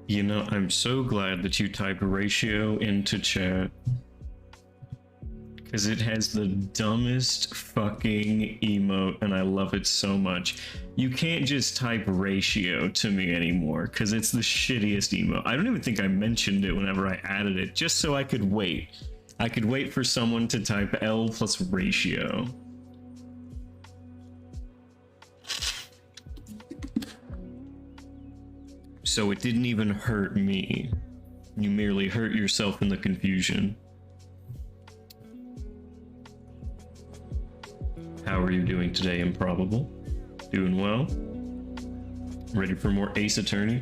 You know, I'm so glad that you type ratio into chat. Because it has the dumbest fucking emote, and I love it so much. You can't just type ratio to me anymore, because it's the shittiest emote. I don't even think I mentioned it whenever I added it, just so I could wait. I could wait for someone to type L plus ratio. So it didn't even hurt me. You merely hurt yourself in the confusion. How are you doing today, Improbable? Doing well? Ready for more Ace Attorney?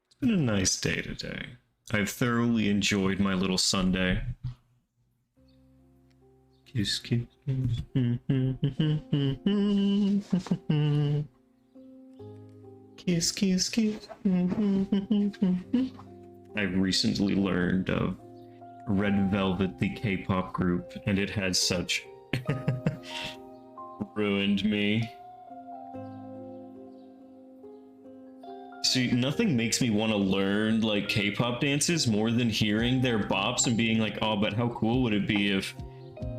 It's been a nice day today. I've thoroughly enjoyed my little Sunday. Kiss, kiss, kiss. Kiss, kiss, kiss. I've recently learned of Red Velvet, the K-pop group, and it has such ruined me. See, nothing makes me want to learn like K-pop dances more than hearing their bops and being like, oh, but how cool would it be if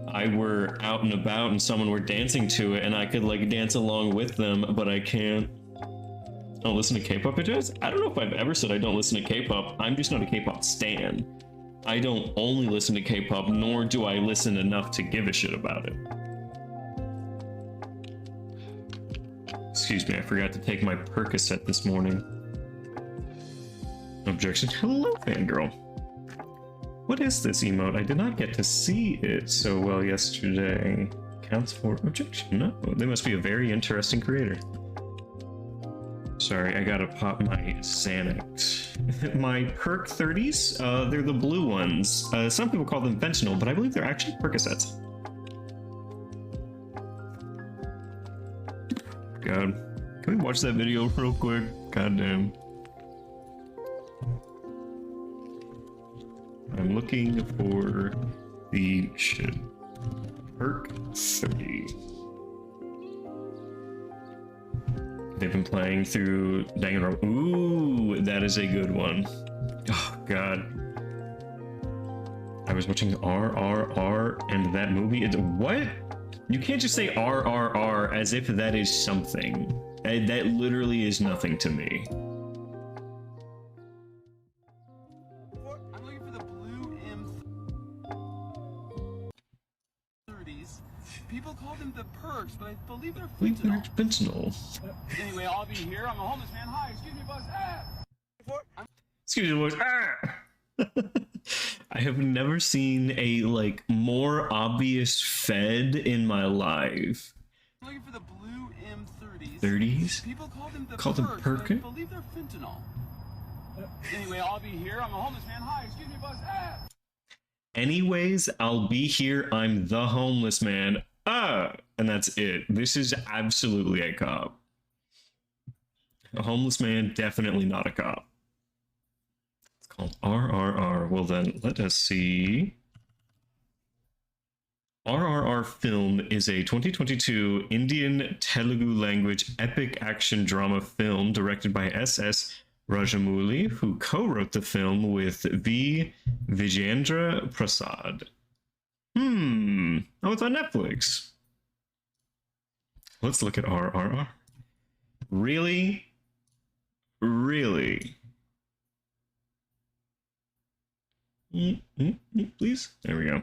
I were out and about and someone were dancing to it and I could like dance along with them, but I can't. I don't listen to K-pop videos? I don't know if I've ever said I don't listen to K-pop. I'm just not a K-pop stan. I don't only listen to K-pop, nor do I listen enough to give a shit about it. Excuse me, I forgot to take my Percocet this morning. Objection. Hello, fangirl. What is this emote? I did not get to see it so well yesterday. Counts for objection. No, they must be a very interesting creator. Sorry, I gotta pop my Xanax. My Perk 30s, they're the blue ones. Some people call them fentanyl, but I believe they're actually Percocets. God, can we watch that video real quick? Goddamn. I'm looking for the shit. Perk 30. They've been playing through Danganronpa. Ooh, that is a good one. Oh, God. I was watching RRR and that movie. What? You can't just say RRR as if that is something. That literally is nothing to me. I'm looking for the blue M30s. People call them the perks, but I believe they're fentanyl. Anyway, I'll be here. I'm a homeless man. Hi, excuse me, boss. Excuse me, boys. I have never seen a like more obvious Fed in my life. I'm looking for the blue M30s. 30s? People call them the perks, but I believe they're fentanyl. Anyway, I'll be here. I'm a homeless man. Hi, excuse me, boss. Anyways, I'll be here. I'm the homeless man. And that's it. This is absolutely a cop. A homeless man, definitely not a cop. It's called RRR. Well then, let us see. RRR Film is a 2022 Indian Telugu language epic action drama film directed by S.S. Rajamouli, who co-wrote the film with V. Vijayendra Prasad. Oh, it's on Netflix. Let's look at RRR. Really? Really? Please? There we go.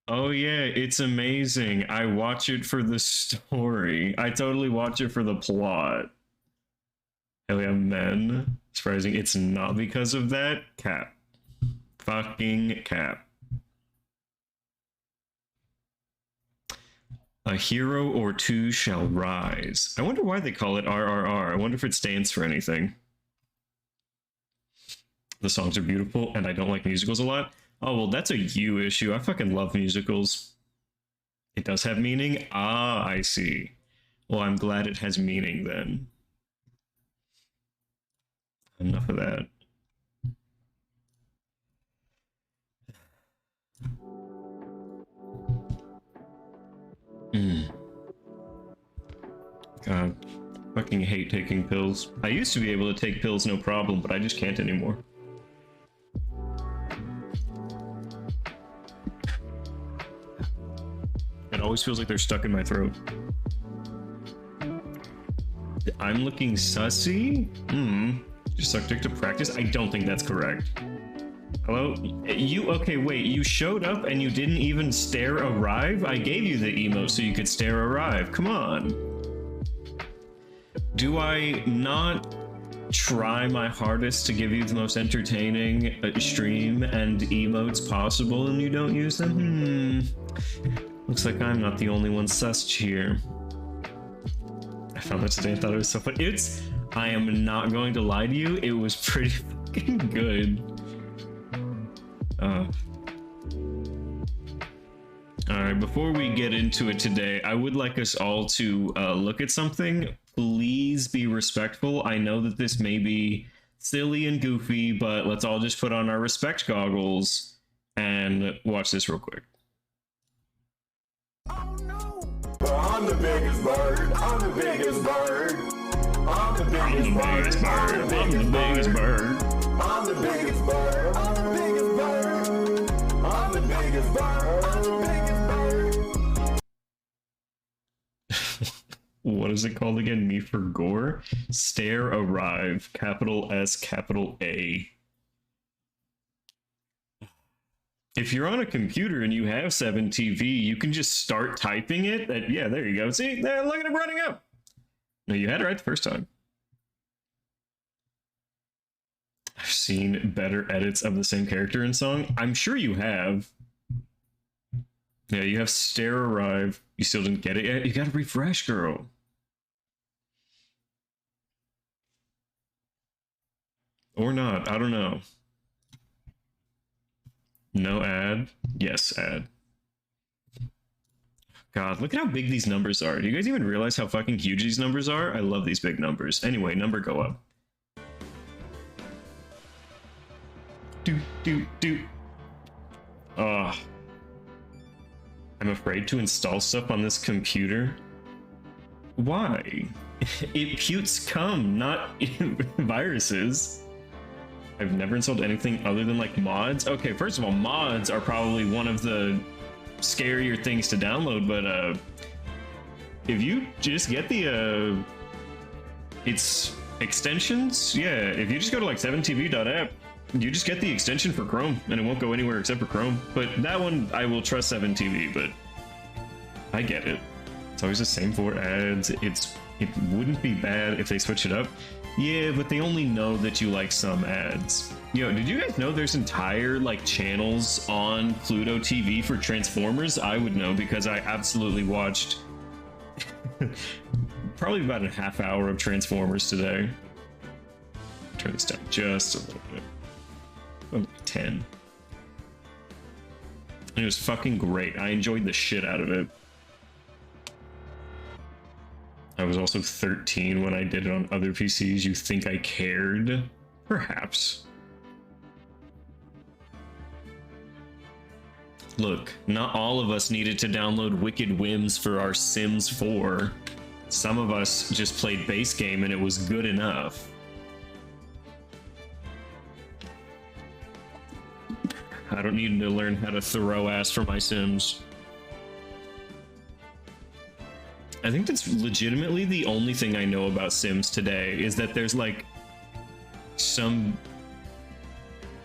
Oh yeah, it's amazing. I watch it for the story. I totally watch it for the plot. Hell yeah, men. Surprising, it's not because of that. Cap. Fucking cap. A hero or two shall rise. I wonder why they call it RRR. I wonder if it stands for anything. The songs are beautiful, and I don't like musicals a lot. Oh, well, that's a you issue. I fucking love musicals. It does have meaning? Ah, I see. Well, I'm glad it has meaning then. Enough of that. God, fucking hate taking pills. I used to be able to take pills no problem, but I just can't anymore. It always feels like they're stuck in my throat. I'm looking sussy? Just suck dick to practice? I don't think that's correct. Hello? Okay, wait, you showed up and you didn't even stare arrive? I gave you the emote so you could stare arrive. Come on. Do I not try my hardest to give you the most entertaining stream and emotes possible and you don't use them? Looks like I'm not the only one sussed here. I found that today and thought it was so funny. I am not going to lie to you, it was pretty fucking good. Alright, before we get into it today, I would like us all to look at something. Please be respectful. I know that this may be silly and goofy, but let's all just put on our respect goggles and watch this real quick. Oh no! I'm the biggest bird. I'm the biggest bird. I'm the biggest bird. I'm the biggest bird. I'm the biggest bird. I'm the biggest bird. I'm the biggest bird. I'm the biggest bird. What is it called again? Me for gore? Stare arrive. Capital S, capital A. If you're on a computer and you have 7TV, you can just start typing it. Yeah, there you go. See, there, look at it running up. No, you had it right the first time. I've seen better edits of the same character in song. I'm sure you have. Yeah, you have stare arrive. You still didn't get it yet? You gotta refresh, girl. Or not, I don't know. No ad? Yes, ad. God, look at how big these numbers are. Do you guys even realize how fucking huge these numbers are? I love these big numbers. Anyway, number go up. I'm afraid to install stuff on this computer. Why? It putes cum, not viruses. I've never installed anything other than like mods. Okay, first of all, mods are probably one of the scarier things to download, but if you just get the its extensions, yeah, if you just go to like 7tv.app, you just get the extension for Chrome and it won't go anywhere except for Chrome. But that one I will trust 7TV, but I get it. It's always the same for ads. It wouldn't be bad if they switch it up. Yeah, but they only know that you like some ads. Yo, did you guys know there's entire like channels on Pluto TV for Transformers? I would know because I absolutely watched probably about a half hour of Transformers today. Turn this down just a little bit. 10. It was fucking great. I enjoyed the shit out of it. I was also 13 when I did it on other PCs. You think I cared? Perhaps. Look, not all of us needed to download Wicked Whims for our Sims 4. Some of us just played base game and it was good enough. I don't need to learn how to throw ass for my Sims. I think that's legitimately the only thing I know about Sims today is that there's like some...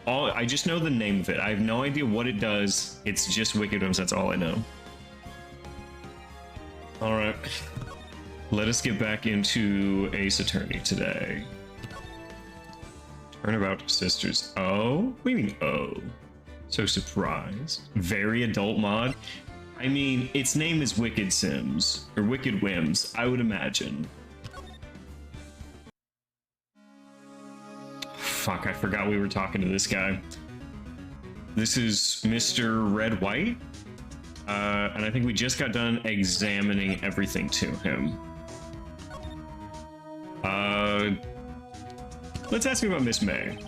I just know the name of it. I have no idea what it does. It's just Wicked Whims, that's all I know. Alright. Let us get back into Ace Attorney today. Turnabout Sisters. Oh? What do you mean, oh? So surprised. Very adult mod. I mean, its name is Wicked Sims, or Wicked Whims, I would imagine. Fuck, I forgot we were talking to this guy. This is Mr. Red White, and I think we just got done examining everything to him. let's ask about Miss May.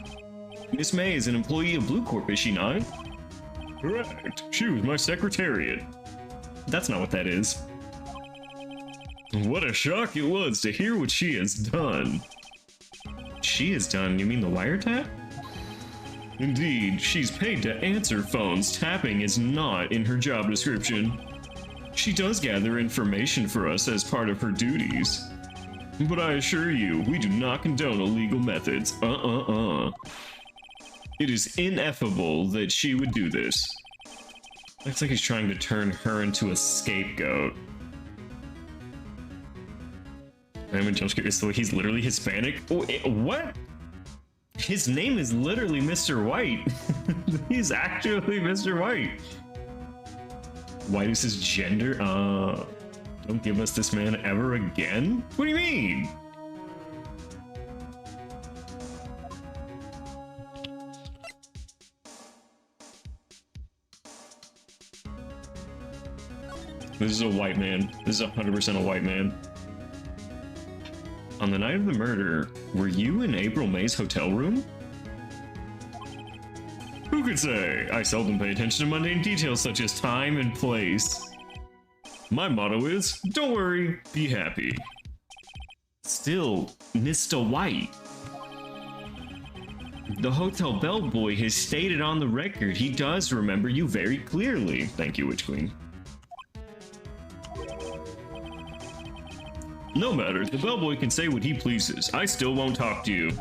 Miss May is an employee of Blue Corp, is she not? Correct. She was my secretariat. That's not what that is. What a shock it was to hear what she has done. She has done? You mean the wiretap? Indeed, she's paid to answer phones. Tapping is not in her job description. She does gather information for us as part of her duties. But I assure you, we do not condone illegal methods. It is ineffable that she would do this. Looks like he's trying to turn her into a scapegoat. I'm in jump scare, so he's literally Hispanic? Oh, what? His name is literally Mr. White. He's actually Mr. White. White is his gender? Don't give us this man ever again? What do you mean? This is a white man. This is 100% a white man. On the night of the murder, were you in April May's hotel room? Who could say? I seldom pay attention to mundane details such as time and place. My motto is, don't worry, be happy. Still, Mr. White. The hotel bellboy has stated on the record he does remember you very clearly. Thank you, Witch Queen. No matter, the bellboy can say what he pleases. I still won't talk to you.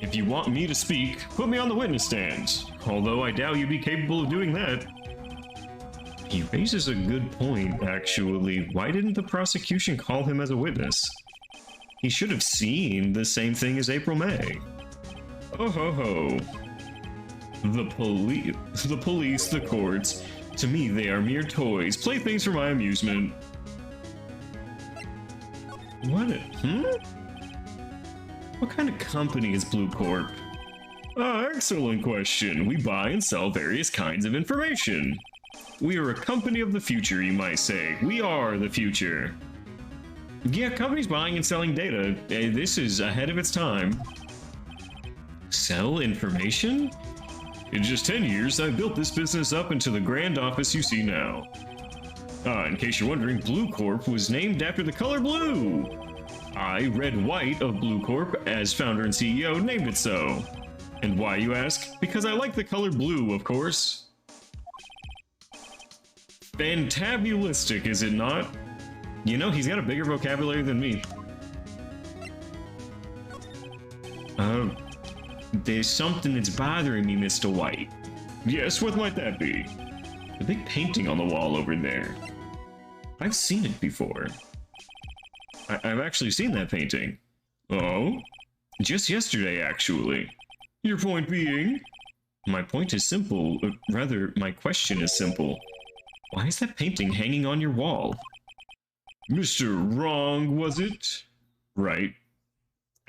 If you want me to speak, put me on the witness stand. Although I doubt you'd be capable of doing that. He raises a good point, actually. Why didn't the prosecution call him as a witness? He should have seen the same thing as April May. Oh ho ho. The police, the courts. To me, they are mere toys, playthings for my amusement. What kind of company is Blue Corp? Excellent question. We buy and sell various kinds of information. We are a company of the future, you might say. We are the future. Yeah, companies buying and selling data. This is ahead of its time. Sell information? In just 10 years, I built this business up into the grand office you see now. In case you're wondering, Blue Corp was named after the color blue. I, Red White of Blue Corp, as founder and CEO, named it so. And why, you ask? Because I like the color blue, of course. Fantabulistic, is it not? You know, he's got a bigger vocabulary than me. There's something that's bothering me, Mr. White. Yes, what might that be? The big painting on the wall over there. I've seen it before. I've actually seen that painting. Oh? Just yesterday, actually. Your point being? My point is simple. Rather, my question is simple. Why is that painting hanging on your wall? Mr. Wrong, was it? Right.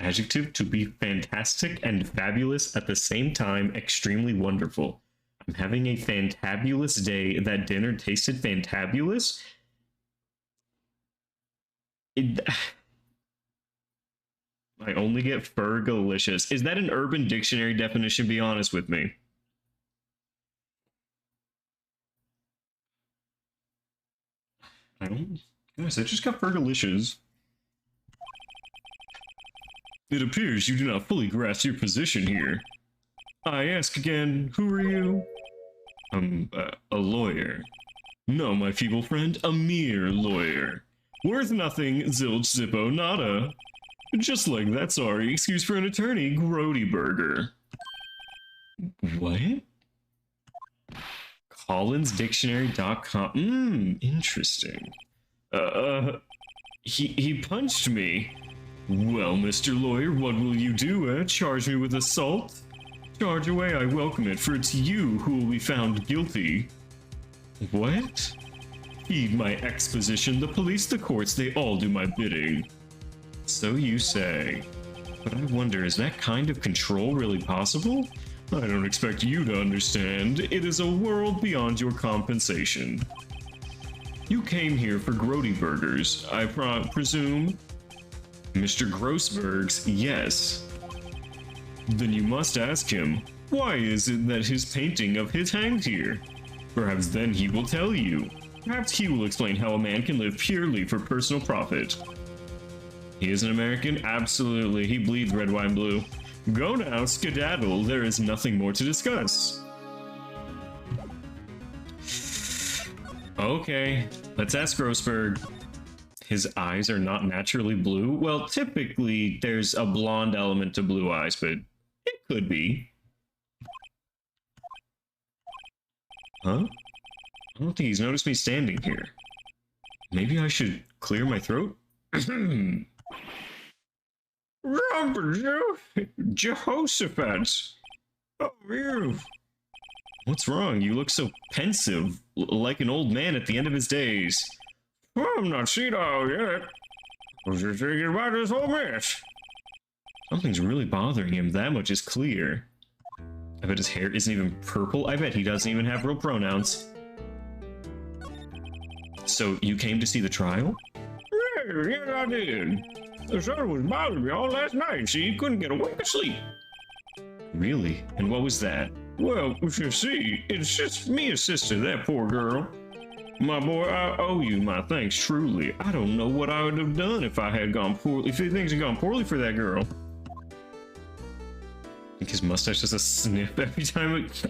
Adjective to be fantastic and fabulous at the same time, extremely wonderful. I'm having a fantabulous day. That dinner tasted fantabulous? I only get fergalicious. Is that an Urban Dictionary definition? Be honest with me. I don't... Guys, I just got fergalicious. It appears you do not fully grasp your position here. I ask again, who are you? A lawyer. No, my feeble friend, a mere lawyer. Worth nothing, zilch, zippo, nada. Just like that, sorry, excuse for an attorney, Grody Burger. What? CollinsDictionary.com. Interesting. He punched me. Well, Mr. Lawyer, what will you do, Charge me with assault? Charge away, I welcome it, for it's you who will be found guilty. What? Heed my exposition, the police, the courts, they all do my bidding. So you say. But I wonder, is that kind of control really possible? I don't expect you to understand. It is a world beyond your compensation. You came here for Grody Burgers, I presume? Mr. Grossberg's, yes. Then you must ask him, why is it that his painting of his hangs here? Perhaps then he will tell you. Perhaps he will explain how a man can live purely for personal profit. He is an American? Absolutely. He bleeds red, white, and blue. Go now, skedaddle. There is nothing more to discuss. Okay, let's ask Grossberg. His eyes are not naturally blue? Well, typically there's a blonde element to blue eyes, but it could be. Huh? I don't think he's noticed me standing here. Maybe I should clear my throat? Jehoshaphat! Oh, you! What's wrong? You look so pensive, like an old man at the end of his days. Well, I'm not seen all yet. I was just thinking about this whole mess. Something's really bothering him, that much is clear. I bet his hair isn't even purple. I bet he doesn't even have real pronouns. So, you came to see the trial? Yes, I did. The sun was bothering me all last night, so you couldn't get a wink of sleep. Really? And what was that? Well, you see, it's just me and sister, that poor girl. My boy, I owe you my thanks, truly. I don't know what I would have done if I had gone poorly, if things had gone poorly for that girl. I think his mustache does a sniff every time it...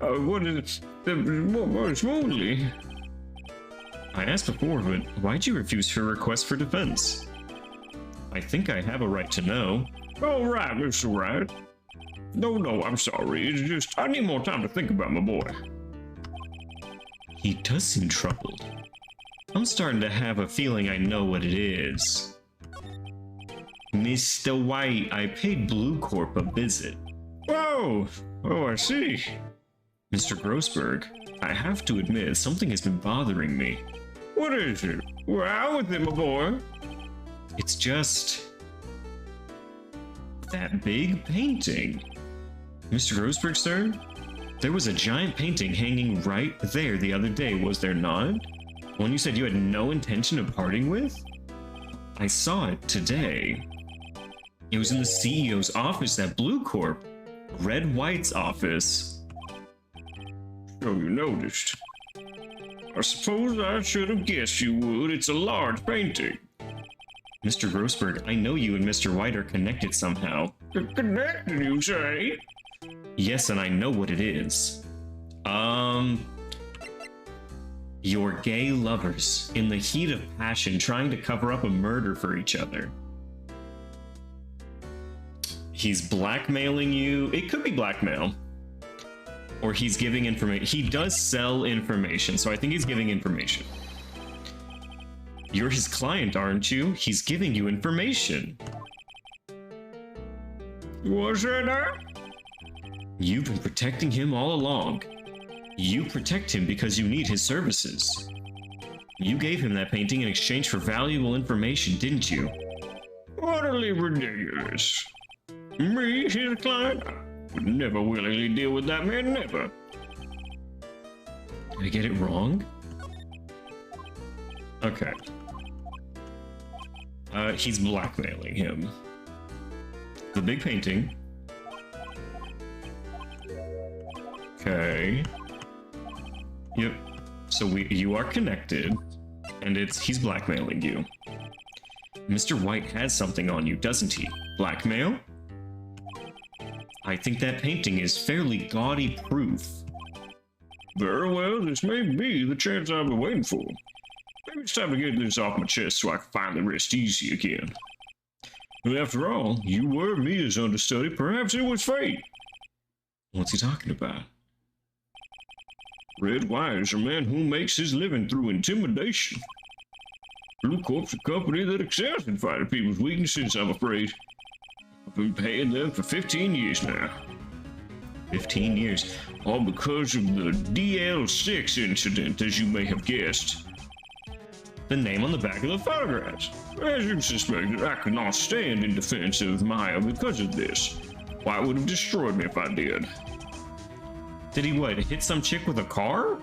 what is it? More smoothly. I asked before, but why'd you refuse her request for defense? I think I have a right to know. All right, Mr. Wright. No, I'm sorry. It's just, I need more time to think about my boy. He does seem troubled. I'm starting to have a feeling I know what it is. Mr. White, I paid Blue Corp a visit. Oh, I see. Mr. Grossberg, I have to admit, something has been bothering me. What is it? We're out with it, my boy. It's just... that big painting. Mr. Grossberg, sir? There was a giant painting hanging right there the other day, was there not? One you said you had no intention of parting with? I saw it today. It was in the CEO's office at Blue Corp. Red White's office. So you noticed. I suppose I should have guessed you would. It's a large painting. Mr. Grossberg, I know you and Mr. White are connected somehow. Connected, you say? Yes, and I know what it is. You're gay lovers, in the heat of passion, trying to cover up a murder for each other. He's blackmailing you. It could be blackmail. Or he's giving information. He does sell information, so I think he's giving information. You're his client, aren't you? He's giving you information. What's that? You've been protecting him all along. You protect him because you need his services. You gave him that painting in exchange for valuable information, didn't you? Utterly ridiculous. Me, his client? I would never willingly deal with that man, never. Did I get it wrong? Okay. He's blackmailing him. The big painting. Okay. Yep. So you are connected, and he's blackmailing you. Mr. White has something on you, doesn't he? Blackmail? I think that painting is fairly gaudy proof. Very well, this may be the chance I've been waiting for. Maybe it's time to get this off my chest so I can finally rest easy again. But after all, you were Mia's understudy. Perhaps it was fate. What's he talking about? Red White is a man who makes his living through intimidation. Blue Corp's a company that excels in fighting people's weaknesses, I'm afraid. I've been paying them for 15 years now. 15 years? All because of the DL6 incident, as you may have guessed. The name on the back of the photographs. As you suspected, I could not stand in defense of Maya because of this. White would have destroyed me if I did. Did he what, hit some chick with a car?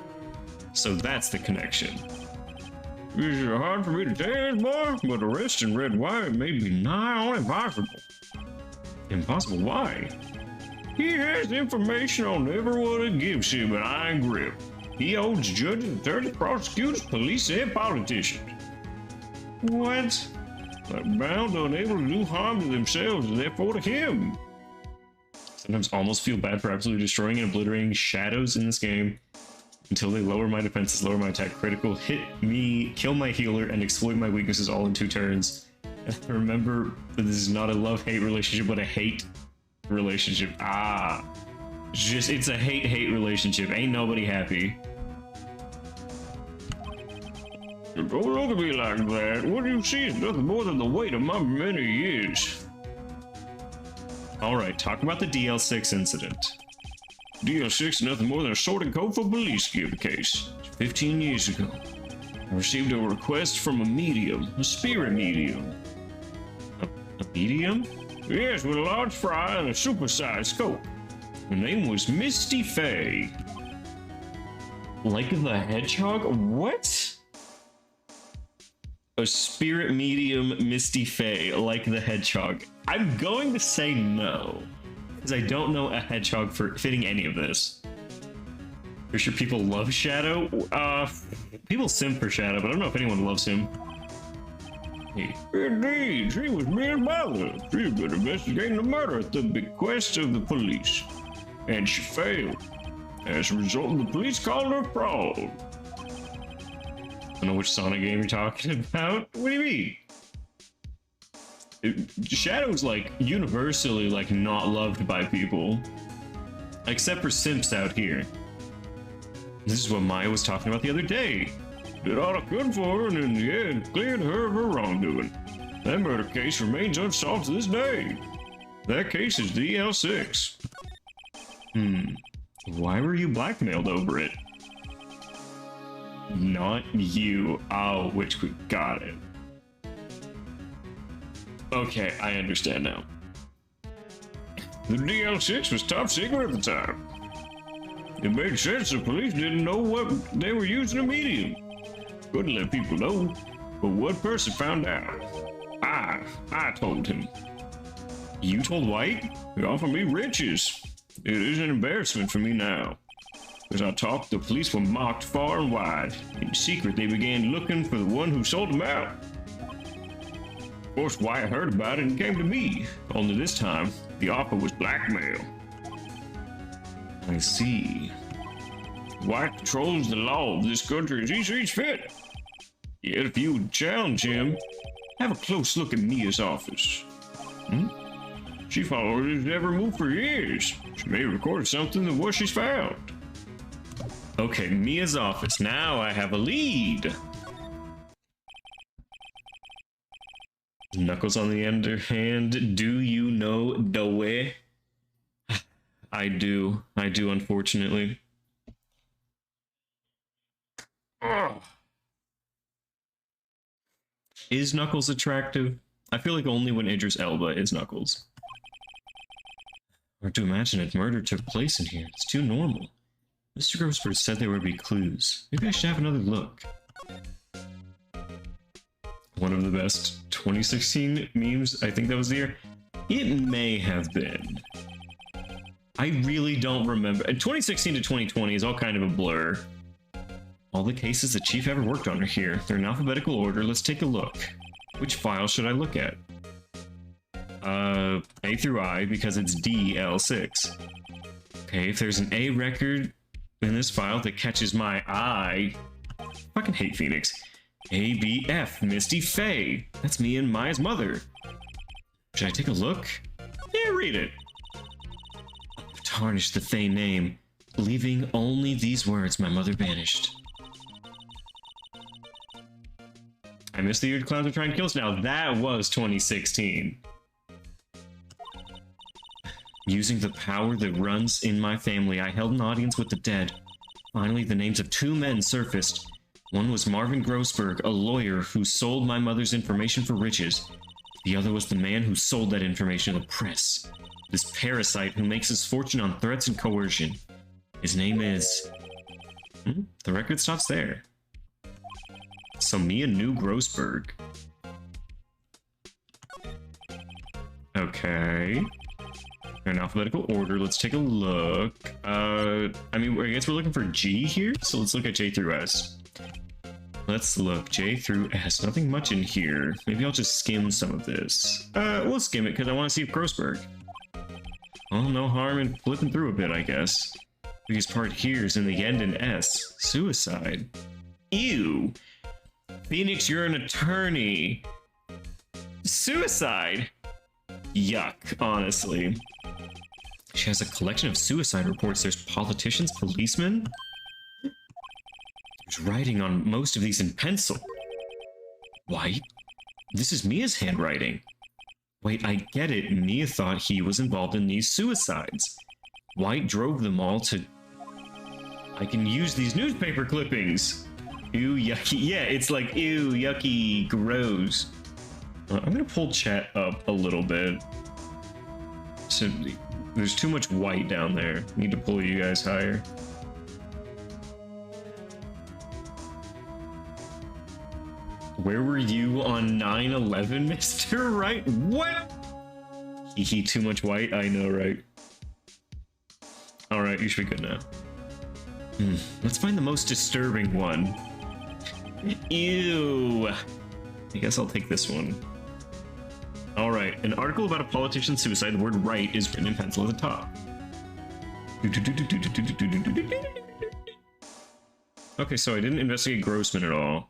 So that's the connection. It's hard for me to tell, boy, but arresting Red White may be nigh on impossible. Impossible? Why? He has information on everyone that gives him an iron grip. He owns judges, attorneys, prosecutors, police, and politicians. What? But bound unable to do harm to themselves and therefore to him. Sometimes almost feel bad for absolutely destroying and obliterating shadows in this game until they lower my defenses, lower my attack critical, hit me, kill my healer, and exploit my weaknesses all in 2 turns. Remember that this is not a love-hate relationship, but a hate relationship. It's a hate-hate relationship. Ain't nobody happy. Don't look at me like that. What you see is nothing more than the weight of my many years. Alright, talk about the DL6 incident. DL6 is nothing more than a sorting code for police gift case. 15 years ago, I received a request from a medium, a spirit medium. A medium? Yes, with a large fry and a supersized scope. Her name was Misty Faye. Like the Hedgehog? What? A spirit medium Misty Faye, like the Hedgehog. I'm going to say no, because I don't know a hedgehog for fitting any of this. For sure people love Shadow. People simp for Shadow, but I don't know if anyone loves him. Hey. Indeed, she was being bothered. She's been investigating the murder at the bequest of the police, and she failed. As a result, the police called her fraud. I don't know which Sonic game you're talking about. What do you mean? Shadow's like universally like not loved by people, except for simps out here. This is what Maya was talking about the other day. Did all I could for her, and in the end, cleared her of her wrongdoing. That murder case remains unsolved to this day. That case is DL6. Why were you blackmailed over it? Not you. Oh, which we got it. Okay, I understand now. The DL6 was top secret at the time. It made sense the police didn't know what they were using a medium. Couldn't let people know, but one person found out. I told him. You told White? He offered me riches. It is an embarrassment for me now. As I talked, the police were mocked far and wide. In secret, they began looking for the one who sold them out. Of course, Wyatt heard about it and came to me. Only this time, the offer was blackmail. I see. Wyatt controls the law of this country as he sees fit. Yet if you would challenge him, have a close look at Mia's office. She followed his every move for years. She may have recorded something of what she's found. Okay, Mia's office. Now I have a lead. Knuckles on the other hand, do you know the way? I do, unfortunately. Ugh. Is Knuckles attractive? I feel like only when Idris Elba is Knuckles. Hard to imagine a murder took place in here. It's too normal. Mr. Grossberg said there would be clues. Maybe I should have another look. One of the best 2016 memes, I think that was the year. It may have been. I really don't remember. 2016 to 2020 is all kind of a blur. All the cases the chief ever worked on are here. They're in alphabetical order. Let's take a look. Which file should I look at? A through I, because it's DL6. Okay, if there's an A record in this file that catches my eye... I fucking hate Pheonix. ABF, Misty Faye. That's me and Maya's mother. Should I take a look? Yeah, read it. Tarnish the Faye name, leaving only these words my mother banished. I missed the year clowns are trying to kill us. Now that was 2016. Using the power that runs in my family, I held an audience with the dead. Finally, the names of 2 men surfaced. One was Marvin Grossberg, a lawyer who sold my mother's information for riches. The other was the man who sold that information to the press. This parasite who makes his fortune on threats and coercion. His name is... The record stops there. So Mia New Grossberg. Okay. In alphabetical order, let's take a look. I mean, I guess we're looking for G here, so let's look at J through S. Let's look, J through S. Nothing much in here. Maybe I'll just skim some of this. We'll skim it because I want to see if Grossberg. Well, no harm in flipping through a bit, I guess. Biggest part here is in the end in S. Suicide. Ew. Pheonix, you're an attorney. Suicide. Yuck, honestly. She has a collection of suicide reports. There's politicians, policemen. There's writing on most of these in pencil. White? This is Mia's handwriting. Wait, I get it. Mia thought he was involved in these suicides. White drove them all to... I can use these newspaper clippings. Ew, yucky. Yeah, it's like, ew, yucky, gross. I'm gonna pull chat up a little bit. So, there's too much white down there. Need to pull you guys higher. Where were you on 9/11, Mr. Wright? What? Hee too much white? I know, right? Alright, you should be good now. Let's find the most disturbing one. Ew. I guess I'll take this one. Alright, an article about a politician's suicide. The word Wright is written in pencil at the top. Okay, so I didn't investigate Grossman at all.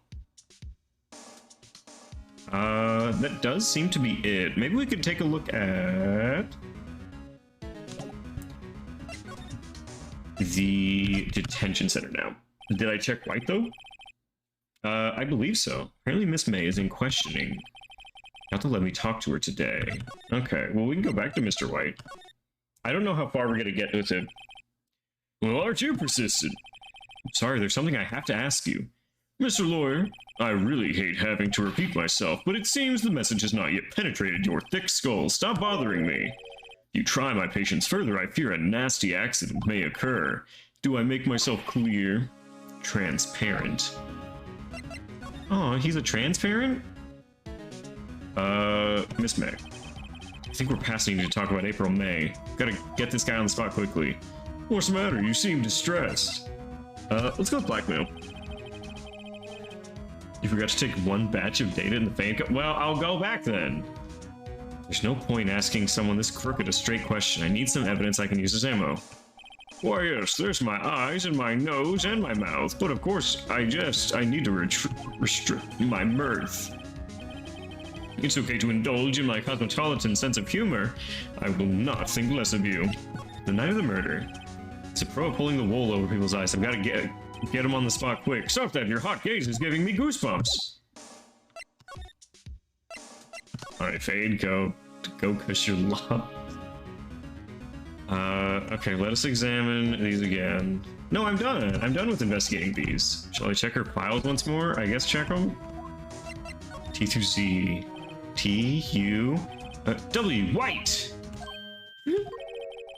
That does seem to be it. Maybe we could take a look at the detention center now. Did I check White though? I believe so. Apparently Miss May is in questioning. Not to let me talk to her today. Okay, well we can go back to Mr. White. I don't know how far we're gonna get with him. Well, aren't you persistent? Sorry, there's something I have to ask you. Mr. Lawyer, I really hate having to repeat myself, but it seems the message has not yet penetrated your thick skull. Stop bothering me. If you try my patience further, I fear a nasty accident may occur. Do I make myself clear? Transparent. Oh, he's a transparent? Miss May. I think we're passing you to talk about April May. Gotta get this guy on the spot quickly. What's the matter? You seem distressed. Let's go with blackmail. You forgot to take one batch of data in the fan code? Well, I'll go back then. There's no point asking someone this crooked a straight question. I need some evidence I can use as ammo. Why, yes, there's my eyes and my nose and my mouth, but of course, I need to restrict my mirth. It's okay to indulge in my cosmopolitan sense of humor. I will not think less of you. The night of the murder. It's a pro at pulling the wool over people's eyes. I've got to get him on the spot quick. Stop that, your hot gaze is giving me goosebumps. Alright, Fade, go cuss your love. Okay, let us examine these again. No, I'm done. I'm done with investigating these. Shall I check her files once more? I guess check them. T through Z. T, U, W, White!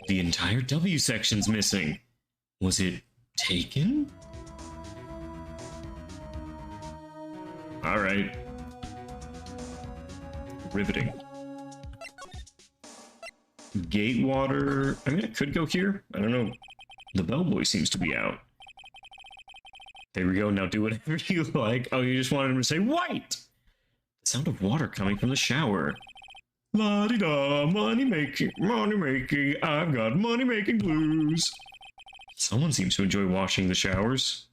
The entire W section's missing. Was it taken? Alright. Riveting. Gatewater. I mean, I could go here. I don't know. The bellboy seems to be out. There we go. Now do whatever you like. Oh, you just wanted him to say White! The sound of water coming from the shower. La-di-da, money making, I've got money making blues. Someone seems to enjoy washing the showers.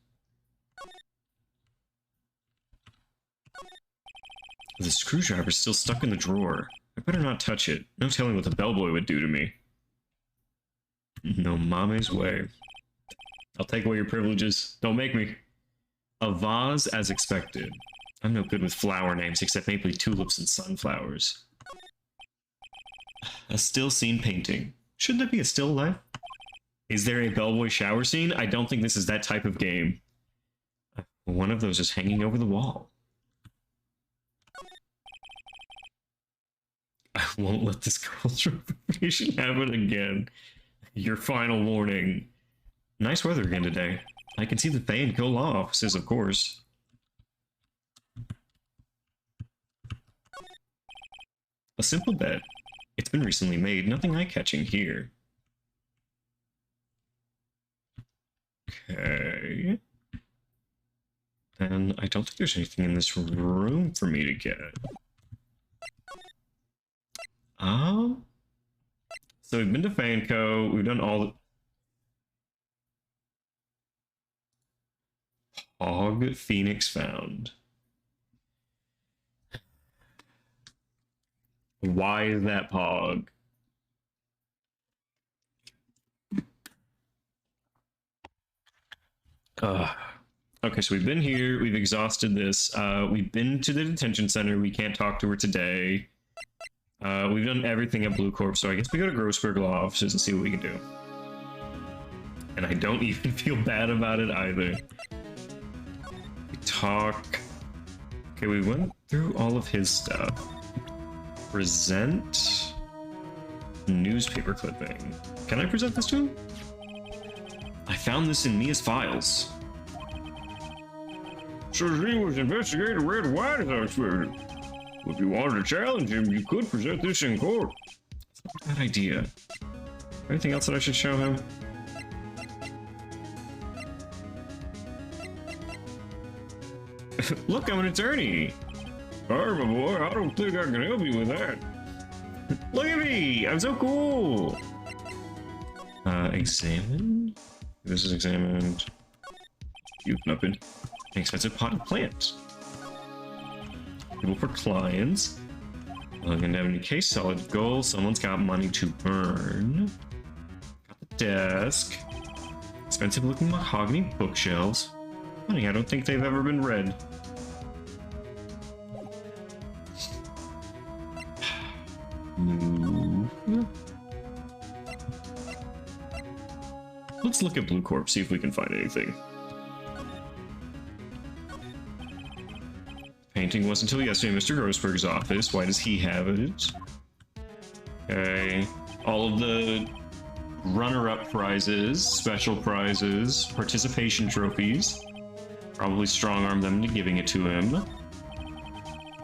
The screwdriver's still stuck in the drawer. I better not touch it. No telling what the bellboy would do to me. No mommy's way. I'll take away your privileges. Don't make me. A vase as expected. I'm no good with flower names except maybe tulips and sunflowers. A still scene painting. Shouldn't there be a still life? Is there a bellboy shower scene? I don't think this is that type of game. One of those is hanging over the wall. I won't let this cultural appropriation happen again. Your final warning. Nice weather again today. I can see the Pheonix offices, of course. A simple bet. It's been recently made, nothing eye-catching here. Okay. And I don't think there's anything in this room for me to get. So we've been to Fanco, we've done all the... Pog Pheonix found. Why is that Pog? Okay, so we've been here, we've exhausted this, we've been to the detention center, we can't talk to her today. We've done everything at Blue Corp, so I guess we go to Grossberg Law offices and see what we can do. And I don't even feel bad about it either. We talk... Okay, we went through all of his stuff. Present... newspaper clipping. Can I present this to him? I found this in Mia's files. Says he was investigating Red White as I expected. If you wanted to challenge him, you could present this in court. It's not a bad idea. Anything else that I should show him? Look, I'm an attorney. Sorry, my boy, I don't think I can help you with that. Look at me! I'm so cool! Examine? This is examined. You've nothing. An expensive potted plant. People for clients. Looking to have any case, solid gold. Someone's got money to burn. Got the desk. Expensive looking mahogany bookshelves. Funny, I don't think they've ever been read. Move. Let's look at Blue Corp, see if we can find anything. Painting was until yesterday in Mr. Grossberg's office. Why does he have it? Okay. All of the runner-up prizes, special prizes, participation trophies. Probably strong-arm them into giving it to him.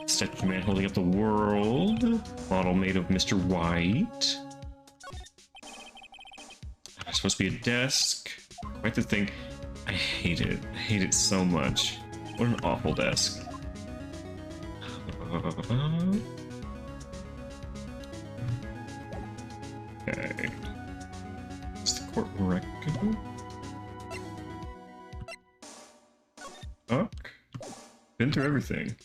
Statue man holding up the world. Model made of Mr. White. It's supposed to be a desk. Quite the thing. I hate it. I hate it so much. What an awful desk. Okay. Is the court record? Fuck. Been through everything.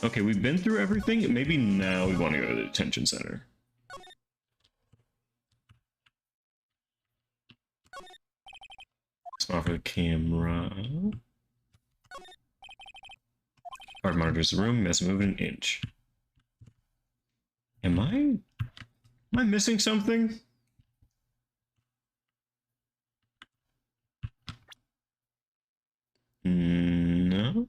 Okay, we've been through everything. Maybe now we want to go to the detention center. Let's offer the camera. Hard monitors the room, must move an inch. Am I missing something? No.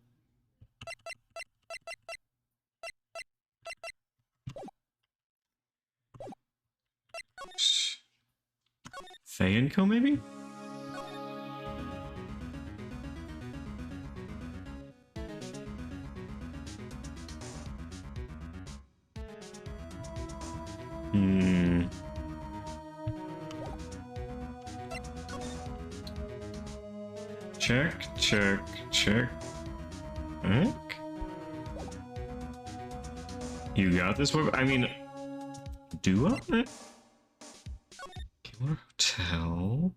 Pheonix, maybe? Check, check, check. Heck? You got this one? I mean, do I? Okay, what hotel?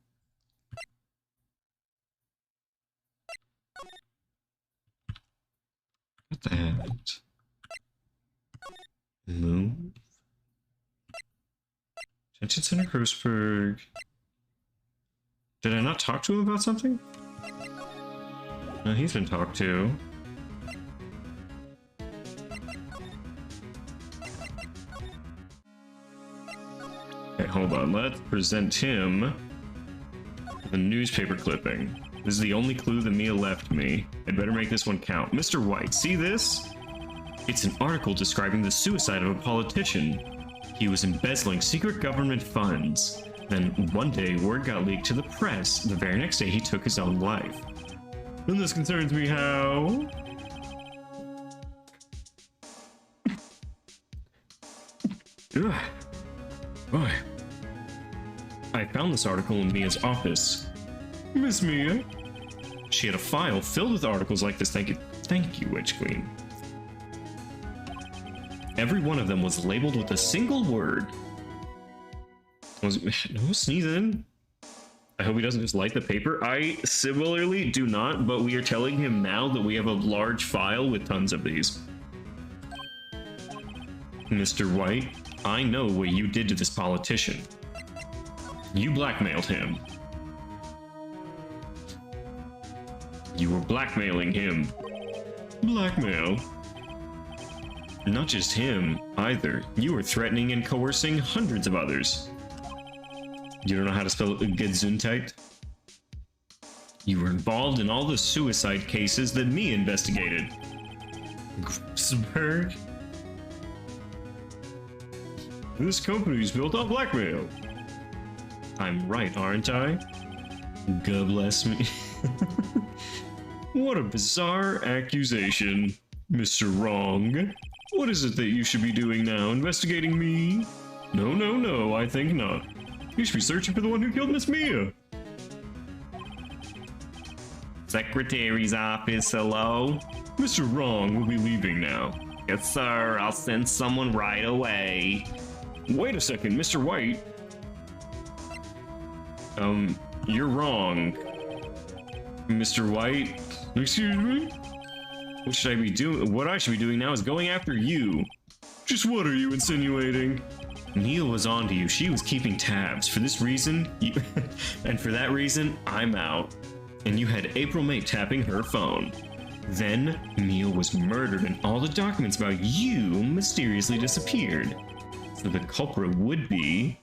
What that? Move. Detention Center, Grossberg. Did I not talk to him about something? No, he's been talked to. Okay, hold on. Let's present him the newspaper clipping. This is the only clue that Mia left me. I'd better make this one count. Mr. White, see this? It's an article describing the suicide of a politician. He was embezzling secret government funds. Then one day, word got leaked to the press. The very next day, he took his own life. And this concerns me how? Ugh. Boy. I found this article in Mia's office. Miss Mia? She had a file filled with articles like this. Thank you, Witch Queen. Every one of them was labeled with a single word. No sneezing. I hope he doesn't just light the paper. I similarly do not, but we are telling him now that we have a large file with tons of these. Mr. White, I know what you did to this politician. You blackmailed him. You were blackmailing him. Blackmail? Not just him, either. You were threatening and coercing hundreds of others. You don't know how to spell Gesundheit? You were involved in all the suicide cases that me investigated. Gripsberg? This company's built on blackmail. I'm right, aren't I? God bless me. What a bizarre accusation, Mr. Wrong. What is it that you should be doing now? Investigating me? No, I think not. You should be searching for the one who killed Miss Mia. Secretary's office, hello? Mr. Wrong will be leaving now. Yes, sir. I'll send someone right away. Wait a second, Mr. White. You're wrong. Mr. White? Excuse me? What should I be doing? What I should be doing now is going after you. Just what are you insinuating? Neil was onto you. She was keeping tabs. For this reason, and for that reason, I'm out. And you had April May tapping her phone. Then, Neil was murdered and all the documents about you mysteriously disappeared. So the culprit would be...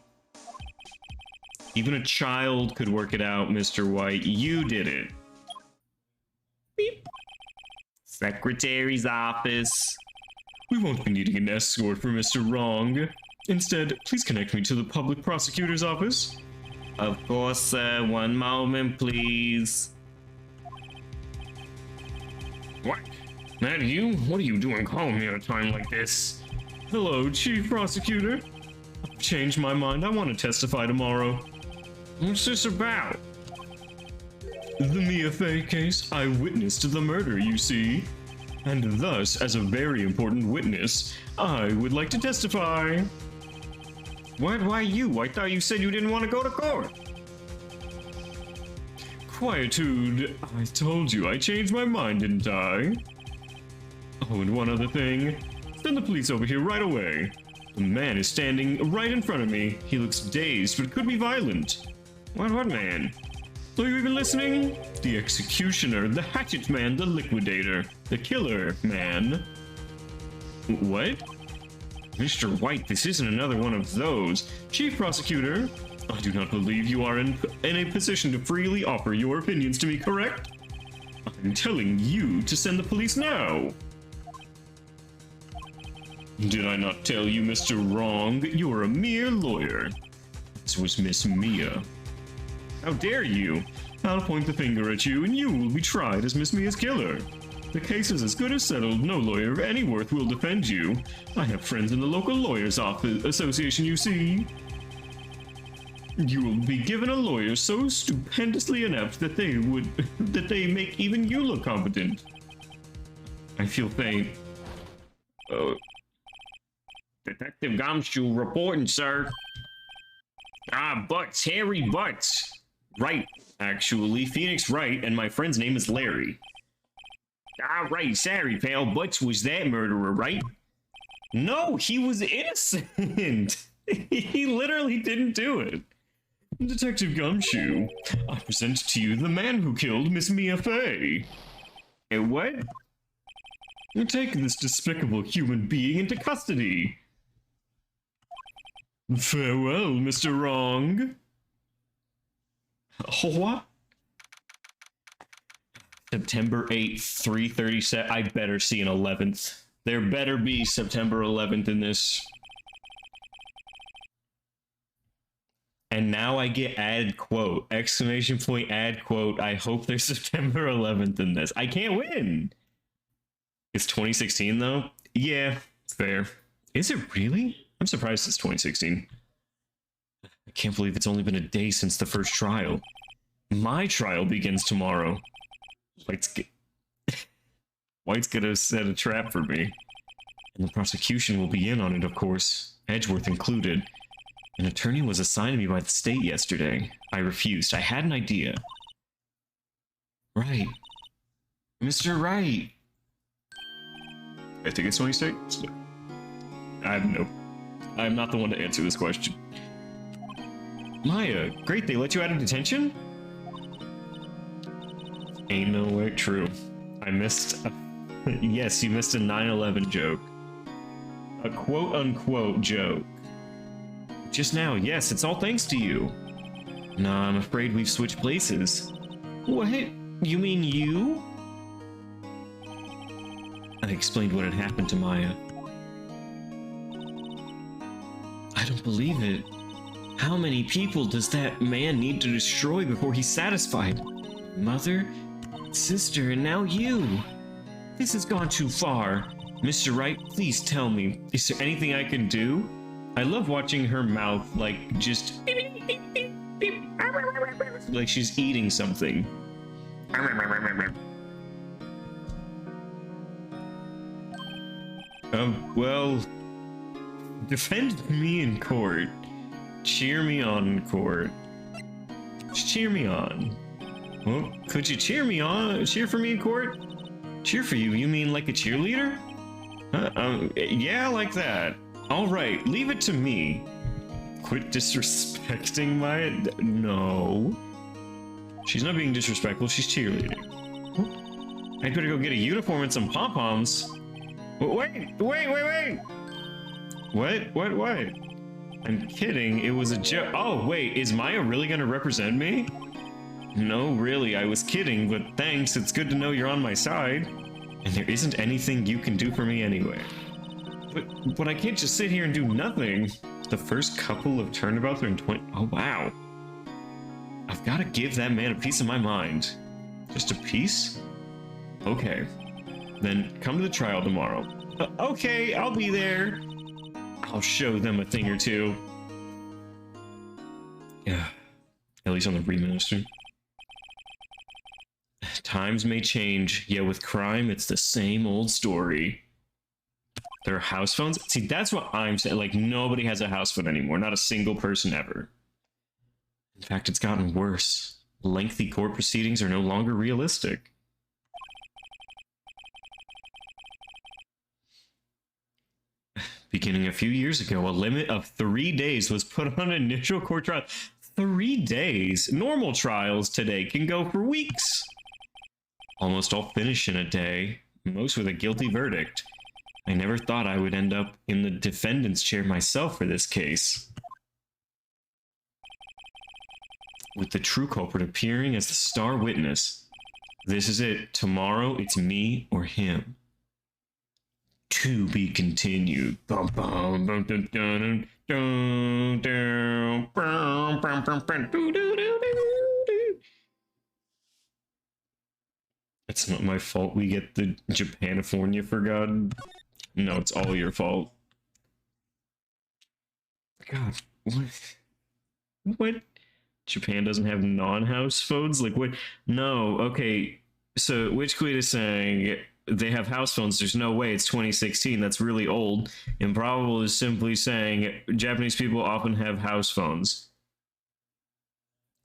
Even a child could work it out, Mr. White. You did it. Beep. Secretary's office. We won't be needing an escort for Mr. Wrong. Instead, please connect me to the public prosecutor's office. Of course, sir. One moment, please. What? That you? What are you doing calling me at a time like this? Hello, Chief Prosecutor. I've changed my mind. I want to testify tomorrow. What's this about? The Mia Fey case. I witnessed the murder, you see. And thus, as a very important witness, I would like to testify. Why you? I thought you said you didn't want to go to court. Quietude. I told you I changed my mind, didn't I? Oh, and one other thing. Send the police over here right away. The man is standing right in front of me. He looks dazed, but could be violent. What man? Are you even listening? The executioner, the hatchet man, the liquidator, the killer man. What? Mr. White, this isn't another one of those. Chief Prosecutor, I do not believe you are in a position to freely offer your opinions to me, correct? I'm telling you to send the police now. Did I not tell you, Mr. Wrong, you are a mere lawyer? This was Miss Mia. How dare you? I'll point the finger at you and you will be tried as Miss Mia's killer. The case is as good as settled. No lawyer of any worth will defend you. I have friends in the local lawyers association, you see. You will be given a lawyer so stupendously inept that they make even you look competent. I feel faint. Detective Gumshoe reporting, sir. Butts, Harry Butts. Right, actually, Pheonix Wright, and my friend's name is Larry. Right, sorry, pal. Butts was that murderer, right? No, he was innocent. He literally didn't do it. Detective Gumshoe, I present to you the man who killed Miss Mia Fey. What? Take this despicable human being into custody. Farewell, Mr. Wrong. What? September 8th, 3:37. I better see an 11th. There better be September 11th in this. And now I get add quote. Exclamation point add quote. I hope there's September 11th in this. I can't win. It's 2016 though? Yeah, fair. Is it really? I'm surprised it's 2016. I can't believe it's only been a day since the first trial. My trial begins tomorrow. White's gonna set a trap for me. And the prosecution will be in on it, of course, Edgeworth included. An attorney was assigned to me by the state yesterday. I refused. I had an idea. Right. Mr. Wright. I think it's 26. I'm not the one to answer this question. Maya, great, they let you out of detention? Ain't no way true. I missed yes, you missed a 9/11 joke. A quote-unquote joke. Just now, yes, it's all thanks to you. Nah, I'm afraid we've switched places. What? You mean you? I explained what had happened to Maya. I don't believe it. How many people does that man need to destroy before he's satisfied? Mother, sister, and now you. This has gone too far. Mr. Wright, please tell me, is there anything I can do? I love watching her mouth, like, just... like she's eating something. Well... defend me in court. Cheer me on in court. Just cheer me on. Well, could you cheer me on? Cheer for me in court? Cheer for you? You mean like a cheerleader? Yeah, like that. All right, leave it to me. Quit disrespecting my... No. She's not being disrespectful, she's cheerleading. I better go get a uniform and some pom-poms. Wait! What? I'm kidding, it was a joke. Oh, wait, is Maya really gonna represent me? No, really, I was kidding, but thanks, it's good to know you're on my side. And there isn't anything you can do for me anyway. But I can't just sit here and do nothing. The first couple of turnabouts are in 20... Oh, wow. I've got to give that man a piece of my mind. Just a piece? Okay. Then come to the trial tomorrow. Okay, I'll be there. I'll show them a thing or two. Yeah. At least on the reminister. Times may change, yet with crime, it's the same old story. There are house phones? See, that's what I'm saying. Like, nobody has a house phone anymore. Not a single person ever. In fact, it's gotten worse. Lengthy court proceedings are no longer realistic. Beginning a few years ago, a limit of 3 days was put on initial court trial. 3 days? Normal trials today can go for weeks. Almost all finish in a day, most with a guilty verdict. I never thought I would end up in the defendant's chair myself for this case. With the true culprit appearing as the star witness. This is it. Tomorrow, it's me or him. To be continued. It's not my fault we get the Japanifornia for God. No, it's all your fault. God, what? Japan doesn't have non-house phones? Like, what? No, okay. So, Witch Queen is saying they have house phones. There's no way. It's 2016. That's really old. Improbable is simply saying Japanese people often have house phones.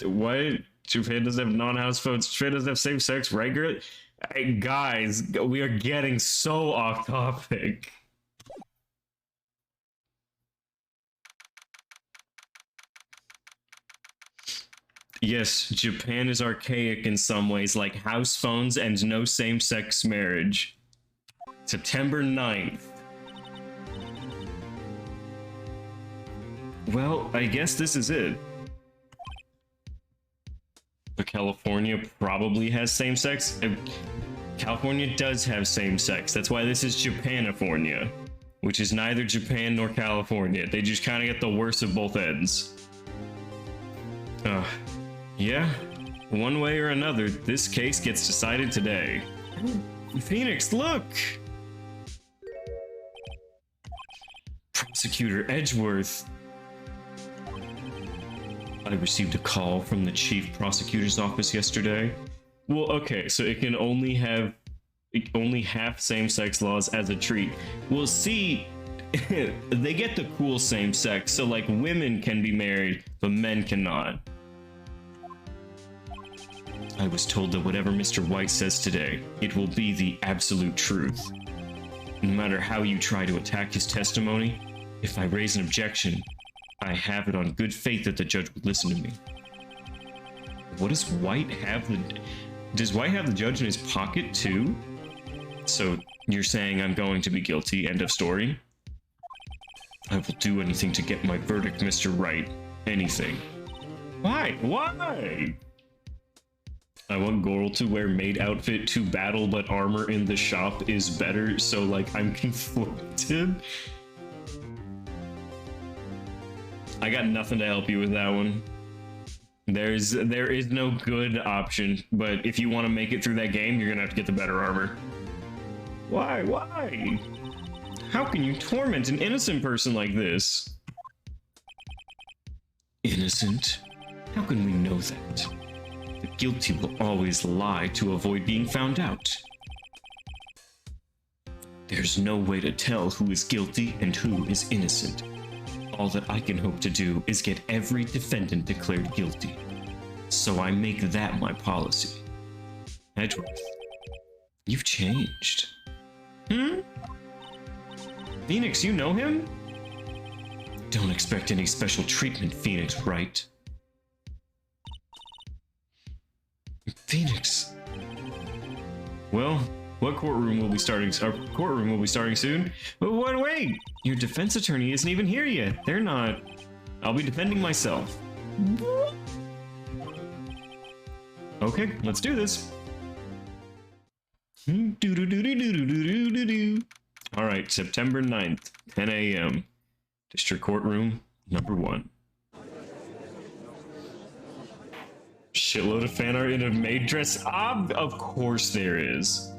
What? Japan doesn't have non-house phones. Japan doesn't have same-sex, right, girl? Hey, guys, we are getting so off topic. Yes, Japan is archaic in some ways, like house phones and no same-sex marriage. September 9th. Well, I guess this is it. But California probably has same-sex. California does have same-sex. That's why this is Japanifornia, which is neither Japan nor California. They just kind of get the worst of both ends. Yeah, one way or another, this case gets decided today. Pheonix, look! Prosecutor Edgeworth. I received a call from the chief prosecutor's office yesterday. Well, okay, so it can only have same-sex laws as a treat. Well, see, they get the cool same-sex, so like women can be married, but men cannot. I was told that whatever Mr. White says today, it will be the absolute truth. No matter how you try to attack his testimony, if I raise an objection, I have it on good faith that the judge would listen to me. What does White have? Does White have the judge in his pocket too? So you're saying I'm going to be guilty, end of story? I will do anything to get my verdict, Mr. Wright. Anything. Why? Why? I want Goral to wear maid outfit to battle, but armor in the shop is better, so like I'm conflicted. I got nothing to help you with that one. There is no good option, but if you want to make it through that game, you're gonna have to get the better armor. Why? Why? How can you torment an innocent person like this? Innocent? How can we know that? The guilty will always lie to avoid being found out. There's no way to tell who is guilty and who is innocent. All that I can hope to do is get every defendant declared guilty. So I make that my policy. Edgeworth, you've changed. Pheonix, you know him? Don't expect any special treatment, Pheonix, right? Pheonix. Well, what courtroom will be starting? Our courtroom will be starting soon. But wait! Your defense attorney isn't even here yet. They're not. I'll be defending myself. Okay, let's do this. All right, September 9th, 10 a.m. District Courtroom, number 1. Shitload of fan art in a maid dress. Of course there is.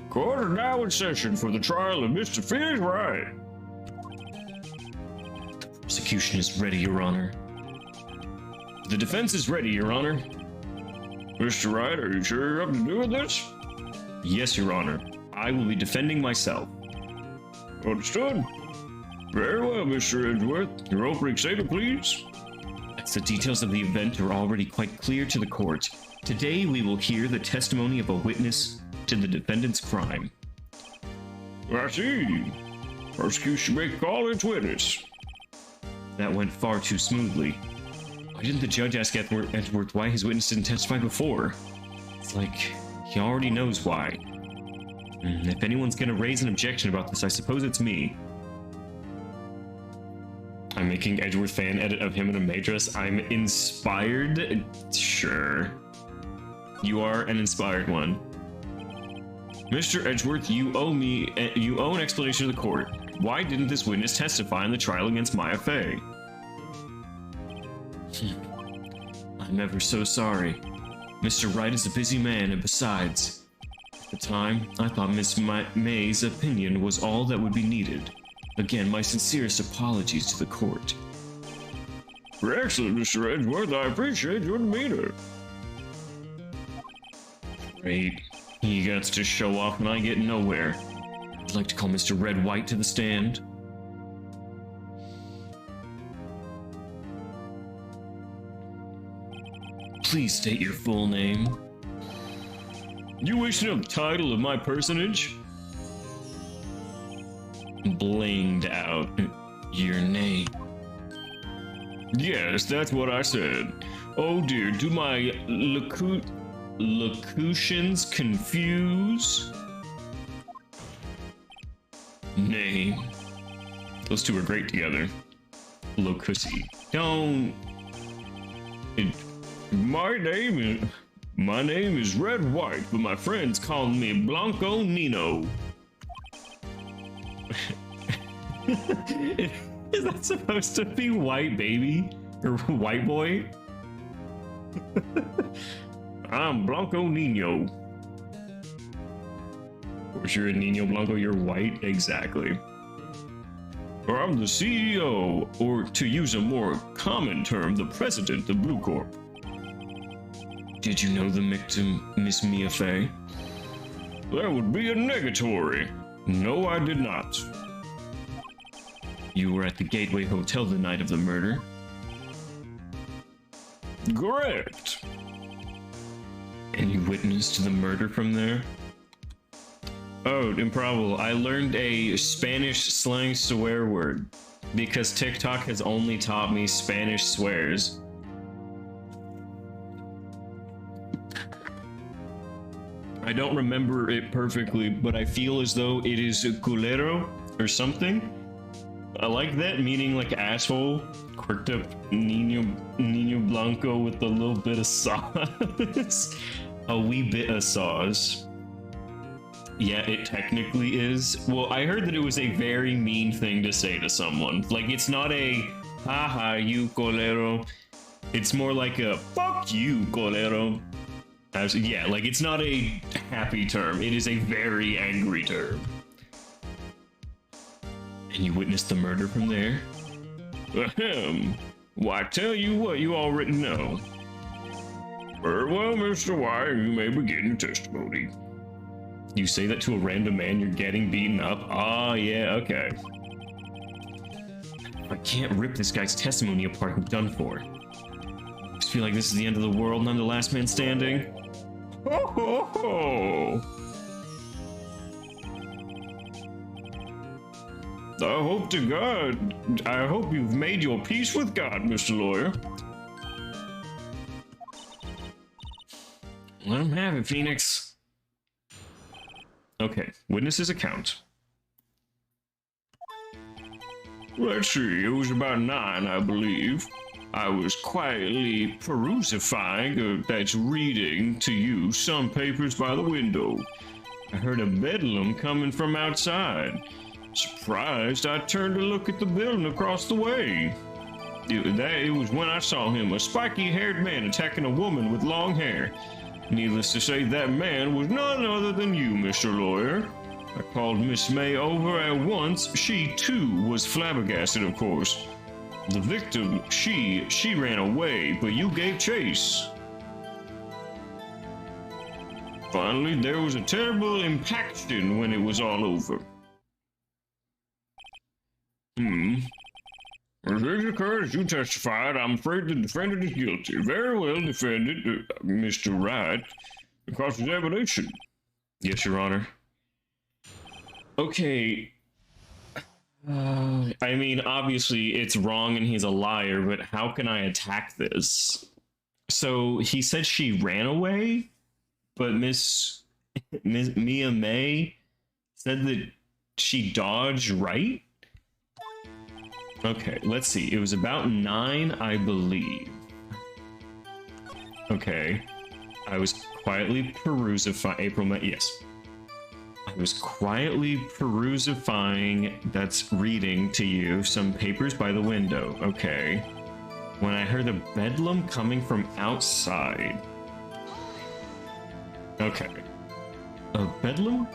Court is now in session for the trial of Mr. Pheonix Wright. The prosecution is ready, Your Honor. The defense is ready, Your Honor. Mr. Wright, are you sure you're up to doing this? Yes, Your Honor. I will be defending myself. Understood. Very well, Mr. Edgeworth. Your opening statement, please. As the details of the event are already quite clear to the court, today we will hear the testimony of a witness to the defendant's crime. I see. Prosecution may call its witness. That went far too smoothly. Why didn't the judge ask Edgeworth why his witness didn't testify before? It's like, he already knows why. If anyone's gonna raise an objection about this, I suppose it's me. I'm making Edgeworth fan edit of him in a maid dress. I'm inspired? Sure. You are an inspired one. Mr. Edgeworth, you owe an explanation to the court. Why didn't this witness testify in the trial against Maya Fey? I'm ever so sorry. Mr. Wright is a busy man, and besides, at the time, I thought Miss May's opinion was all that would be needed. Again, my sincerest apologies to the court. Excellent, Mr. Edgeworth. I appreciate your demeanor. Great. He gets to show off and I get nowhere. I'd like to call Mr. Red White to the stand. Please state your full name. You wish to know the title of my personage? Blinged out. Your name. Yes, that's what I said. Oh dear, do my locutions confuse? Name. Those two are great together. Locussy. Don't. My name is Red White, but my friends call me Blanco Nino. Is that supposed to be white baby? Or white boy? I'm Blanco Nino. Of course you're a Nino Blanco, you're white. Exactly. I'm the CEO, or to use a more common term, the president of Blue Corp. Did you know the victim, Miss Mia Fey? That would be a negatory. No, I did not. You were at the Gateway Hotel the night of the murder? Correct. And you witnessed the murder from there? Oh, improbable. I learned a Spanish slang swear word because TikTok has only taught me Spanish swears. I don't remember it perfectly, but I feel as though it is culero or something. I like that, meaning like asshole. Quirked up Nino Blanco with a little bit of sauce. A wee bit of sauce. Yeah, it technically is. Well, I heard that it was a very mean thing to say to someone. Like, it's not a, haha, you colero. It's more like a, fuck you, colero. Yeah, like, it's not a happy term. It is a very angry term. And you witnessed the murder from there? Ahem. Why, tell you what, you already know. Very well, Mr. White, you may begin your testimony. You say that to a random man, you're getting beaten up? Ah, yeah, okay. I can't rip this guy's testimony apart. I'm done for. I just feel like this is the end of the world and I'm the last man standing. Ho ho ho! I hope to God, I hope you've made your peace with God, Mr. Lawyer. Let him have it, Pheonix. Okay, witness's account. Let's see, it was about 9, I believe. I was quietly perusifying, that's reading to you, some papers by the window. I heard a bedlam coming from outside. Surprised, I turned to look at the building across the way. It was when I saw him, a spiky-haired man attacking a woman with long hair. Needless to say, that man was none other than you, Mr. Lawyer. I called Miss May over at once. She, too, was flabbergasted, of course. The victim, she ran away, but you gave chase. Finally, there was a terrible impaction when it was all over. As this occurred, as you testified, I'm afraid the defendant is guilty. Very well defended, Mr. Wright. Cross-examination. Yes, Your Honor. Okay. I mean, obviously, it's wrong and he's a liar, but how can I attack this? So, he said she ran away, but Miss Mia May said that she dodged right? Okay, let's see. It was about 9, I believe. Okay. I was quietly perusifying... April, May... Yes. I was quietly perusifying, that's reading to you, some papers by the window. Okay. When I heard a bedlam coming from outside. Okay. A bedlam?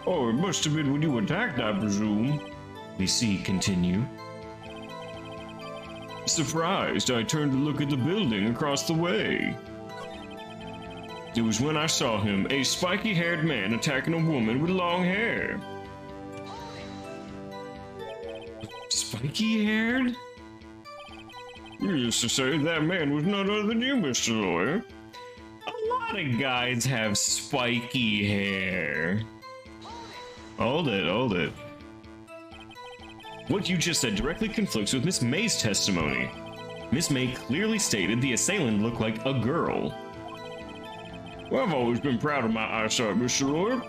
Oh, it must have been when you attacked, I presume. We see, continue. Surprised, I turned to look at the building across the way. It was when I saw him, a spiky-haired man attacking a woman with long hair. Spiky-haired? Needless to say, that man was none other than you, Mr. Lawyer. A lot of guys have spiky hair. Hold it. What you just said directly conflicts with Miss May's testimony. Miss May clearly stated the assailant looked like a girl. Well, I've always been proud of my eyesight, Mr. Lawyer.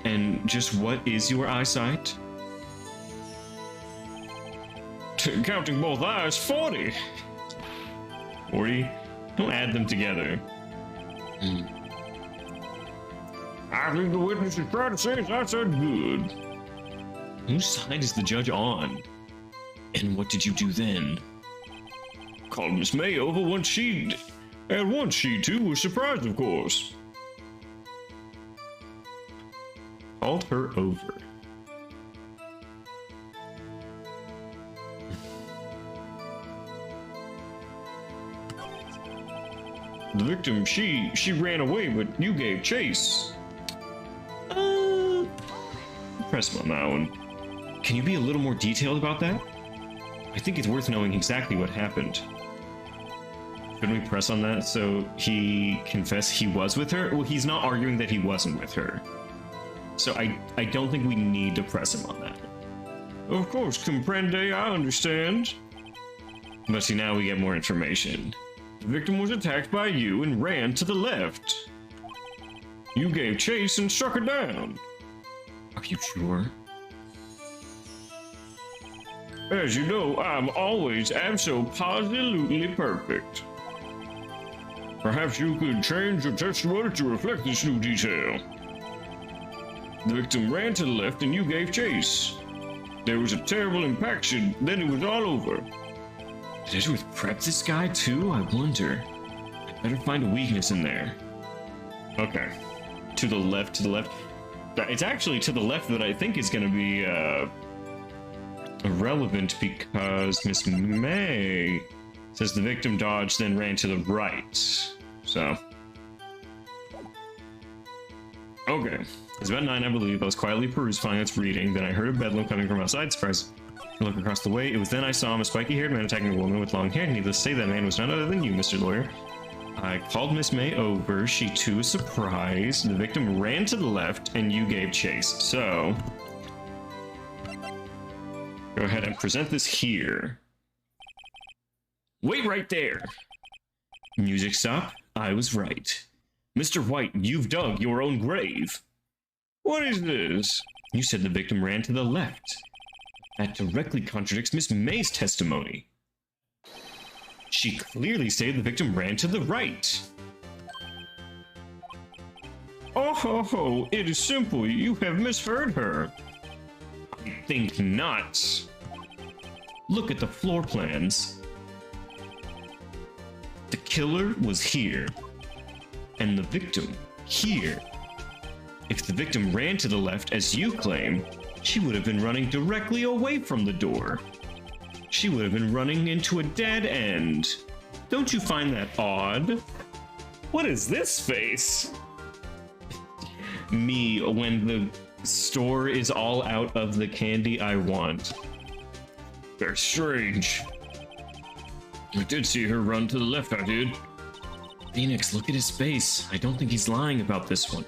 And just what is your eyesight? Counting both eyes, 40. 40? Don't add them together. I think the witness is trying to say his eyesight's good. Whose side is the judge on? And what did you do then? Called Miss May over once she too was surprised, of course. Called her over. The victim, she ran away, but you gave chase. Press him on that one. Can you be a little more detailed about that? I think it's worth knowing exactly what happened. Shouldn't we press on that so he confessed he was with her? Well, he's not arguing that he wasn't with her. So I don't think we need to press him on that. Of course, comprende, I understand. But see, now we get more information. The victim was attacked by you and ran to the left. You gave chase and struck her down. Are you sure? As you know, I'm always abso-positively perfect. Perhaps you could change your testimony to reflect this new detail. The victim ran to the left and you gave chase. There was a terrible impaction, then it was all over. Did Edgeworth prep this guy too? I wonder. I better find a weakness in there. Okay. To the left, to the left. It's actually to the left that I think is going to be relevant because Miss May says the victim dodged, then ran to the right. So. Okay. It's about 9, I believe. I was quietly perusing Pheonix reading. Then I heard a bedlam coming from outside. Surprise. I looked across the way. It was then I saw him, a spiky-haired man attacking a woman with long hair. Needless to say, that man was none other than you, Mr. Lawyer. I called Miss May over. She too was surprised. The victim ran to the left, and you gave chase. So, go ahead and present this here. Wait right there. Music stop. I was right. Mr. White, you've dug your own grave. What is this? You said the victim ran to the left. That directly contradicts Miss May's testimony. She clearly stated the victim ran to the right. Oh ho ho, it is simple. You have misheard her. I think not. Look at the floor plans. The killer was here, and the victim here. If the victim ran to the left, as you claim, she would have been running directly away from the door. She would have been running into a dead end. Don't you find that odd? What is this face? Me, when the store is all out of the candy I want. They're strange. I did see her run to the left, I did. Pheonix, look at his face. I don't think he's lying about this one.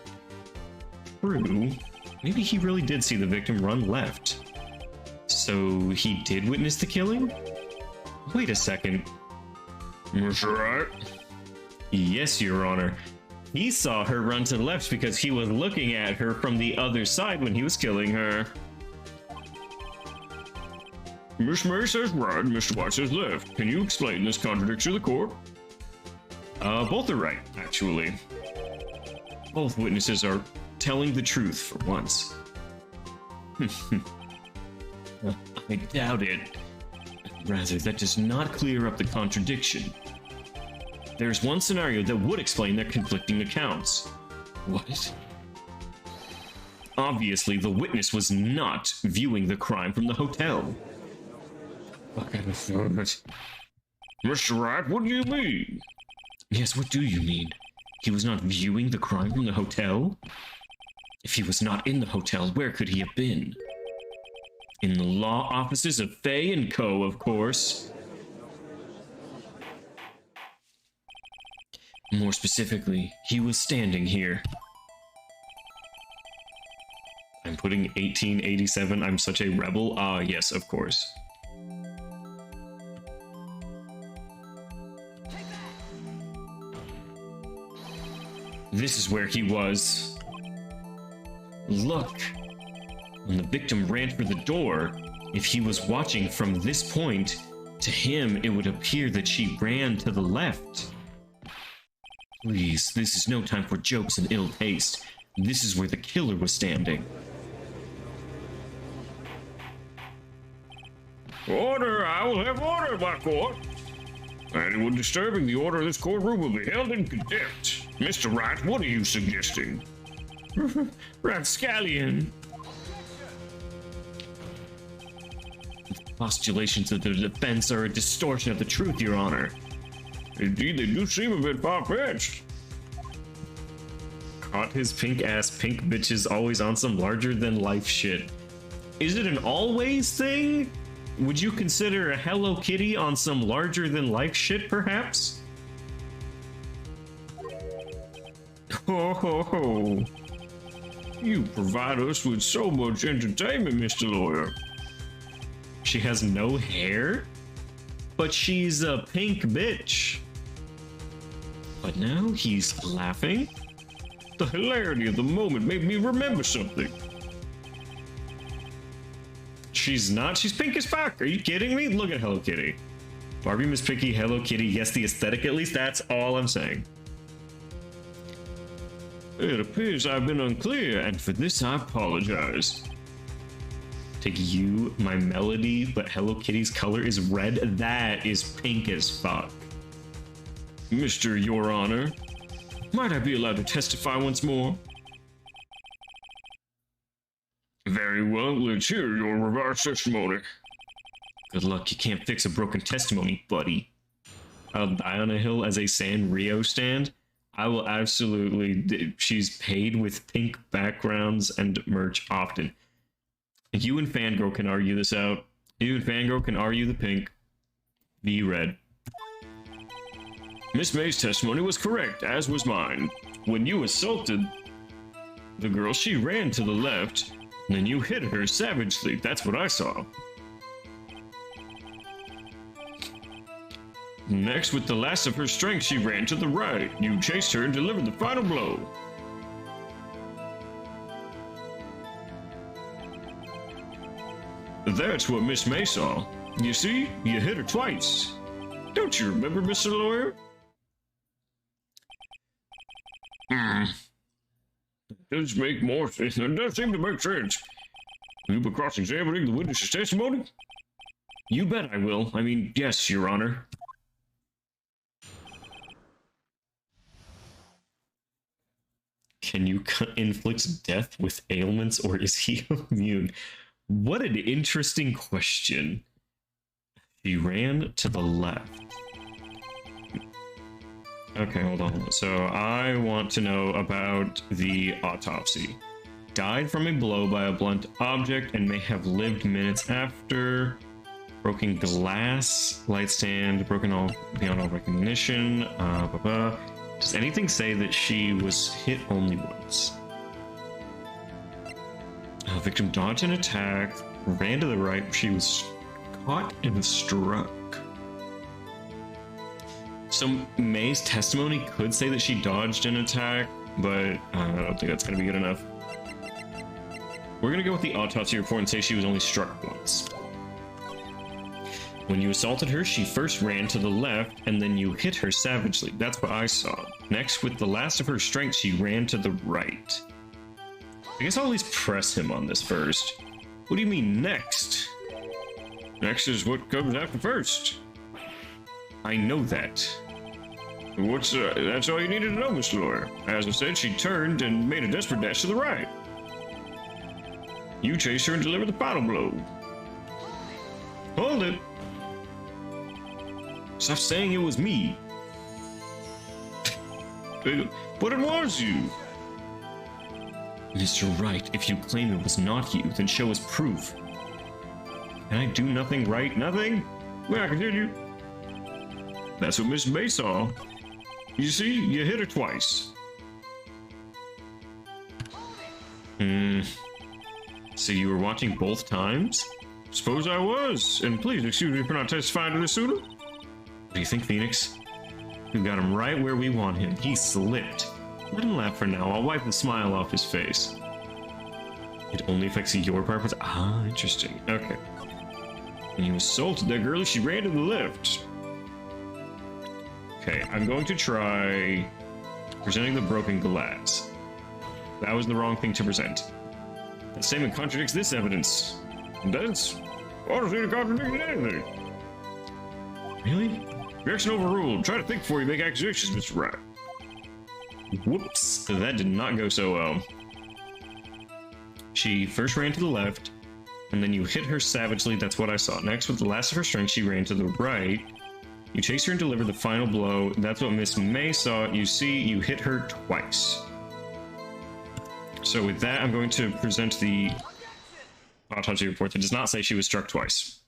True. Maybe he really did see the victim run left. So he did witness the killing? Wait a second. Mr. Wright? Yes, Your Honor. He saw her run to the left because he was looking at her from the other side when he was killing her. Miss May says right, Mr. White says left. Can you explain this contradiction to the court? Both are right, actually. Both witnesses are telling the truth for once. I doubt it. Rather, that does not clear up the contradiction. There's one scenario that would explain their conflicting accounts. What? Obviously, the witness was not viewing the crime from the hotel. What kind of it? Mr. Wright, what do you mean? Yes, what do you mean? He was not viewing the crime from the hotel? If he was not in the hotel, where could he have been? In the law offices of Fay & Co., of course. More specifically, he was standing here. I'm putting 1887, I'm such a rebel. Ah, yes, of course. This is where he was. Look. When the victim ran for the door, if he was watching from this point, to him it would appear that she ran to the left. Please, this is no time for jokes and ill taste. This is where the killer was standing. Order! I will have order, my court! Anyone disturbing the order of this courtroom will be held in contempt. Mr. Wright, what are you suggesting? Rapscallion. The postulations of the defense are a distortion of the truth, Your Honor. Indeed, they do seem a bit far-fetched. Caught his pink ass, pink bitches always on some larger-than-life shit. Is it an always thing? Would you consider a Hello Kitty on some larger-than-life shit, perhaps? Ho ho ho. You provide us with so much entertainment, Mr. Lawyer. She has no hair? But she's a pink bitch. But now he's laughing? The hilarity of the moment made me remember something. She's not. She's pink as fuck. Are you kidding me? Look at Hello Kitty. Barbie, Miss Piggy, Hello Kitty. Yes, the aesthetic at least. That's all I'm saying. It appears I've been unclear, and for this I apologize. Take you, my melody, but Hello Kitty's color is red. That is pink as fuck. Mr. Your Honor, might I be allowed to testify once more? Very well, let's hear your revised testimony. Good luck, you can't fix a broken testimony, buddy. I'll die on a hill as a Sanrio stand. I will absolutely... She's paid with pink backgrounds and merch often. You and Fangirl can argue this out. You and Fangirl can argue the pink. V red. Miss May's testimony was correct, as was mine. When you assaulted the girl, she ran to the left, and then you hit her savagely. That's what I saw. Next, with the last of her strength, she ran to the right. You chased her and delivered the final blow. That's what Miss May saw. You see, you hit her twice. Don't you remember, Mr. Lawyer? That does make more sense. That does seem to make sense. Will you be cross-examining the witness's testimony? You bet I will. I mean, yes, Your Honor. Can you inflict death with ailments, or is he immune? What an interesting question. She ran to the left. Okay, hold on. So I want to know about the autopsy. Died from a blow by a blunt object and may have lived minutes after. Broken glass, light stand, broken all beyond all recognition. Does anything say that she was hit only once? Victim dodged an attack, ran to the right. She was caught and struck. So May's testimony could say that she dodged an attack, but I don't think that's going to be good enough. We're going to go with the autopsy report and say she was only struck once. When you assaulted her, she first ran to the left, and then you hit her savagely. That's what I saw. Next, with the last of her strength, she ran to the right. I guess I'll at least press him on this first. What do you mean, next? Next is what comes after first. I know that. That's all you needed to know, Mr. Lawyer. As I said, she turned and made a desperate dash to the right. You chased her and delivered the final blow. Hold it. Stop saying it was me. But it was you. Mr. Wright, if you claim it was not you, then show us proof. Can I do nothing right? Nothing? Well, I continue. That's what Miss May saw. You see, you hit her twice. So you were watching both times? Suppose I was. And please excuse me for not testifying to this sooner. What do you think, Pheonix? We got him right where we want him. He slipped. Let him laugh for now. I'll wipe the smile off his face. It only affects your purpose? Ah, interesting. Okay. When you assaulted that girl, she ran to the left. Okay, I'm going to try presenting the broken glass. That was the wrong thing to present. That statement contradicts this evidence. It does? I don't see it contradicting anything. Really? Objection overruled. Try to think before you make accusations, Mr. Wright. Whoops, that did not go so well. She first ran to the left, and then you hit her savagely. That's what I saw. Next, with the last of her strength, she ran to the right. You chase her and deliver the final blow. That's what Miss May saw. You see, you hit her twice. So with that, I'm going to present the autopsy report that does not say she was struck twice.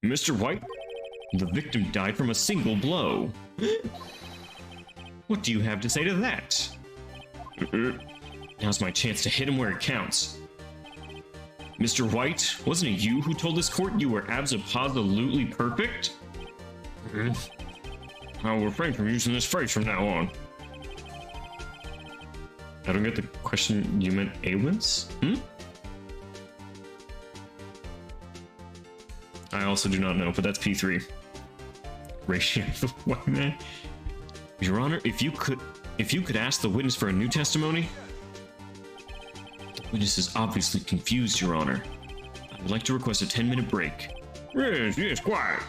Mr. White, the victim died from a single blow. What do you have to say to that? Now's my chance to hit him where it counts. Mr. White, wasn't it you who told this court you were absolutely perfect? I'll refrain from using this phrase from now on. I don't get the question. You meant ailments? I also do not know, but that's P3. Ratio of the white man. Your Honor, if you could ask the witness for a new testimony. The witness is obviously confused, Your Honor. I would like to request a 10-minute break. Yes, quiet.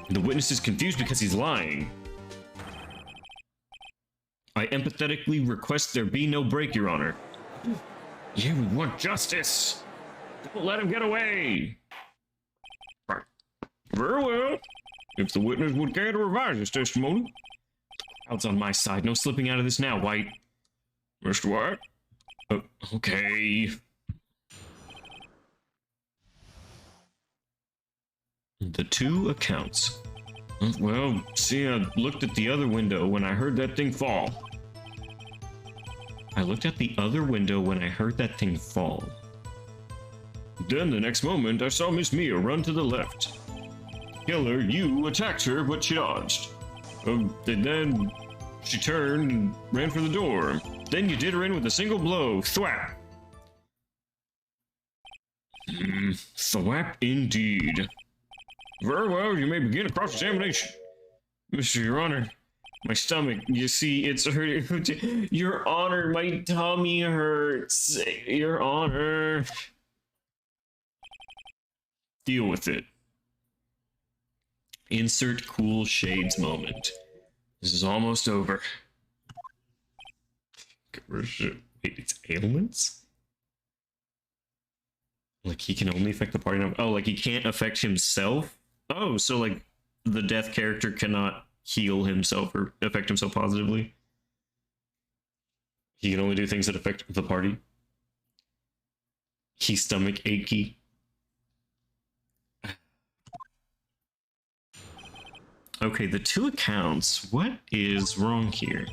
The witness is confused because he's lying. I empathetically request there be no break, Your Honor. You want justice. Don't let him get away. Right. Very well. If the witness would care to revise his testimony. The crowd's on my side. No slipping out of this now, White. Mr. White? Okay. The two accounts. Well, see, I looked at the other window when I heard that thing fall. I looked at the other window when I heard that thing fall. Then the next moment, I saw Miss Mia run to the left. Killer, you attacked her, but she dodged. And then she turned and ran for the door. Then you did her in with a single blow. Thwap. Thwap indeed. Very well, you may begin a cross-examination. Mr. Your Honor, my stomach, you see, it's hurting. Your Honor, my tummy hurts. Your Honor. Deal with it. Insert cool shades moment. This is almost over. Wait, it's ailments? Like he can only affect the party number? Oh, like he can't affect himself? Oh, so like the death character cannot heal himself or affect himself positively? He can only do things that affect the party? He's stomach achy. Okay, the two accounts. What is wrong here?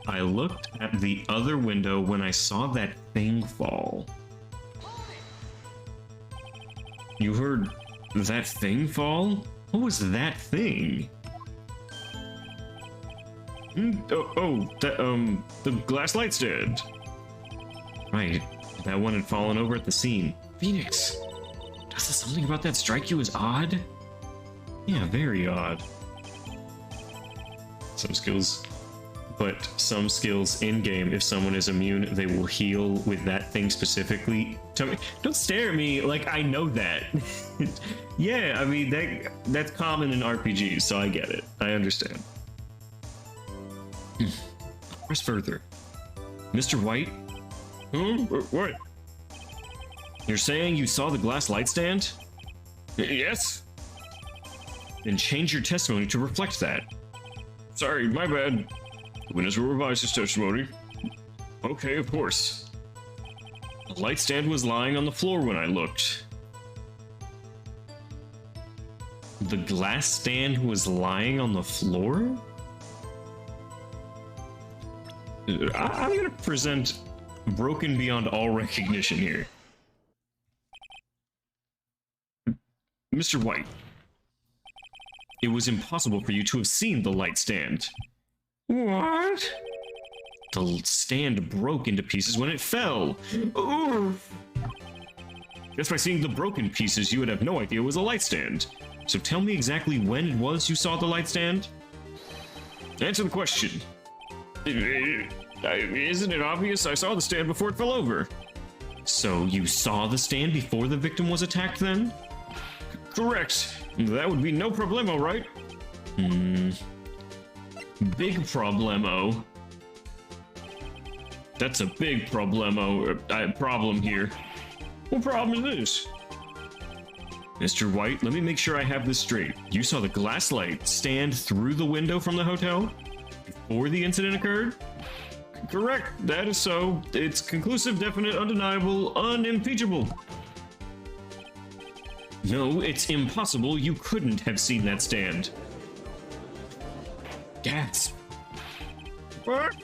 I looked at the other window when I saw that thing fall. You heard that thing fall? What was that thing? The glass light stand. Right, that one had fallen over at the scene. Pheonix, does something about that strike you as odd? Yeah, very odd. Some skills in-game, if someone is immune, they will heal with that thing specifically. Tell me, don't stare at me like I know that. Yeah, I mean, that's common in RPGs, so I get it. I understand. Press further. Mr. White? What? You're saying you saw the glass light stand? Yes. Then change your testimony to reflect that. Sorry, my bad. The witness will revise his testimony. Okay, of course. The light stand was lying on the floor when I looked. The glass stand was lying on the floor? I'm gonna present broken beyond all recognition here. Mr. White, it was impossible for you to have seen the light stand. What? The stand broke into pieces when it fell. Oof. Just by seeing the broken pieces, you would have no idea it was a light stand. So tell me exactly when it was you saw the light stand? Answer the question. Isn't it obvious? I saw the stand before it fell over. So you saw the stand before the victim was attacked then? Correct. That would be no problemo, right? Big problemo. That's a big problemo. Problem here. What problem is this? Mr. White, let me make sure I have this straight. You saw the glass light stand through the window from the hotel before the incident occurred? Correct, that is so. It's conclusive, definite, undeniable, unimpeachable. No, it's impossible. You couldn't have seen that stand. Gasp. What?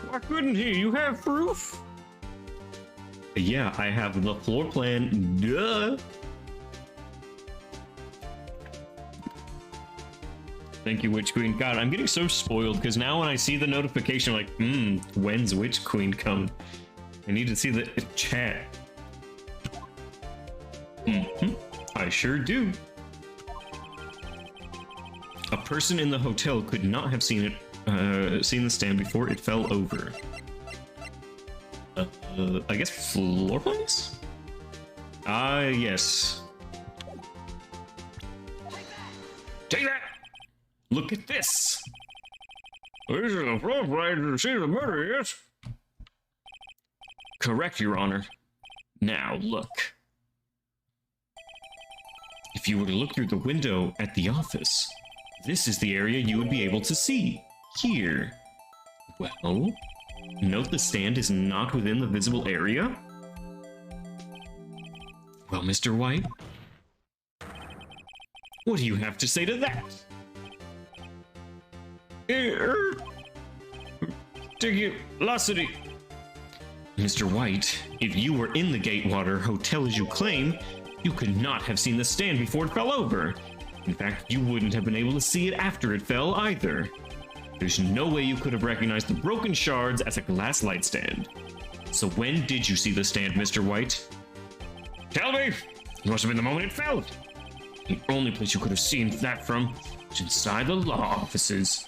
Why couldn't he? You have proof? Yeah, I have the floor plan. Duh. Thank you, Witch Queen. God, I'm getting so spoiled because now when I see the notification, I'm like, when's Witch Queen come? I need to see the chat. I sure do. A person in the hotel could not have seen the stand before it fell over. I guess floor plans? Yes. Take that! Look at this! This is a floor plan to see the murder, yes? Correct, Your Honor. Now, look. If you were to look through the window at the office, this is the area you would be able to see. Here. Well, note the stand is not within the visible area? Well, Mr. White, what do you have to say to that? Ticulosity. Mr. White, if you were in the Gatewater Hotel as you claim, you could not have seen the stand before it fell over. In fact, you wouldn't have been able to see it after it fell either. There's no way you could have recognized the broken shards as a glass light stand. So when did you see the stand, Mr. White? Tell me! It must have been the moment it fell. The only place you could have seen that from was inside the law offices.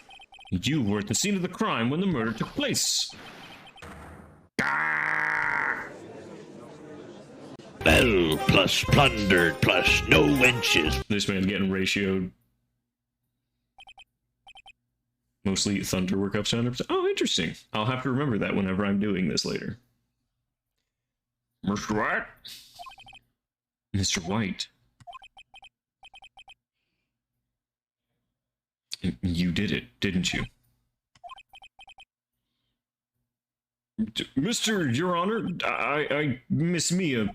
You were at the scene of the crime when the murder took place. Bell plus plundered plus no wenches. This man's getting ratioed. Mostly Thunderwork up to 100%. Oh, interesting. I'll have to remember that whenever I'm doing this later. Mr. White? Mr. White. You did it, didn't you? Mr. Your Honor, I Miss Mia.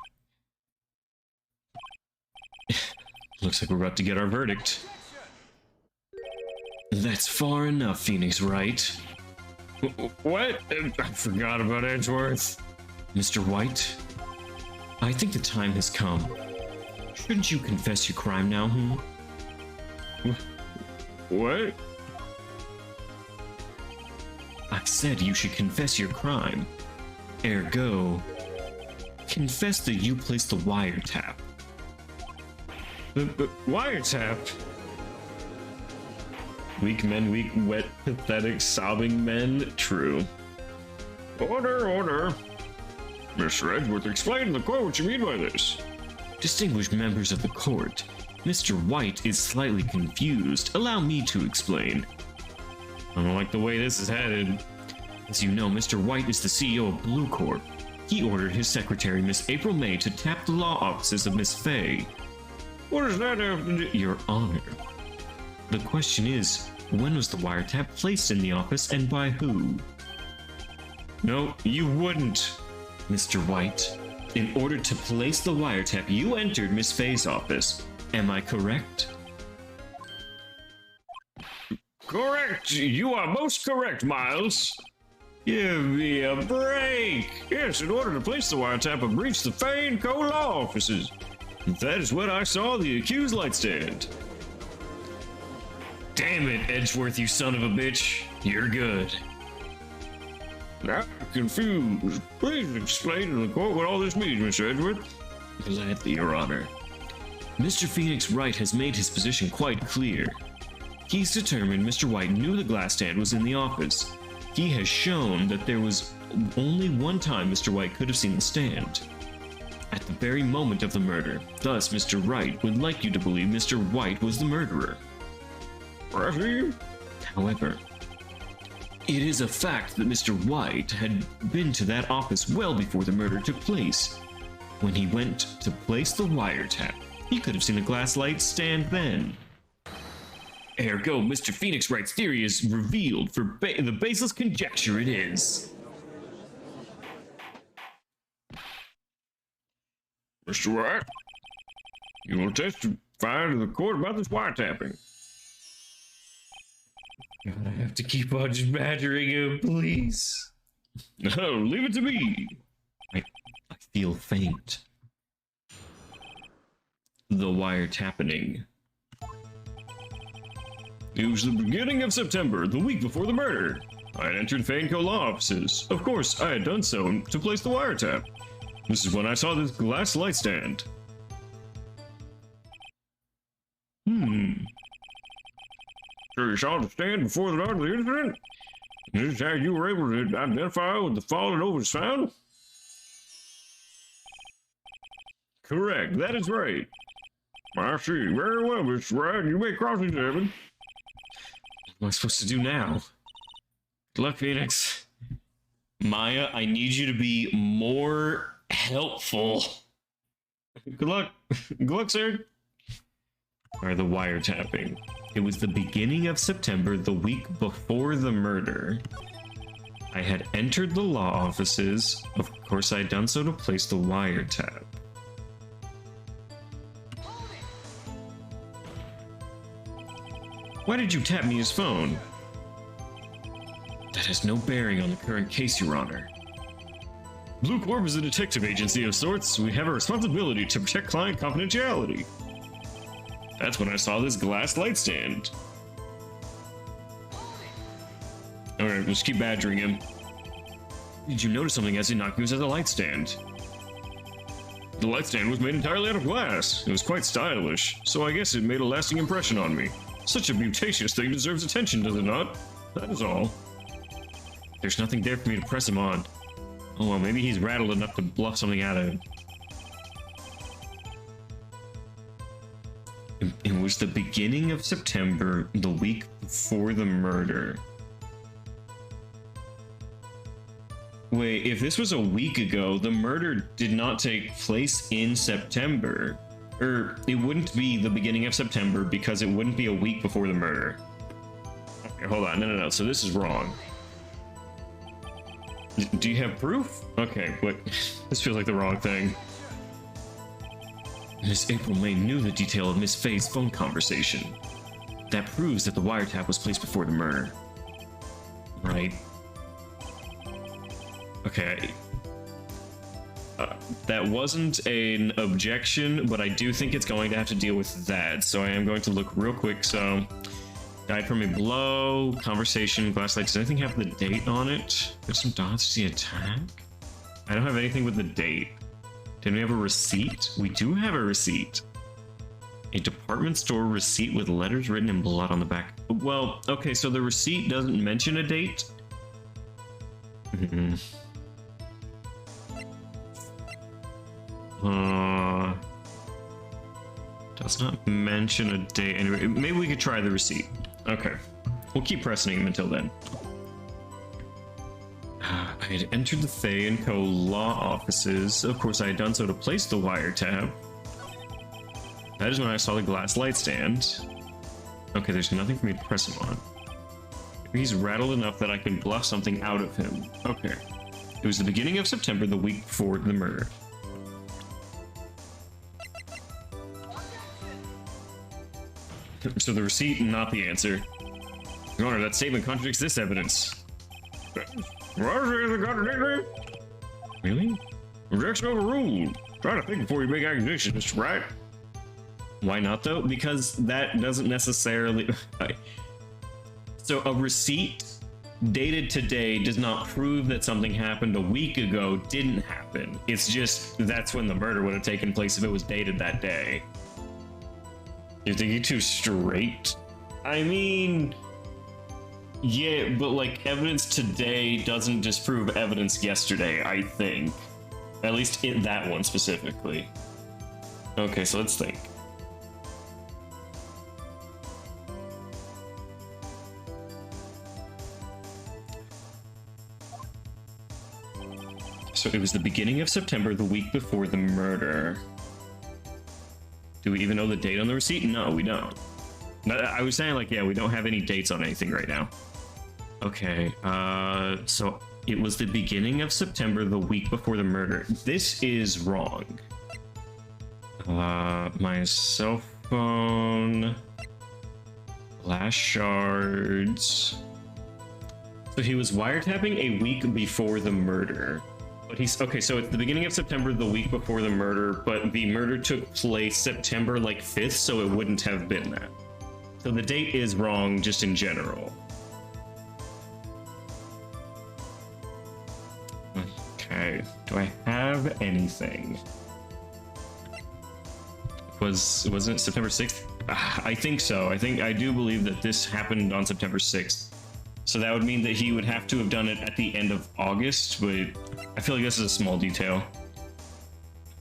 Looks like we're about to get our verdict. That's far enough, Pheonix, right? What? I forgot about Edgeworth. Mr. White, I think the time has come. Shouldn't you confess your crime now, What? I said you should confess your crime. Ergo, confess that you placed the wiretap. The wiretap? Weak men, weak, wet, pathetic, sobbing men. True. Order. Mr. Edgeworth, explain to the court what you mean by this. Distinguished members of the court, Mr. White is slightly confused. Allow me to explain. I don't like the way this is headed. As you know, Mr. White is the CEO of Blue Corp. He ordered his secretary, Miss April May, to tap the law offices of Miss Fay. What does that have to do? Your Honor. The question is, when was the wiretap placed in the office and by who? No, you wouldn't, Mr. White. In order to place the wiretap, you entered Miss Fay's office. Am I correct? Correct! You are most correct, Miles. Give me a break! Yes, in order to place the wiretap and breach the Fay and Co. law offices. That is what I saw the accused light stand. Damn it, Edgeworth, you son of a bitch. You're good. I'm confused. Please explain to the court what all this means, Mr. Edgeworth. Gladly, Your Honor. Mr. Pheonix Wright has made his position quite clear. He's determined Mr. White knew the glass stand was in the office. He has shown that there was only one time Mr. White could have seen the stand. At the very moment of the murder. Thus, Mr. Wright would like you to believe Mr. White was the murderer. However, it is a fact that Mr. White had been to that office well before the murder took place. When he went to place the wiretap, You could have seen a glass light stand then. Ergo, Mr. Pheonix Wright's theory is revealed for the baseless conjecture it is. Mr. Wright, you will testify to the court about this wiretapping. God, I have to keep on just badgering him, please. No, leave it to me. I feel faint. The wiretapping. It was the beginning of September, the week before the murder. I had entered Pheonix law offices. Of course, I had done so to place the wiretap. This is when I saw this glass light stand. So you saw the stand before the night of the incident? This is how you were able to identify what the fallen over was found? Correct, that is right. I see. Very well, Mr. Wright. You may cross-examine. What am I supposed to do now? Good luck, Pheonix. Maya, I need you to be more helpful. Good luck. Good luck, sir. Or the wiretapping. It was the beginning of September, the week before the murder. I had entered the law offices. Of course, I had done so to place the wiretap. Why did you tap me his phone? That has no bearing on the current case, Your Honor. Blue Corp is a detective agency of sorts. We have a responsibility to protect client confidentiality. That's when I saw this glass light stand. Alright, let's keep badgering him. Did you notice something as innocuous as a light stand? The light stand was made entirely out of glass. It was quite stylish, so I guess it made a lasting impression on me. Such a mutacious thing deserves attention, does it not? That is all. There's nothing there for me to press him on. Oh well, maybe he's rattled enough to bluff something out of him. It was the beginning of September, the week before the murder. Wait, if this was a week ago, the murder did not take place in September. Or, it wouldn't be the beginning of September because it wouldn't be a week before the murder. Okay, hold on, no, so this is wrong. Do you have proof? Okay, wait, this feels like the wrong thing. Miss April May knew the detail of Miss Faye's phone conversation. That proves that the wiretap was placed before the murder. Right. Okay. That wasn't an objection, but I do think it's going to have to deal with that. So I am going to look real quick. So, died from a blow, conversation, glass light. Does anything have the date on it? There's some dots to the attack. I don't have anything with the date. Did we have a receipt? We do have a receipt. A department store receipt with letters written in blood on the back. Well, okay, so the receipt doesn't mention a date. Does not mention a date. Anyway, maybe we could try the receipt. Okay. We'll keep pressing him until then. I had entered the Faye & Co. law offices. Of course, I had done so to place the wiretap. That is when I saw the glass light stand. Okay, there's nothing for me to press him on. Maybe he's rattled enough that I can bluff something out of him. Okay. It was the beginning of September, the week before the murder. So the receipt, not the answer. Your Honor, that statement contradicts this evidence. Really? Objection overruled. Try to think before you make accusations, Mr. Wright. Why not, though? Because that doesn't necessarily... So a receipt dated today does not prove that something happened a week ago didn't happen. It's just that's when the murder would have taken place if it was dated that day. You're thinking too straight? I mean... Yeah, but like evidence today doesn't disprove evidence yesterday, I think. At least in that one specifically. Okay, so let's think. So it was the beginning of September, the week before the murder. Do we even know the date on the receipt? No, we don't. I was saying, like, yeah, we don't have any dates on anything right now. Okay, so it was the beginning of September, the week before the murder. This is wrong. My cell phone, glass shards. So he was wiretapping a week before the murder. But he's okay, so it's the beginning of September, the week before the murder, but the murder took place September like 5th, so it wouldn't have been that. So the date is wrong just in general. Okay, do I have anything? Wasn't it September 6th? I think so. I do believe that this happened on September 6th. So that would mean that he would have to have done it at the end of August, but I feel like this is a small detail.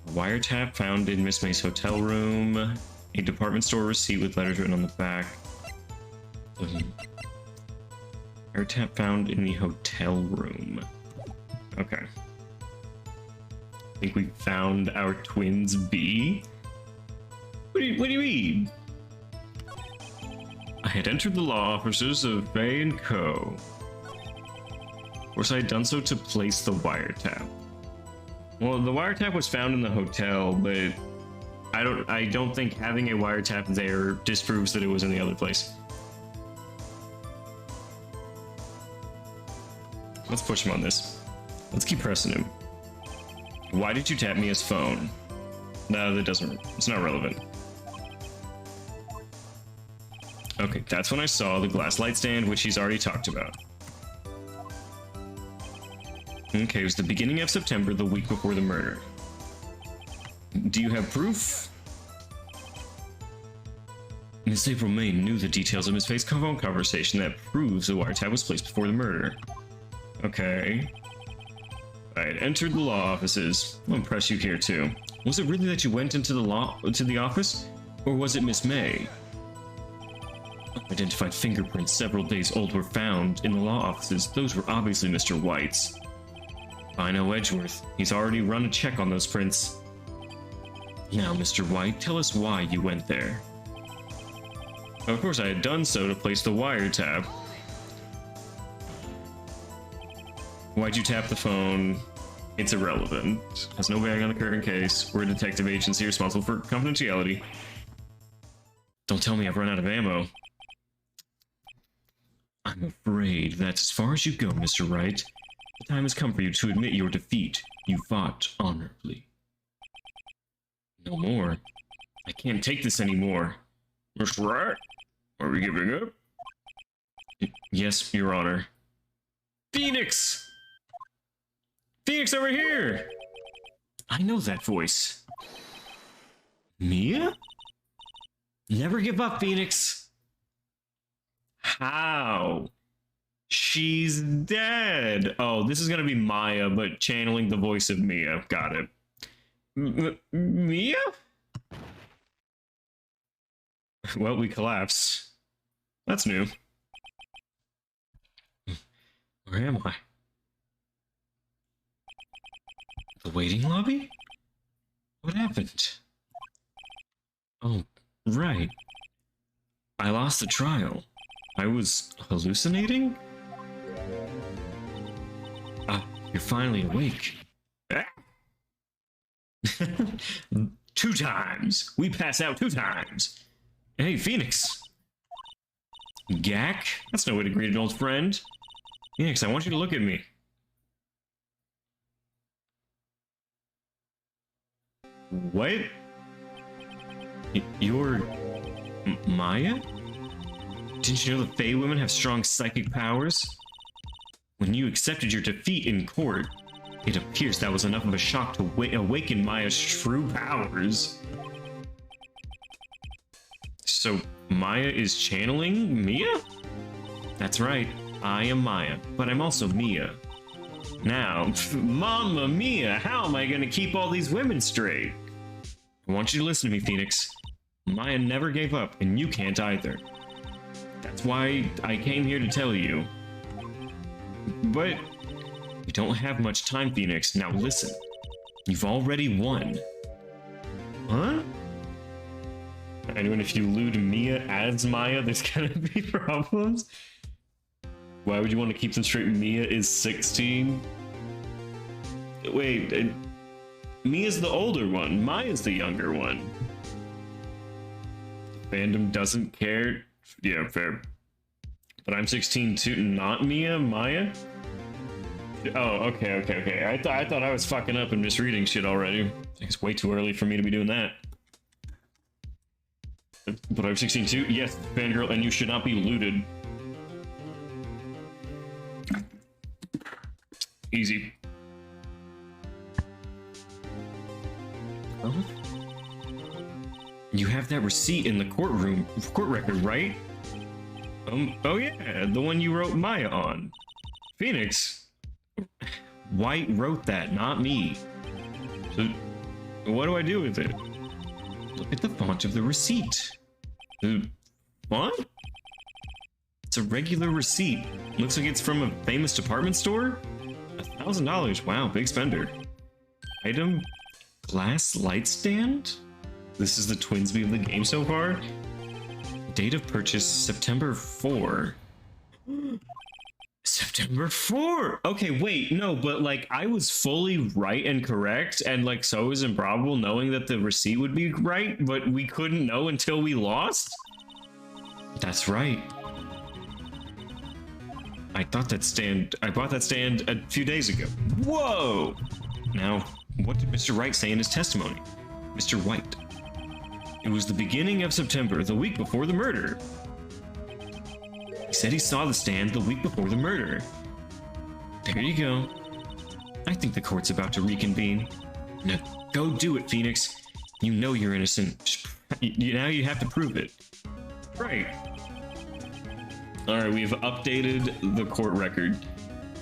A wiretap found in Miss May's hotel room. A department store receipt with letters written on the back. Wiretap found in the hotel room. Okay. I think we found our twins B. What do you mean? I had entered the law offices of Bay & Co. Of course, I had done so to place the wiretap. Well, the wiretap was found in the hotel, but I don't think having a wiretap there disproves that it was in the other place. Let's push him on this. Let's keep pressing him. Why did you tap Mia's phone? No, it's not relevant. Okay, that's when I saw the glass light stand, which he's already talked about. Okay, it was the beginning of September, the week before the murder. Do you have proof? Miss April May knew the details of Miss Faye's phone conversation that proves the wiretap was placed before the murder. Okay. I had entered the law offices. I'll impress you here too. Was it really that you went into the office? Or was it Miss May? Identified fingerprints several days old were found in the law offices. Those were obviously Mr. White's. I know Edgeworth. He's already run a check on those prints. Now, Mr. White, tell us why you went there. Of course, I had done so to place the wiretap. Why'd you tap the phone? It's irrelevant. Has no bearing on the current case. We're a detective agency responsible for confidentiality. Don't tell me I've run out of ammo. I'm afraid that's as far as you go, Mr. Wright. The time has come for you to admit your defeat. You fought honorably. No more. I can't take this anymore. Mr. Wright? Are we giving up? Yes, Your Honor. Pheonix! Pheonix, over here! I know that voice. Mia? Never give up, Pheonix. How? She's dead. Oh, this is gonna be Maya, but channeling the voice of Mia. Got it. Mia? Well, we collapse. That's new. Where am I? The waiting lobby? What happened? Oh, right. I lost the trial. I was hallucinating? Ah, you're finally awake. Ah. 2 times. We pass out 2 times. Hey, Pheonix. Gak? That's no way to greet an old friend. Pheonix, I want you to look at me. What? You're... Maya? Didn't you know the Fae women have strong psychic powers? When you accepted your defeat in court, it appears that was enough of a shock to awaken Maya's true powers. So, Maya is channeling Mia? That's right, I am Maya, but I'm also Mia. Now, Mamma Mia, how am I gonna keep all these women straight? I want you to listen to me, Pheonix. Maya never gave up, and you can't either. That's why I came here to tell you. But we don't have much time, Pheonix. Now listen. You've already won. Huh? and if you lewd Mia as Maya, there's gonna be problems. Why would you want to keep them straight? Mia is 16. Wait, Mia's the older one. Maya's the younger one. The fandom doesn't care. Yeah, fair. But I'm 16 too, not Maya? Oh, okay. I thought I was fucking up and misreading shit already. It's way too early for me to be doing that. But I'm 16 too? Yes, fangirl, and you should not be looted. Easy. Oh. You have that receipt in the court record, right? Oh yeah, the one you wrote Maya on. Pheonix. Wright wrote that, not me. So, what do I do with it? Look at the font of the receipt. What? It's a regular receipt. Looks like it's from a famous department store? $1,000. Wow, big spender. Item: glass light stand? This is the Twinsby of the game so far? Date of purchase: September 4. September 4! Okay, wait, no, but like I was fully right and correct, and like so was improbable knowing that the receipt would be right, but we couldn't know until we lost? That's right. I bought that stand a few days ago. Whoa! Now, what did Mr. Wright say in his testimony? Mr. Wright. It was the beginning of September, the week before the murder. He said he saw the stand the week before the murder. There you go. I think the court's about to reconvene. Now, go do it, Pheonix. You know you're innocent. Now you have to prove it. Right. Alright, we've updated the court record.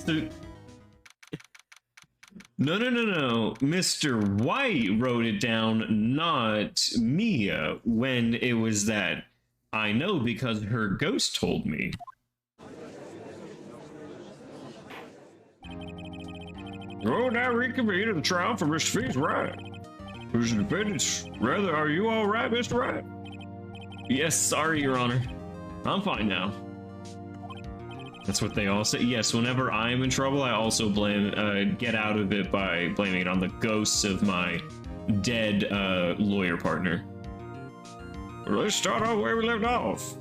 So... No. Mr. White wrote it down, not Mia, when it was that. I know because her ghost told me. Oh, now reconvene the trial for Mr. Pheonix Wright. Who's the defendants? Rather, are you all right, Mr. Wright? Yes, sorry, Your Honor. I'm fine now. That's what they all say. Yes, whenever I'm in trouble, I also get out of it by blaming it on the ghosts of my dead lawyer partner. Well, let's start off where we left off.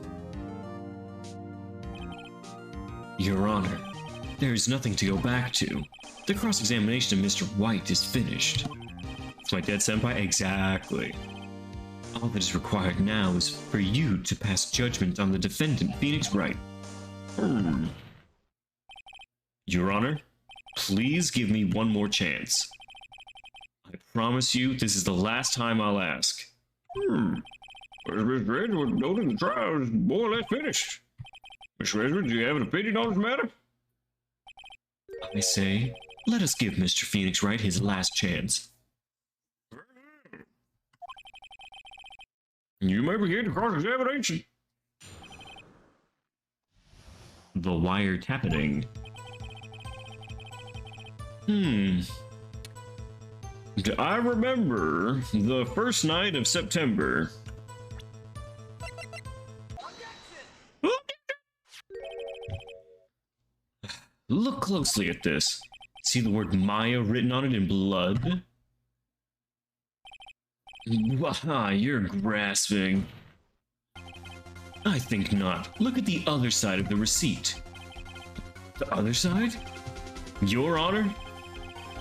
Your Honor, there is nothing to go back to. The cross-examination of Mr. White is finished. It's my dead senpai? Exactly. All that is required now is for you to pass judgment on the defendant, Pheonix Wright. Your Honor, please give me one more chance. I promise you this is the last time I'll ask. As Mr. Edwards noted, the trial is more or less finished. Mr. Edwards, do you have an opinion on this matter? I say, let us give Mr. Pheonix Wright his last chance. You may begin the cross-examination. The wiretapping. I remember the first night of September. Look closely at this. See the word Maya written on it in blood? Wow, you're grasping. I think not. Look at the other side of the receipt. The other side? Your Honor?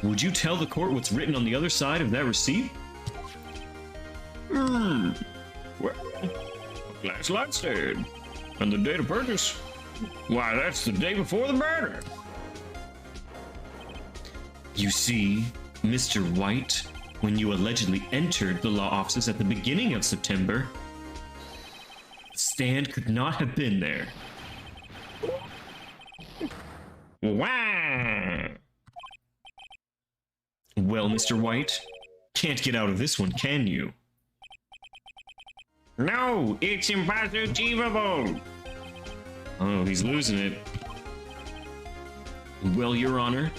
Would you tell the court what's written on the other side of that receipt? Well, glass light stand. And the date of purchase? Why, that's the day before the murder. You see, Mr. White, when you allegedly entered the law offices at the beginning of September, the stand could not have been there. Wow! Well, Mr. White, can't get out of this one, can you? No, it's impossible! Oh, he's losing it. Well, Your Honor,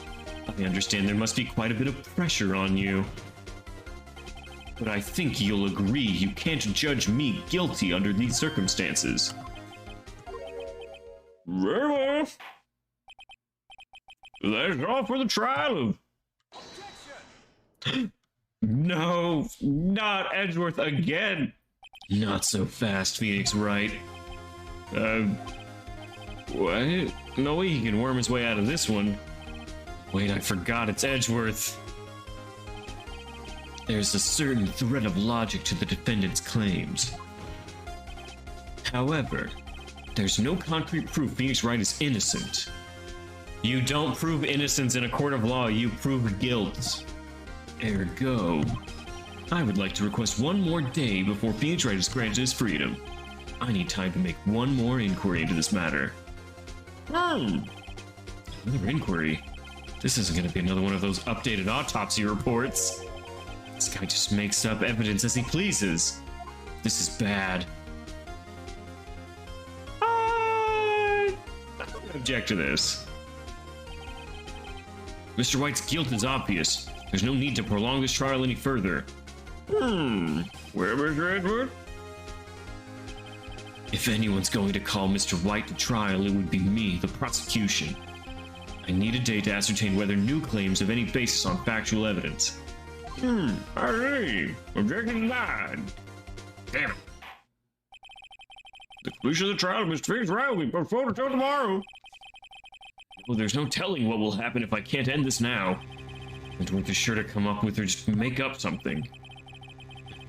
I understand there must be quite a bit of pressure on you. but I think you'll agree you can't judge me guilty under these circumstances. Very well. That's all for the trial of... No, not Edgeworth again. Not so fast, Pheonix Wright. What? No way he can worm his way out of this one. Wait, I forgot it's Edgeworth. There's a certain thread of logic to the defendant's claims. However, there's no concrete proof Pheonix Wright is innocent. You don't prove innocence in a court of law, you prove guilt. Ergo, I would like to request one more day before Pheonix Wright is granted his freedom. I need time to make one more inquiry into this matter. Another inquiry? This isn't going to be another one of those updated autopsy reports. This guy just makes up evidence as he pleases. This is bad. I object to this. Mr. White's guilt is obvious. There's no need to prolong this trial any further. Where, Mr. Edward? If anyone's going to call Mr. White to trial, it would be me, the prosecution. I need a day to ascertain whether new claims have any basis on factual evidence. I see. Objection denied. Damn it. The conclusion of the trial of Mr. Pheonix Wright will be postponed until tomorrow. Well, there's no telling what will happen if I can't end this now. Edgeworth is sure to come up with or just make up something.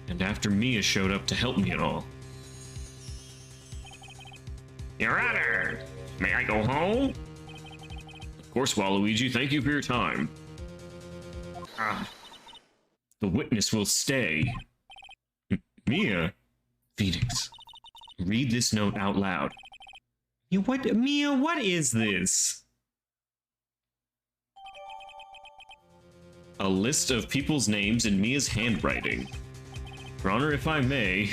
And after Mia showed up to help me and all. Your Honor, may I go home? Of course, Waluigi. Thank you for your time. The witness will stay. Mia? Pheonix, read this note out loud. Mia, what is this? A list of people's names in Mia's handwriting. Your Honor, if I may...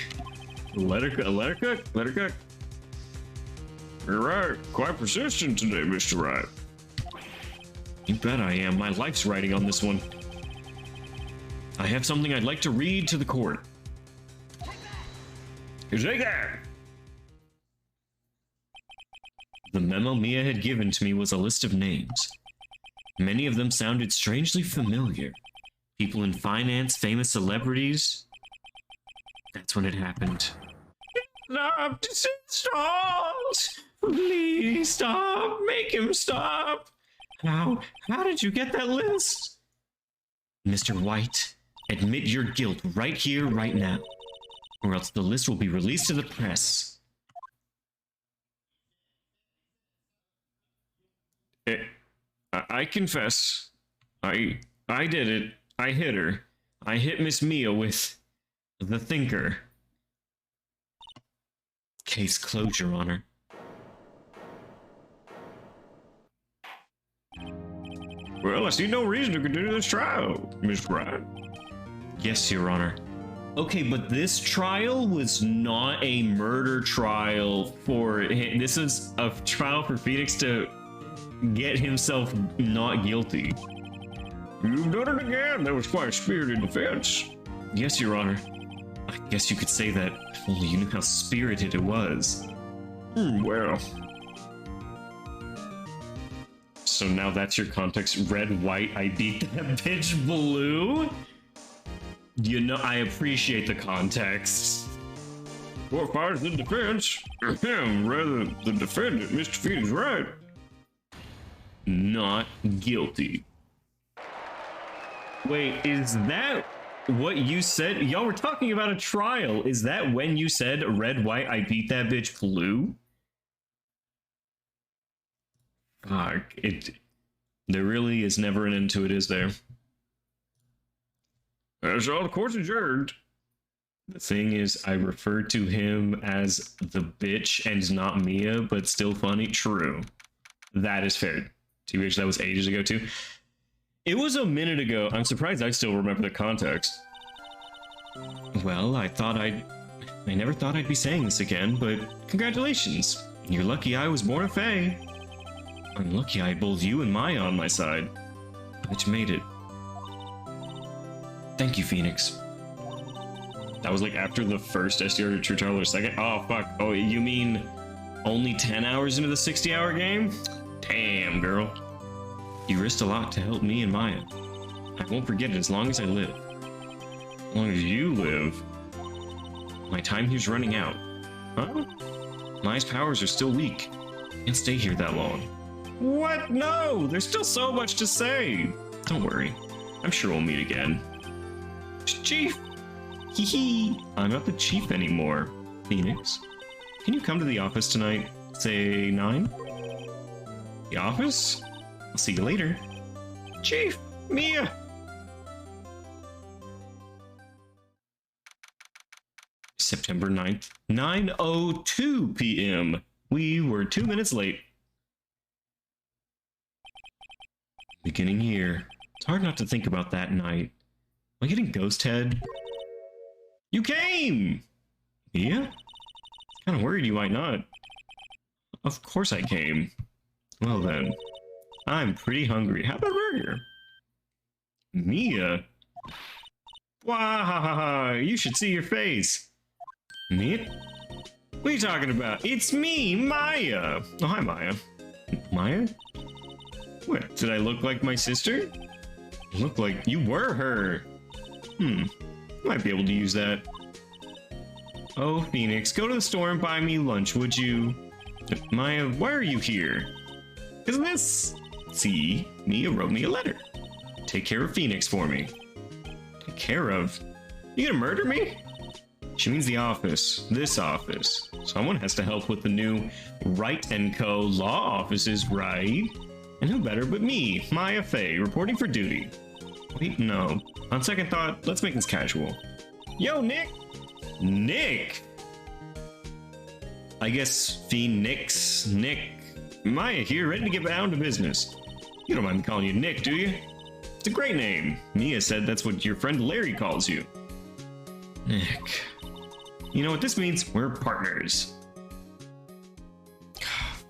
Letter cook? You're right. Quite persistent today, Mr. Wright. You bet I am. My life's riding on this one. I have something I'd like to read to the court. Take that! The memo Mia had given to me was a list of names. Many of them sounded strangely familiar. People in finance, famous celebrities. That's when it happened. Stop! Please stop! Make him stop! How did you get that list? Mr. White, admit your guilt right here, right now, or else the list will be released to the press. I confess. I did it. I hit her. I hit Miss Mia with the thinker. Case closed, Your Honor. Well, I see no reason to continue this trial, Miss Wright. Yes, Your Honor. Okay, but this trial was not a murder trial for him. This is a trial for Pheonix to get himself not guilty. You've done it again. That was quite a spirited defense. Yes, Your Honor. I guess you could say that if only you knew how spirited it was. Well. So now that's your context. Red, white, I beat that bitch blue? You know, I appreciate the context. What fires the defense? Him, rather the defendant, Mr. Pheonix Wright. Not guilty. Wait, is that what you said? Y'all were talking about a trial. Is that when you said red, white, I beat that bitch blue? Fuck, there really is never an end to it, is there? That's all, the court's adjourned. The thing is, I referred to him as the bitch and not Mia, but still funny. True. That is fair. TBH, that was ages ago, too. It was a minute ago. I'm surprised I still remember the context. Well, I never thought I'd be saying this again, but congratulations. You're lucky I was born a Fae. I'm lucky I had both you and Maya on my side. Which made it. Thank you, Pheonix. That was like after the first SDR to True Charlie second? Oh, fuck. Oh, you mean only 10 hours into the 60-hour game? Damn, girl. You risked a lot to help me and Maya. I won't forget it as long as I live. As long as you live. My time here's running out. Huh? Maya's powers are still weak. Can't stay here that long. What? No! There's still so much to say! Don't worry. I'm sure we'll meet again. Chief! Hee hee! I'm not the chief anymore. Pheonix, can you come to the office tonight? Say 9? The office? I'll see you later. Chief! Mia! September 9th, 9:02 p.m. We were 2 minutes late. Beginning here. It's hard not to think about that night. Am I getting ghost head? You came! Mia? Kinda worried you might not. Of course I came. Well then. I'm pretty hungry. How about a burger? Mia? Wow, you should see your face. Mia? What are you talking about? It's me, Maya! Oh, hi, Maya. Maya? What, did I look like my sister? Look like you were her. Might be able to use that. Oh, Pheonix, go to the store and buy me lunch, would you? Maya, why are you here? Cause this. See, Mia wrote me a letter. Take care of Pheonix for me. Take care of? You gonna murder me? She means the office. This office. Someone has to help with the new Wright & Co. law offices, right? And who better but me, Maya Fey, reporting for duty. Wait, no. On second thought, let's make this casual. Yo, Nick! Nick! I guess Pheonix, Nick. Maya here, ready to get down to business. You don't mind me calling you Nick, do you? It's a great name. Mia said that's what your friend Larry calls you. Nick. You know what this means? We're partners.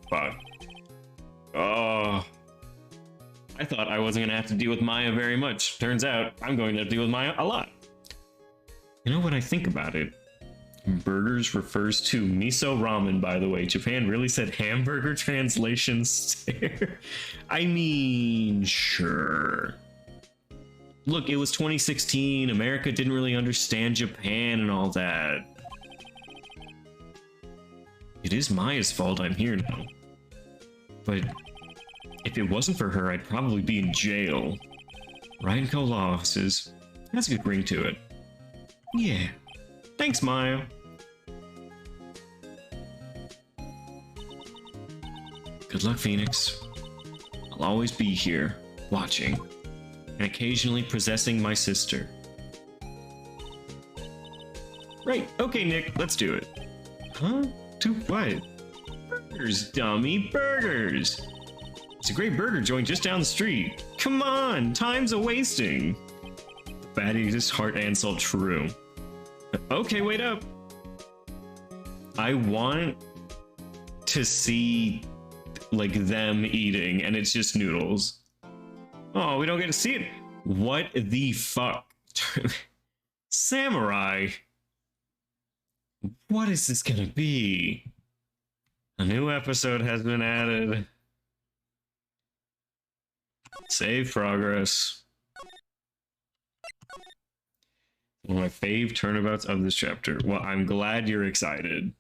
Fuck. Oh. I thought I wasn't gonna have to deal with Maya very much. Turns out, I'm going to have to deal with Maya a lot. You know, when I think about it, burgers refers to miso ramen, by the way. Japan really said hamburger translations there. I mean, sure. Look, it was 2016. America didn't really understand Japan and all that. It is Maya's fault I'm here now. But if it wasn't for her, I'd probably be in jail. Wright & Co. law offices. That's a good ring to it. Yeah. Thanks, Maya. Good luck, Pheonix. I'll always be here, watching, and occasionally possessing my sister. Right, okay, Nick, let's do it. Huh? Do what? Burgers, dummy, burgers! It's a great burger joint just down the street. Come on, time's a-wasting. The fattiest heart and soul true. Okay, wait up. I want to see, like, them eating, and it's just noodles. Oh, we don't get to see it. What the fuck? Samurai? What is this gonna be? A new episode has been added. Save progress. One of my fave turnabouts of this chapter. Well, I'm glad you're excited.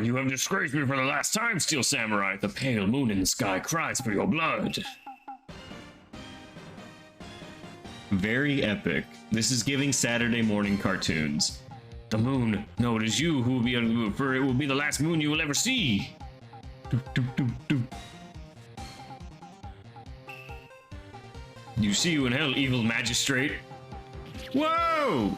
You have disgraced me for the last time, Steel Samurai. The pale moon in the sky cries for your blood. Very epic. This is giving Saturday morning cartoons. The moon. No, it is you who will be on the moon, for it will be the last moon you will ever see. You see you in hell, evil magistrate. Whoa!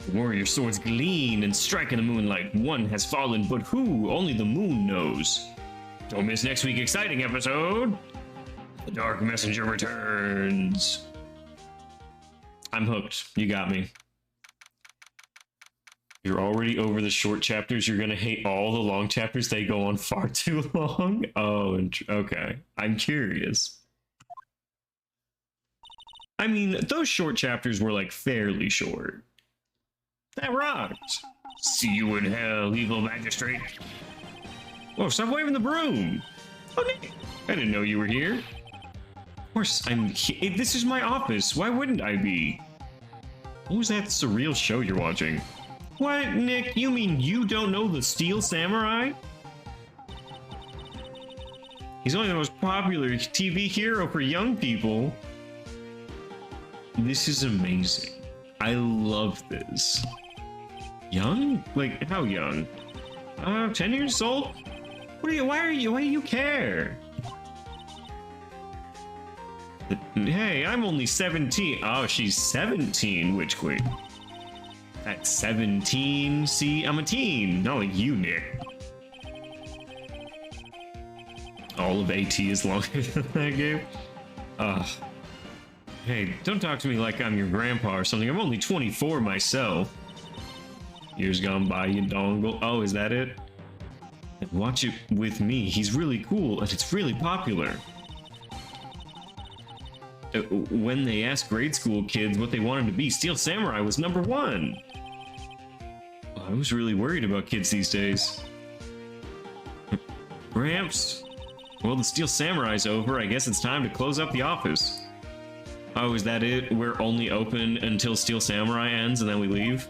The warrior swords gleam and strike in the moonlight. One has fallen, but who? Only the moon knows. Don't miss next week's exciting episode. The Dark Messenger returns. I'm hooked. You got me. You're already over the short chapters. You're gonna hate all the long chapters. They go on far too long. Oh, okay. I'm curious. I mean, those short chapters were like fairly short. That rocked. See you in hell, evil magistrate. Oh, stop waving the broom. Oh, Nick, I didn't know you were here. Of course, I'm here. This is my office. Why wouldn't I be? What was that surreal show you're watching? What, Nick? You mean you don't know the Steel Samurai? He's only the most popular TV hero for young people. This is amazing. I love this. Young? Like, how young? 10 years old? Why do you care? Hey, I'm only 17. Oh, she's 17, Witch Queen. At 17, see, I'm a teen. Not like you, Nick. All of AT is longer than that game. Hey, don't talk to me like I'm your grandpa or something. I'm only 24 myself. Years gone by, you dongle. Oh, is that it? And watch it with me. He's really cool and it's really popular. When they asked grade school kids what they wanted to be, Steel Samurai was #1. I was really worried about kids these days. Gramps, well, the Steel Samurai's over. I guess it's time to close up the office. Oh, is that it? We're only open until Steel Samurai ends and then we leave?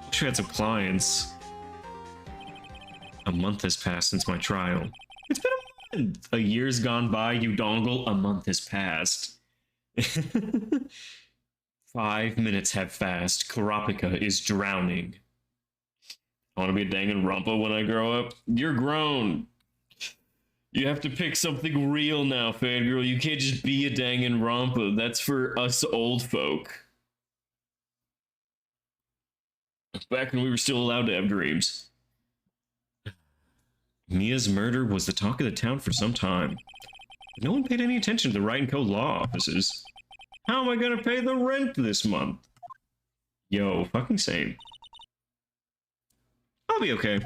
Wish we had some clients. A month has passed since my trial. It's been a month! A year's gone by, you dongle. A month has passed. 5 minutes have passed. Kurapika is drowning. I want to be a Danganronpa when I grow up. You're grown. You have to pick something real now, fangirl. You can't just be a Danganronpa. That's for us old folk. Back when we were still allowed to have dreams. Mia's murder was the talk of the town for some time. No one paid any attention to the Wright & Co. law offices. How am I gonna pay the rent this month? Yo, fucking same. I'll be okay.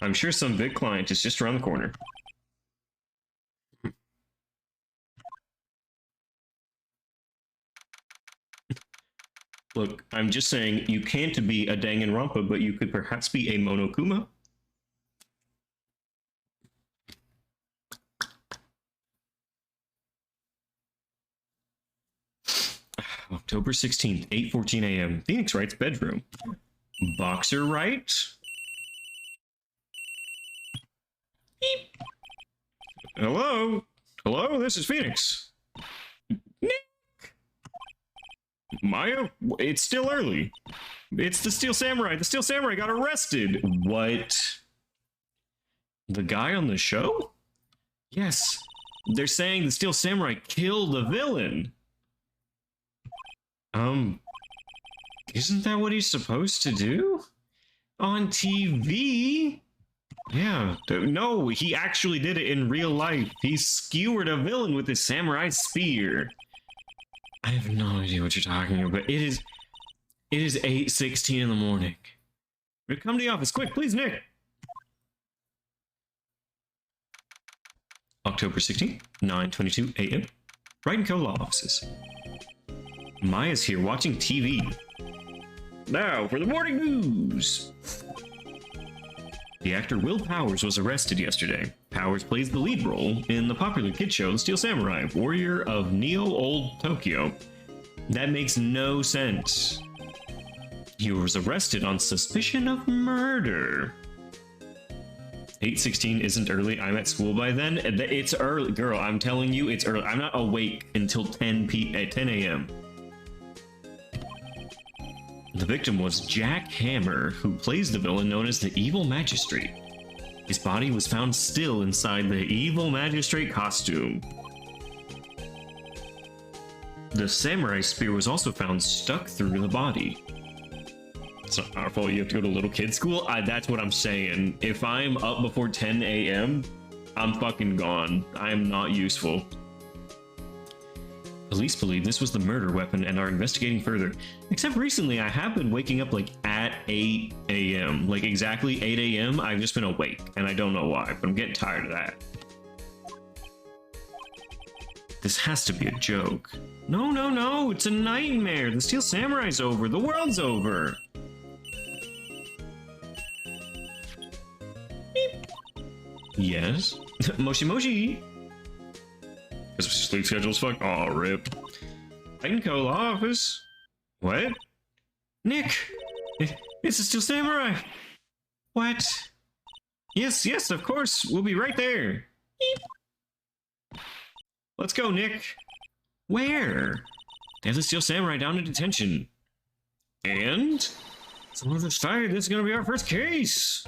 I'm sure some big client is just around the corner. Look, I'm just saying, you can't be a Danganronpa, but you could perhaps be a Monokuma. October 16th, 8:14 a.m. Pheonix Wright's bedroom. Boxer Wright? Beep. Hello? Hello, this is Pheonix. Nick! Maya? It's still early. It's the Steel Samurai. The Steel Samurai got arrested. What? The guy on the show? Yes. They're saying the Steel Samurai killed the villain. Isn't that what he's supposed to do? On TV? Yeah, no, he actually did it in real life. He skewered a villain with his samurai spear. I have no idea what you're talking about. It is 8:16 in the morning. Come to the office, quick, please, Nick. October 16th, 9:22 a.m. Wright & Co. law offices. Maya's here watching TV. Now for the morning news. The actor Will Powers was arrested yesterday. Powers plays the lead role in the popular kid show The Steel Samurai, Warrior of Neo-Old Tokyo. That makes no sense. He was arrested on suspicion of murder. 8:16 isn't early. I'm at school by then. It's early, girl. I'm telling you, it's early. I'm not awake until 10 a.m. The victim was Jack Hammer, who plays the villain known as the Evil Magistrate. His body was found still inside the Evil Magistrate costume. The samurai spear was also found stuck through the body. It's not our fault you have to go to little kid school. That's what I'm saying. If I'm up before 10 a.m., I'm fucking gone. I am not useful. Police believe this was the murder weapon and are investigating further. Except recently, I have been waking up like at 8 a.m. Like exactly 8 a.m. I've just been awake, and I don't know why, but I'm getting tired of that. This has to be a joke. No, no, no, it's a nightmare. The Steel Samurai's over. The world's over. Beep. Yes? Moshi Moshi. His sleep schedule's fucked. Aw, rip. I can call office. What? Nick! It's a Steel Samurai! What? Yes, yes, of course. We'll be right there. Beep. Let's go, Nick. Where? They have the Steel Samurai down in detention. And? Someone's excited. This is gonna be our first case.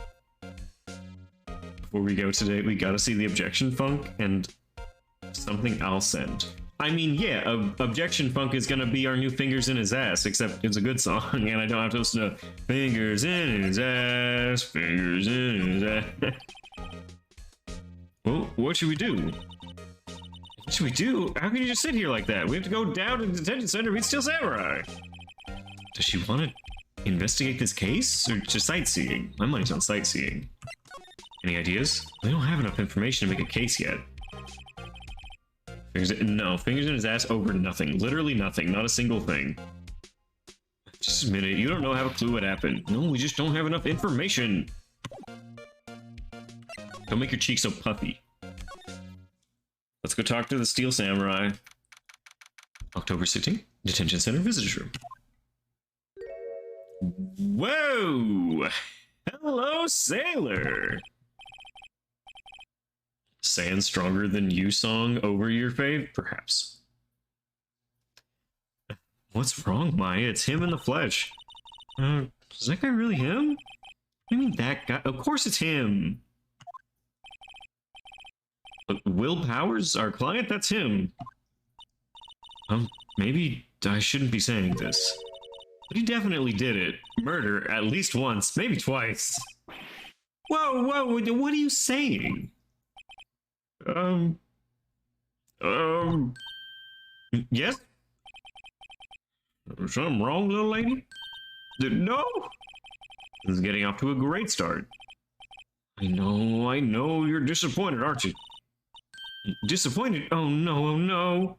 Before we go today, we gotta see the objection funk and something I'll send. I mean, yeah, Objection Funk is gonna be our new Fingers in His Ass, except it's a good song, and I don't have to listen to Fingers in His Ass, Fingers in His Ass. Well, what should we do? What should we do? How can you just sit here like that? We have to go down to the detention center and meet Steel Samurai. Does she want to investigate this case, or just sightseeing? My money's on sightseeing. Any ideas? We don't have enough information to make a case yet. Fingers in his ass over nothing. Literally nothing. Not a single thing. Just a minute. You don't know, have a clue what happened. No, we just don't have enough information. Don't make your cheeks so puffy. Let's go talk to the Steel Samurai. October 16th, Detention Center Visitors Room. Whoa! Hello, Sailor! Sand Stronger Than You song over your fave? Perhaps. What's wrong, Maya? It's him in the flesh. Is that guy really him? I mean, that guy? Of course it's him. Will Powers, our client? That's him. Maybe I shouldn't be saying this. But he definitely did it. Murder, at least once, maybe twice. Whoa, whoa, what are you saying? Yes? Something wrong, little lady? No? This is getting off to a great start. I know, you're disappointed, aren't you? Disappointed? Oh no, oh no.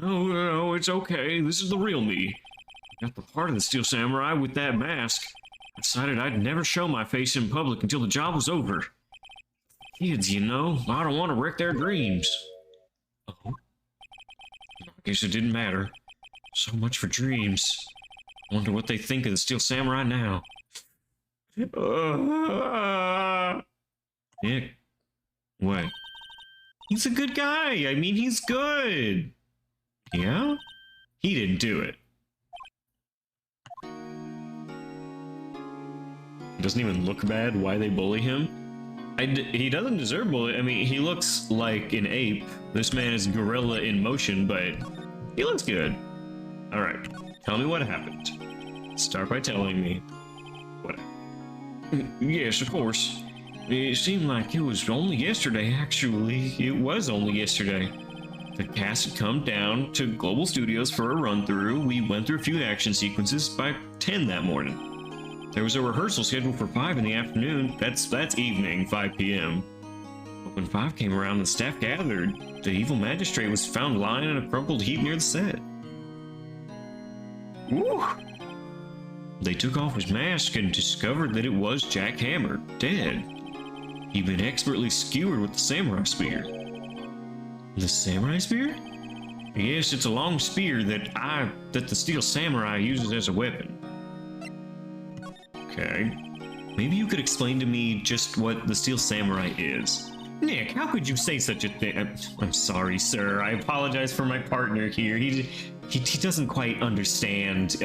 No, it's okay, this is the real me. I got the part of the Steel Samurai with that mask. I decided I'd never show my face in public until the job was over. Kids, you know, I don't want to wreck their dreams. Oh? I guess it didn't matter. So much for dreams. Wonder what they think of the Steel Samurai now. Nick. What? He's a good guy. I mean, he's good. Yeah? He didn't do it. He doesn't even look bad. Why they bully him? He doesn't deserve bullying. I mean, he looks like an ape. This man is gorilla in motion, but he looks good. Alright, tell me what happened. Start by telling me what. Yes, of course. It seemed like it was only yesterday, actually. It was only yesterday. The cast had come down to Global Studios for a run-through. We went through a few action sequences by 10 that morning. There was a rehearsal scheduled for 5 in the afternoon. That's evening, 5 p.m. But when 5 came around, the staff gathered. The evil magistrate was found lying in a crumpled heap near the set. Woo! They took off his mask and discovered that it was Jack Hammer, dead. He'd been expertly skewered with the samurai spear. The samurai spear? Yes, it's a long spear that the Steel Samurai uses as a weapon. Okay. Maybe you could explain to me just what the Steel Samurai is. Nick, how could you say such a thing? I'm sorry, sir. I apologize for my partner here. He doesn't quite understand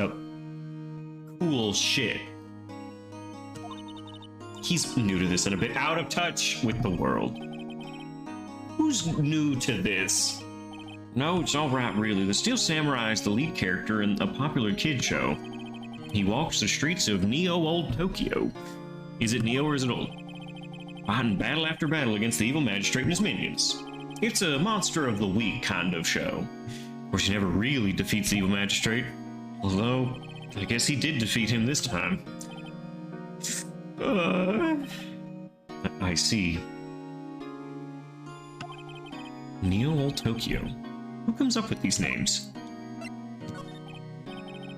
cool shit. He's new to this and a bit out of touch with the world. Who's new to this? No, it's all right, really. The Steel Samurai is the lead character in a popular kid show. He walks the streets of Neo-Old Tokyo. Is it Neo or is it old? Fighting battle after battle against the evil magistrate and his minions. It's a monster of the week kind of show. Of course, he never really defeats the evil magistrate. Although, I guess he did defeat him this time. I see. Neo Tokyo. Who comes up with these names?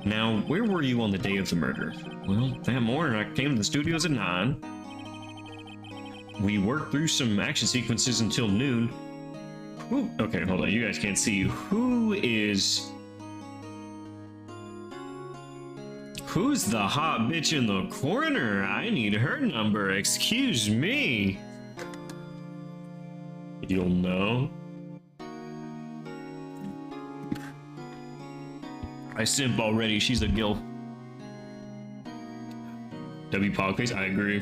Now, where were you on the day of the murder? Well, that morning I came to the studios at 9. We worked through some action sequences until noon. Ooh, okay, hold on. You guys can't see. Who's the hot bitch in the corner? I need her number. Excuse me. You'll know. I simp already. She's a gil. W Pogface, I agree.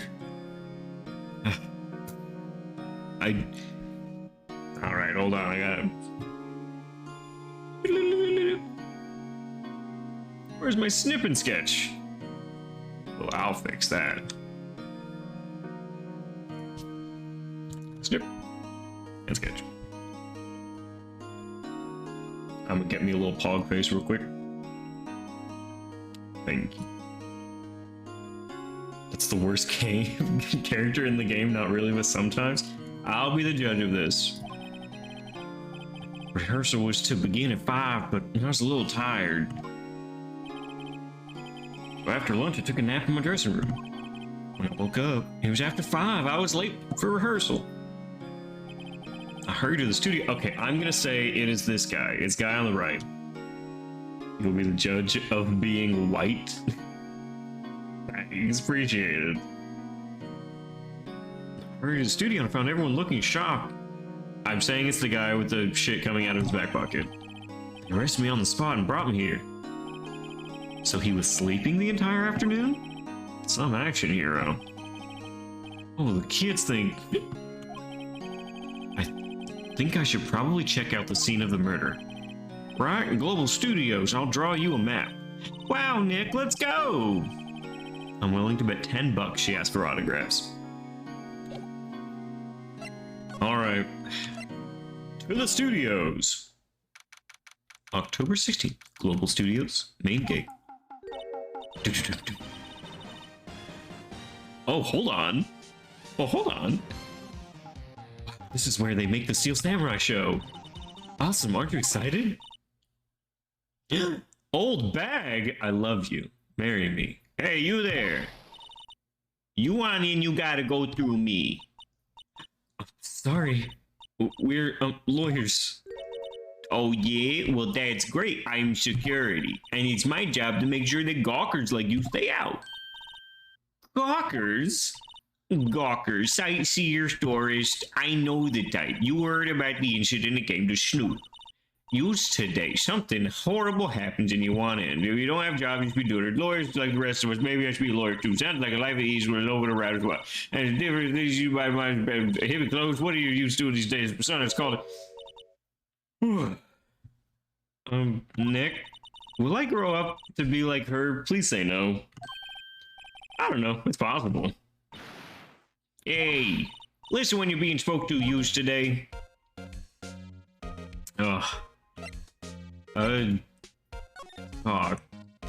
Alright, hold on. I got it. Where's my snipping sketch? Well, I'll fix that. Snip. And sketch. I'm gonna get me a little pog face real quick. Thank you. That's the worst game character in the game, not really, but sometimes. I'll be the judge of this. Rehearsal was to begin at 5, but I was a little tired. So after lunch, I took a nap in my dressing room. When I woke up, it was after 5. I was late for rehearsal. I hurried to the studio. Okay, I'm gonna say it is this guy. It's guy on the right. You'll be the judge of being white. Thanks, appreciated. I hurried to the studio and I found everyone looking shocked. I'm saying it's the guy with the shit coming out of his back pocket. They arrested me on the spot and brought me here. So he was sleeping the entire afternoon? Some action hero. Oh, the kids think... I think I should probably check out the scene of the murder. Right, Global Studios, I'll draw you a map. Wow, Nick, let's go! I'm willing to bet $10 she asked for autographs. Alright. To the studios. October 16th, Global Studios, main gate. Oh, hold on. Oh, hold on. This is where they make the Steel Samurai show. Awesome, aren't you excited? Old bag, I love you. Marry me. Hey, you there. You want in, you gotta go through me. Sorry. We're lawyers. Oh yeah? Well, that's great. I'm security. And it's my job to make sure that gawkers like you stay out. Gawkers? Gawkers, sightseers, tourists. I know the type. You heard about the incident that came to Snoop. Use today. Something horrible happens and you want in. If you don't have a job, you should be doing it. Lawyers like the rest of us. Maybe I should be a lawyer too. Sounds like a life of ease with over the route as well. And it's different things you buy my heavy clothes. What are you used to these days? Son, it's called it. Nick, will I grow up to be like her? Please say no. I don't know. It's possible. Hey, listen when you're being spoke to, use today.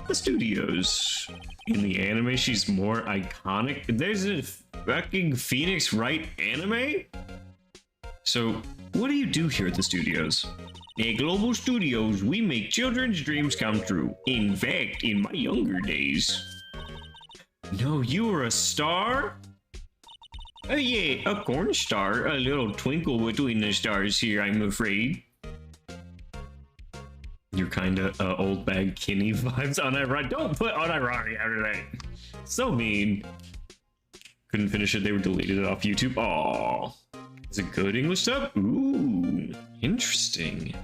The studios. In the anime, she's more iconic. There's a fucking Pheonix Wright anime? So, what do you do here at the studios? At Global Studios, we make children's dreams come true. In fact, in my younger days. No, you were a star? Oh yeah, a corn star. A little twinkle between the stars here, I'm afraid. You're kinda old bag Kinney vibes. Unironic. Don't put unironic after that. So mean. Couldn't finish it. They were deleted off YouTube. Aww. Is it good English stuff? Ooh, interesting.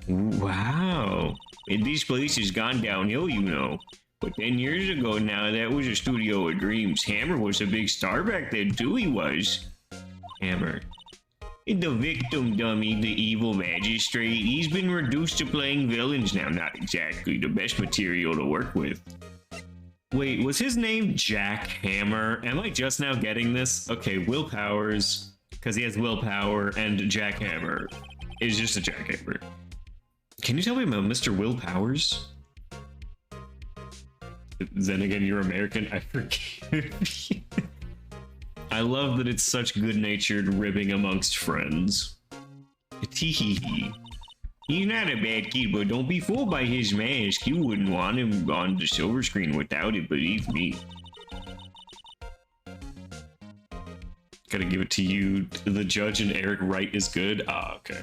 Wow. And this place has gone downhill, you know. But 10 years ago now, that was a studio of dreams. Hammer was a big star back then, too, he was. Hammer. The victim dummy, the evil magistrate, he's been reduced to playing villains now. Not exactly the best material to work with. Wait, was his name Jack Hammer? Am I just now getting this? Okay, Will Powers, because he has willpower, and Jack Hammer is just a jackhammer. Can you tell me about Mr. Will Powers? Then again, you're American. I forget. I love that it's such good-natured ribbing amongst friends. Tee-hee-hee. He's not a bad kid, but don't be fooled by his mask. You wouldn't want him on the silver screen without it, believe me. Gotta give it to you. The judge and Eric Wright is good. Ah, okay.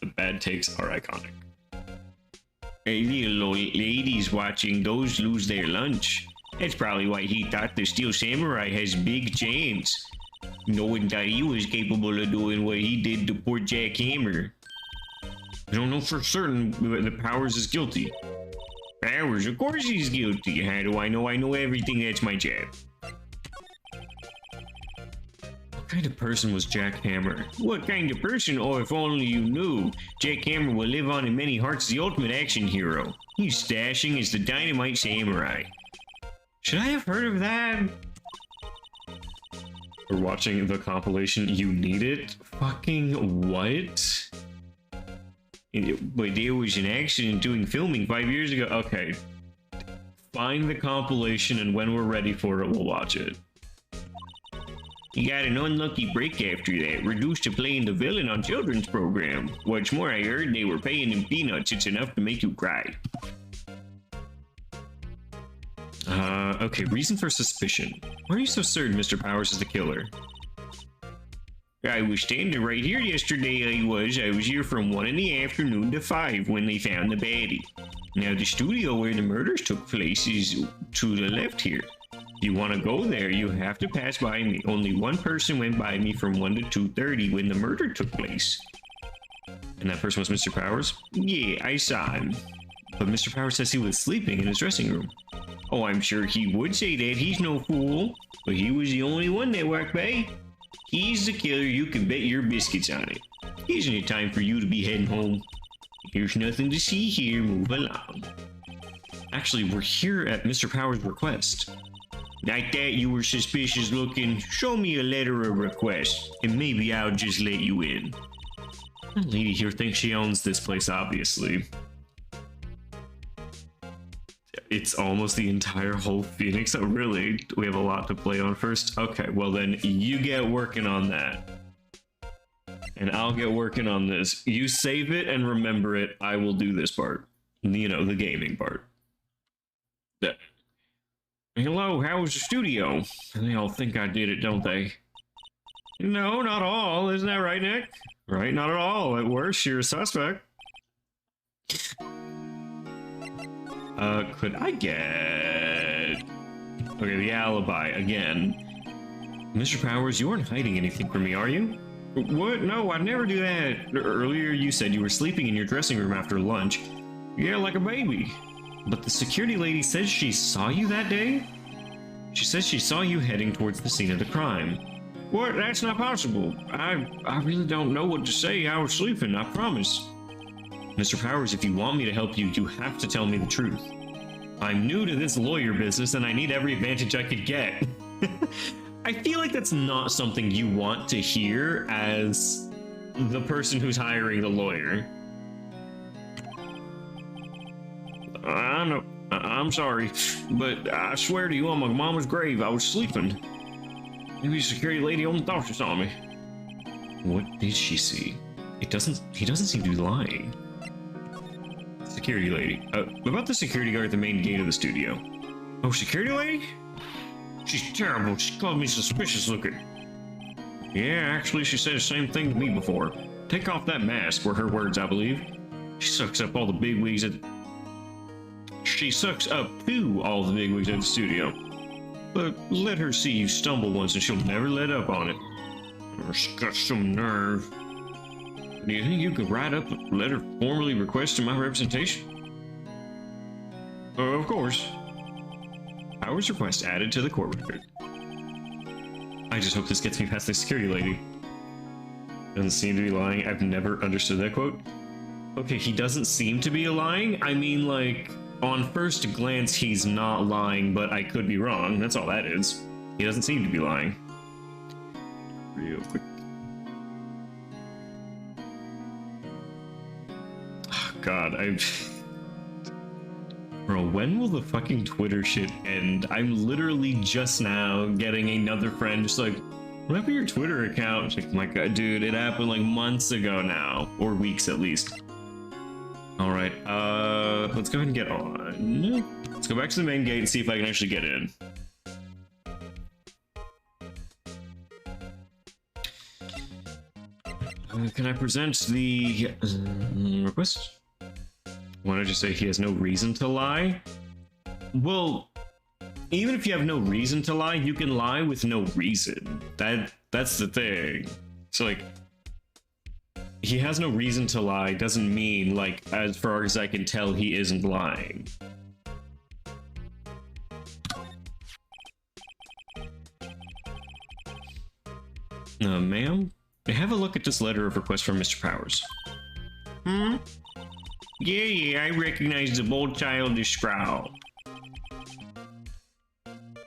The bad takes are iconic. Hey, little old ladies watching those lose their lunch. That's probably why he thought the Steel Samurai has big chance. No one thought he was capable of doing what he did to poor Jack Hammer. I don't know for certain that Powers is guilty. Powers, of course he's guilty. How do I know? I know everything. That's my job. What kind of person was Jack Hammer? What kind of person? Oh, if only you knew. Jack Hammer will live on in many hearts, the ultimate action hero. He's stashing as the Dynamite Samurai. Should I have heard of that? We're watching the compilation. You Need It? Fucking what? But there was an accident doing filming 5 years ago. Okay. Find the compilation, and when we're ready for it, we'll watch it. He got an unlucky break after that, reduced to playing the villain on children's program. What's more, I heard they were paying him peanuts. It's enough to make you cry. Okay, reason for suspicion. Why are you so certain Mr. Powers is the killer? I was standing right here yesterday, I was here from 1 in the afternoon to 5 when they found the baddie. Now the studio where the murders took place is to the left here. If you want to go there, you have to pass by me. Only one person went by me from 1 to 2:30 when the murder took place. And that person was Mr. Powers? Yeah, I saw him. But Mr. Powers says he was sleeping in his dressing room. Oh, I'm sure he would say that. He's no fool. But he was the only one that walked by. He's the killer. You can bet your biscuits on it. Isn't it time for you to be heading home? There's nothing to see here. Move along. Actually, we're here at Mr. Powers' request. Like that, you were suspicious looking. Show me a letter of request, and maybe I'll just let you in. The lady here thinks she owns this place, obviously. It's almost the entire whole Pheonix. Oh, really? We have a lot to play on first? Okay, well then, you get working on that. And I'll get working on this. You save it and remember it. I will do this part. You know, the gaming part. Yeah. Hello, how was the studio? They all think I did it, don't they? No, not all. Isn't that right, Nick? Right, not at all. At worst, you're a suspect. Could I get... Okay, the alibi, again. Mr. Powers, you aren't hiding anything from me, are you? What? No, I'd never do that. Earlier you said you were sleeping in your dressing room after lunch. Yeah, like a baby. But the security lady says she saw you that day? She says she saw you heading towards the scene of the crime. What? That's not possible. I really don't know what to say. I was sleeping, I promise. Mr. Powers, if you want me to help you, you have to tell me the truth. I'm new to this lawyer business and I need every advantage I could get. I feel like that's not something you want to hear as the person who's hiring the lawyer. I know, I'm sorry, but I swear to you on my mama's grave, I was sleeping. Maybe the security lady only thought she saw me. What did she see? He doesn't seem to be lying. Security lady. About the security guard at the main gate of the studio. Oh, security lady? She's terrible. She called me suspicious looking. Yeah, actually, she said the same thing to me before. Take off that mask, were her words, I believe. She sucks up all the bigwigs at... She sucks up to all the bigwigs at the studio. But let her see you stumble once and she'll never let up on it. She's got some nerve. Do you think you could write up a letter formally requesting my representation? Of course. Powers request added to the court record. I just hope this gets me past the security lady. Doesn't seem to be lying. I've never understood that quote. Okay, he doesn't seem to be lying. I mean, like, on first glance, he's not lying, but I could be wrong. That's all that is. He doesn't seem to be lying. Real quick. God, Bro, when will the fucking Twitter shit end? I'm literally just now getting another friend just like, What happened to your Twitter account? Like, my God, dude, it happened like months ago now, or weeks at least. All right, let's go ahead and get on. Let's go back to the main gate and see if I can actually get in. Can I present the request? Why don't you say he has no reason to lie? Well, even if you have no reason to lie, you can lie with no reason. That's the thing. So like, he has no reason to lie doesn't mean, like, as far as I can tell, he isn't lying. Ma'am? Have a look at this letter of request from Mr. Powers. Yeah, I recognize the bold childish growl.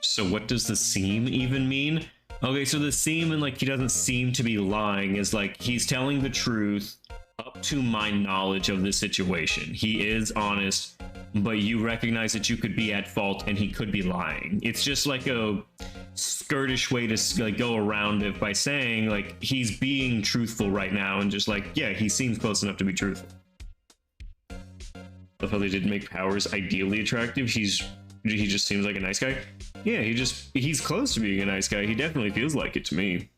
So what does the seem even mean? Okay, so the seem and like he doesn't seem to be lying is like he's telling the truth up to my knowledge of the situation. He is honest, but you recognize that you could be at fault and he could be lying. It's just like a skirtish way to like go around it by saying like he's being truthful right now and just like, yeah, he seems close enough to be truthful. Love how they did make Powers ideally attractive. He just seems like a nice guy. Yeah, he's close to being a nice guy. He definitely feels like it to me.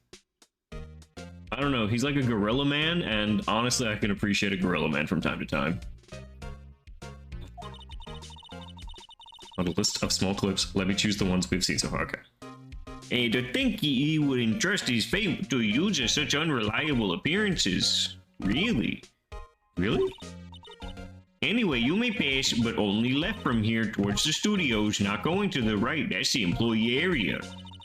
I don't know, he's like a gorilla man, and honestly I can appreciate a gorilla man from time to time. On a list of small clips, let me choose the ones we've seen so far. Okay. And to think he would entrust his fate to users such unreliable appearances. Really? Really? Anyway, you may pass, but only left from here towards the studios, not going to the right. That's the employee area.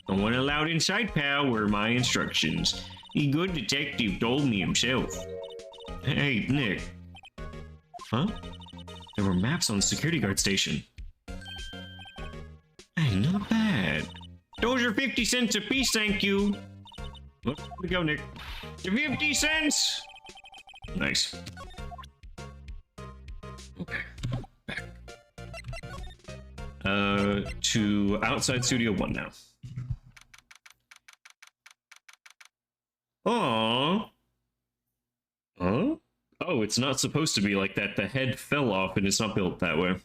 No one allowed inside, pal, were my instructions. The good detective told me himself. Hey, Nick. Huh? There were maps on the security guard station. Hey, not bad. Those are 50 cents a piece, thank you. Look, here we go, Nick. 50 cents! Nice. Okay, back. To outside Studio 1 now. Aww. Huh? Oh, it's not supposed to be like that. The head fell off and it's not built that way.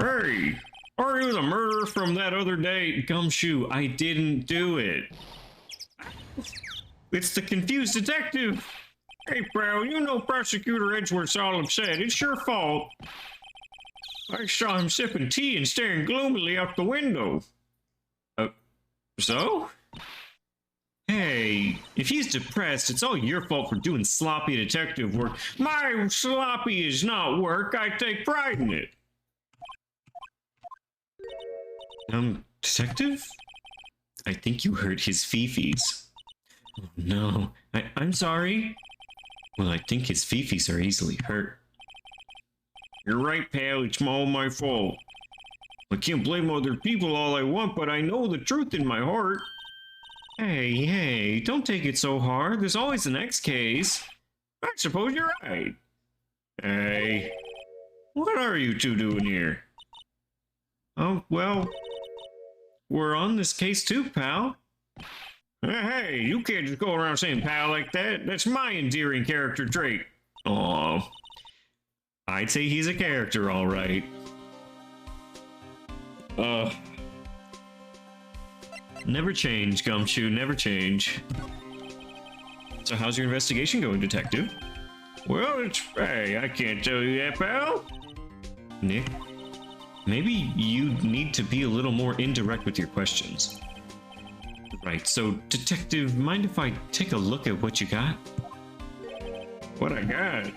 Hey! Are you the murderer from that other day? Gumshoe, I didn't do it. It's the confused detective. Hey, pal, you know Prosecutor Edgeworth's all upset. It's your fault. I saw him sipping tea and staring gloomily out the window. So? Hey, if he's depressed, it's all your fault for doing sloppy detective work. My sloppy is not work. I take pride in it. Detective? I think you hurt his fifis. Oh, no, I'm sorry. Well, I think his fifis are easily hurt. You're right, pal. It's all my fault. I can't blame other people all I want, but I know the truth in my heart. Hey, don't take it so hard. There's always the next case. I suppose you're right. Hey, what are you two doing here? Oh, well, we're on this case too, pal. Hey, you can't just go around saying pal like that. That's my endearing character trait. Aw. I'd say he's a character, all right. Never change, Gumshoe, never change. So how's your investigation going, detective? Well, hey, I can't tell you that, pal. Nick, maybe you need to be a little more indirect with your questions. Right, so detective, mind if I take a look at what you got? What I got?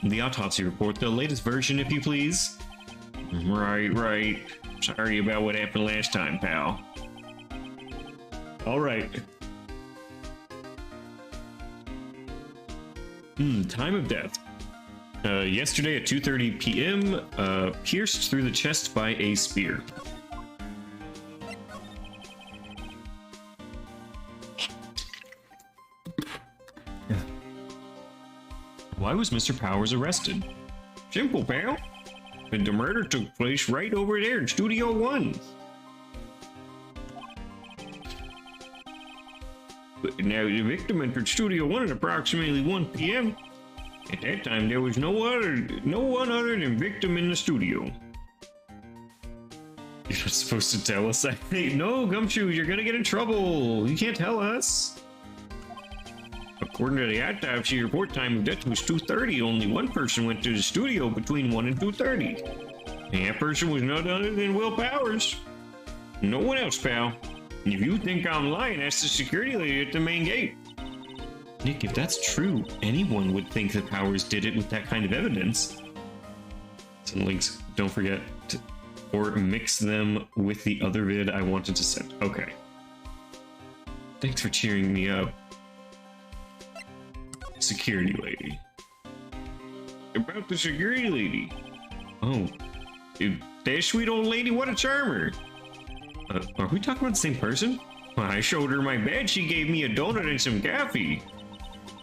The autopsy report, the latest version, if you please. Right. Sorry about what happened last time, pal. All right. Time of death. Yesterday at 2:30 p.m., pierced through the chest by a spear. Why was Mr. Powers arrested? Simple, pal. The murder took place right over there in Studio 1. But now the victim entered Studio 1 at approximately 1 p.m. At that time, there was no one other than victim in the studio. You're not supposed to tell us that. No, Gumshoe, you're gonna get in trouble. You can't tell us. According to the autopsy report, time of death was 2:30. Only one person went to the studio between 1 and 2:30. And that person was none other than Will Powers. No one else, pal. And if you think I'm lying, ask the security lady at the main gate. Nick, if that's true, anyone would think that Powers did it with that kind of evidence. Some links, don't forget to, or mix them with the other vid I wanted to send. Okay. Thanks for cheering me up. Security lady. About the security lady. Oh, that sweet old lady, what a charmer. Are we talking about the same person? When I showed her my bed, she gave me a donut and some coffee.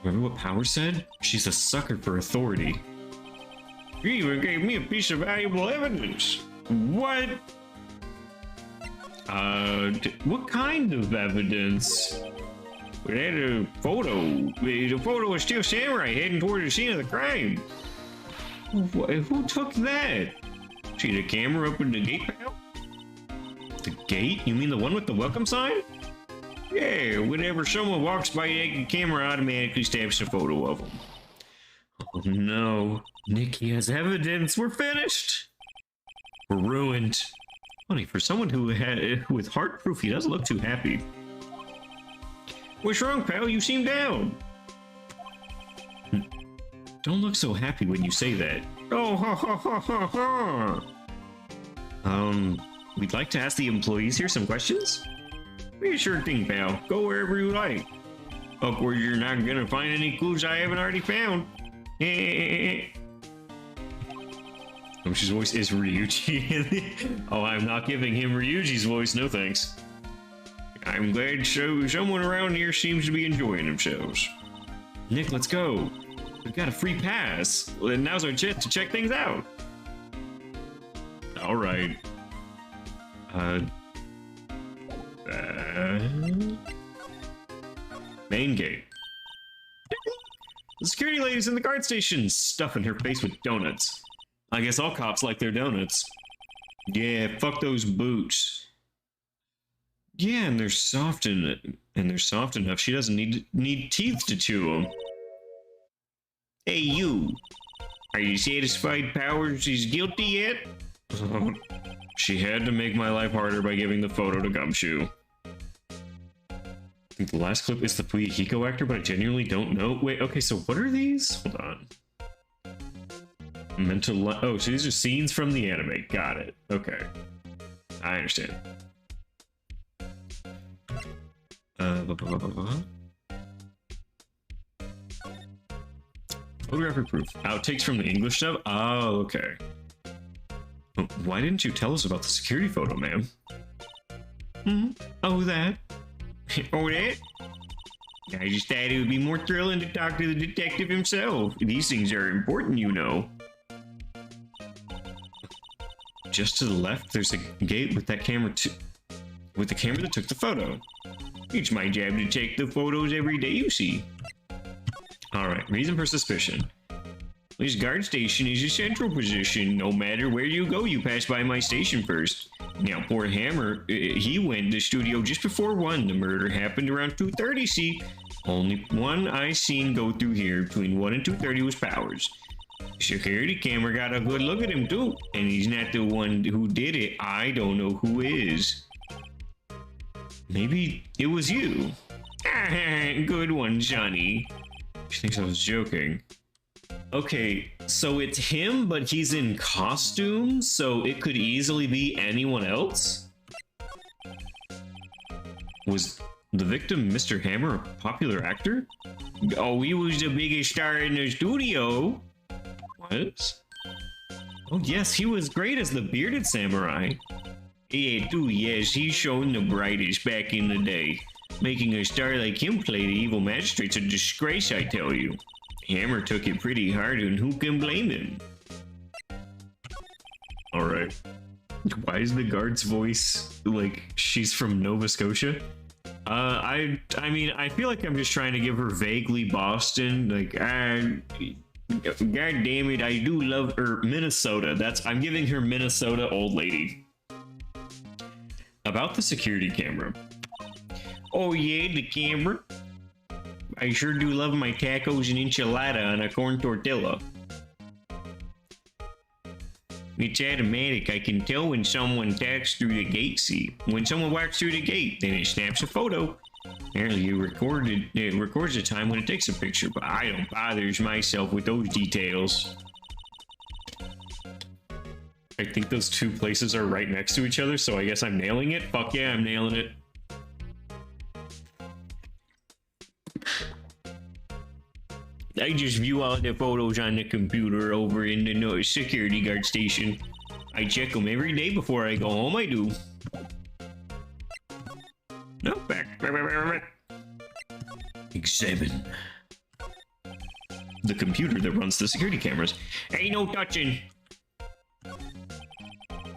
Remember what Powers said? She's a sucker for authority. She even gave me a piece of valuable evidence. What? What kind of evidence? We had a photo. The photo was still Samurai heading toward the scene of the crime. Who took that? See the camera up in the gate, pal? The gate? You mean the one with the welcome sign? Yeah, whenever someone walks by, the camera automatically snaps a photo of them. Oh no. Nick, he has evidence. We're finished. We're ruined. Funny, for someone with heart proof, he doesn't look too happy. What's wrong, pal? You seem down. Don't look so happy when you say that. Oh, ha ha ha ha ha. We'd like to ask the employees here some questions. Be a sure thing, pal. Go wherever you like. Up where you're not gonna find any clues I haven't already found. His voice is Ryuji. Oh, I'm not giving him Ryuji's voice, no thanks. I'm glad someone around here seems to be enjoying themselves. Nick, let's go. We've got a free pass. Well, then now's our chance to check things out. All right. Main gate. The security lady's in the guard station, stuffing her face with donuts. I guess all cops like their donuts. Yeah, fuck those boots. Yeah, and they're soft enough. She doesn't need teeth to chew them. Hey, you. Are you satisfied Powers is guilty yet? She had to make my life harder by giving the photo to Gumshoe. I think the last clip is the Hiko actor, but I genuinely don't know. Wait, okay, so what are these? Hold on. Oh, so these are scenes from the anime. Got it. Okay. I understand. Photographic proof. Outtakes from the English dub? Oh, okay. Why didn't you tell us about the security photo, ma'am? Oh, that? Oh, that? I just thought it would be more thrilling to talk to the detective himself. These things are important, you know. Just to the left, there's a gate with that camera with the camera that took the photo. It's my job to take the photos every day you see. Alright, reason for suspicion. This guard station is a central position. No matter where you go, you pass by my station first. Now, poor Hammer, he went to the studio just before 1. The murder happened around 2:30, see? Only one I seen go through here between 1 and 2:30 was Powers. Security camera got a good look at him, too. And he's not the one who did it. I don't know who is. Maybe it was you. Good one, Johnny. She thinks I was joking. Okay, so it's him, but he's in costume, so it could easily be anyone else? Was the victim Mr. Hammer a popular actor? Oh, he was the biggest star in the studio. What? Oh yes, he was great as the bearded samurai. Yeah, too, yes, he's shown the brightest back in the day. Making a star like him play the evil magistrate's a disgrace, I tell you. Hammer took it pretty hard, and who can blame him? Alright. Why is the guard's voice like she's from Nova Scotia? I mean, I feel like I'm just trying to give her vaguely Boston. Like, god damn it, I do love her. Minnesota. I'm giving her Minnesota old lady. About the security camera. Oh yeah, the camera. I sure do love my tacos and enchilada on a corn tortilla. It's automatic. I can tell when someone taps through the gate. See, when someone walks through the gate, then it snaps a photo. Apparently, it records the time when it takes a picture, but I don't bother myself with those details. I think those two places are right next to each other, so I guess I'm nailing it. Fuck yeah, I'm nailing it. I just view all the photos on the computer over in the security guard station. I check them every day before I go home, I do. No, back. Examine. The computer that runs the security cameras. Ain't no touching.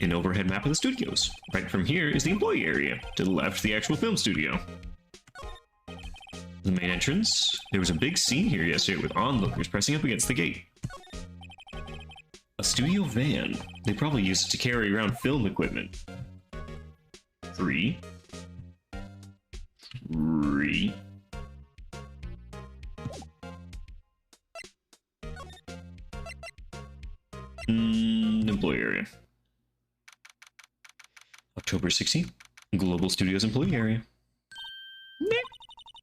An overhead map of the studios. Right from here is the employee area. To the left, the actual film studio. The main entrance. There was a big scene here yesterday with onlookers pressing up against the gate. A studio van. They probably used it to carry around film equipment. Three. Employee area. October 16th. Global Studios employee area.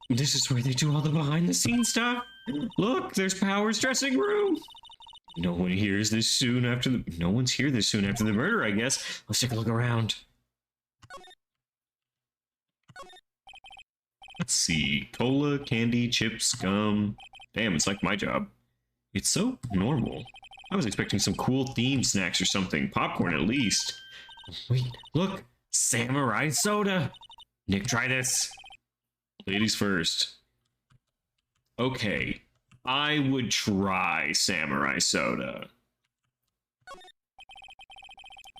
This is where they do all the behind-the-scenes stuff. Look, there's Power's dressing room. No one hears this soon after the... No one's here this soon after the murder, I guess. Let's take a look around. Let's see. Cola, candy, chips, gum. Damn, it's like my job. It's so normal. I was expecting some cool themed snacks or something. Popcorn, at least. Wait, look. Samurai soda. Nick, try this. Ladies first. Okay. I would try samurai soda.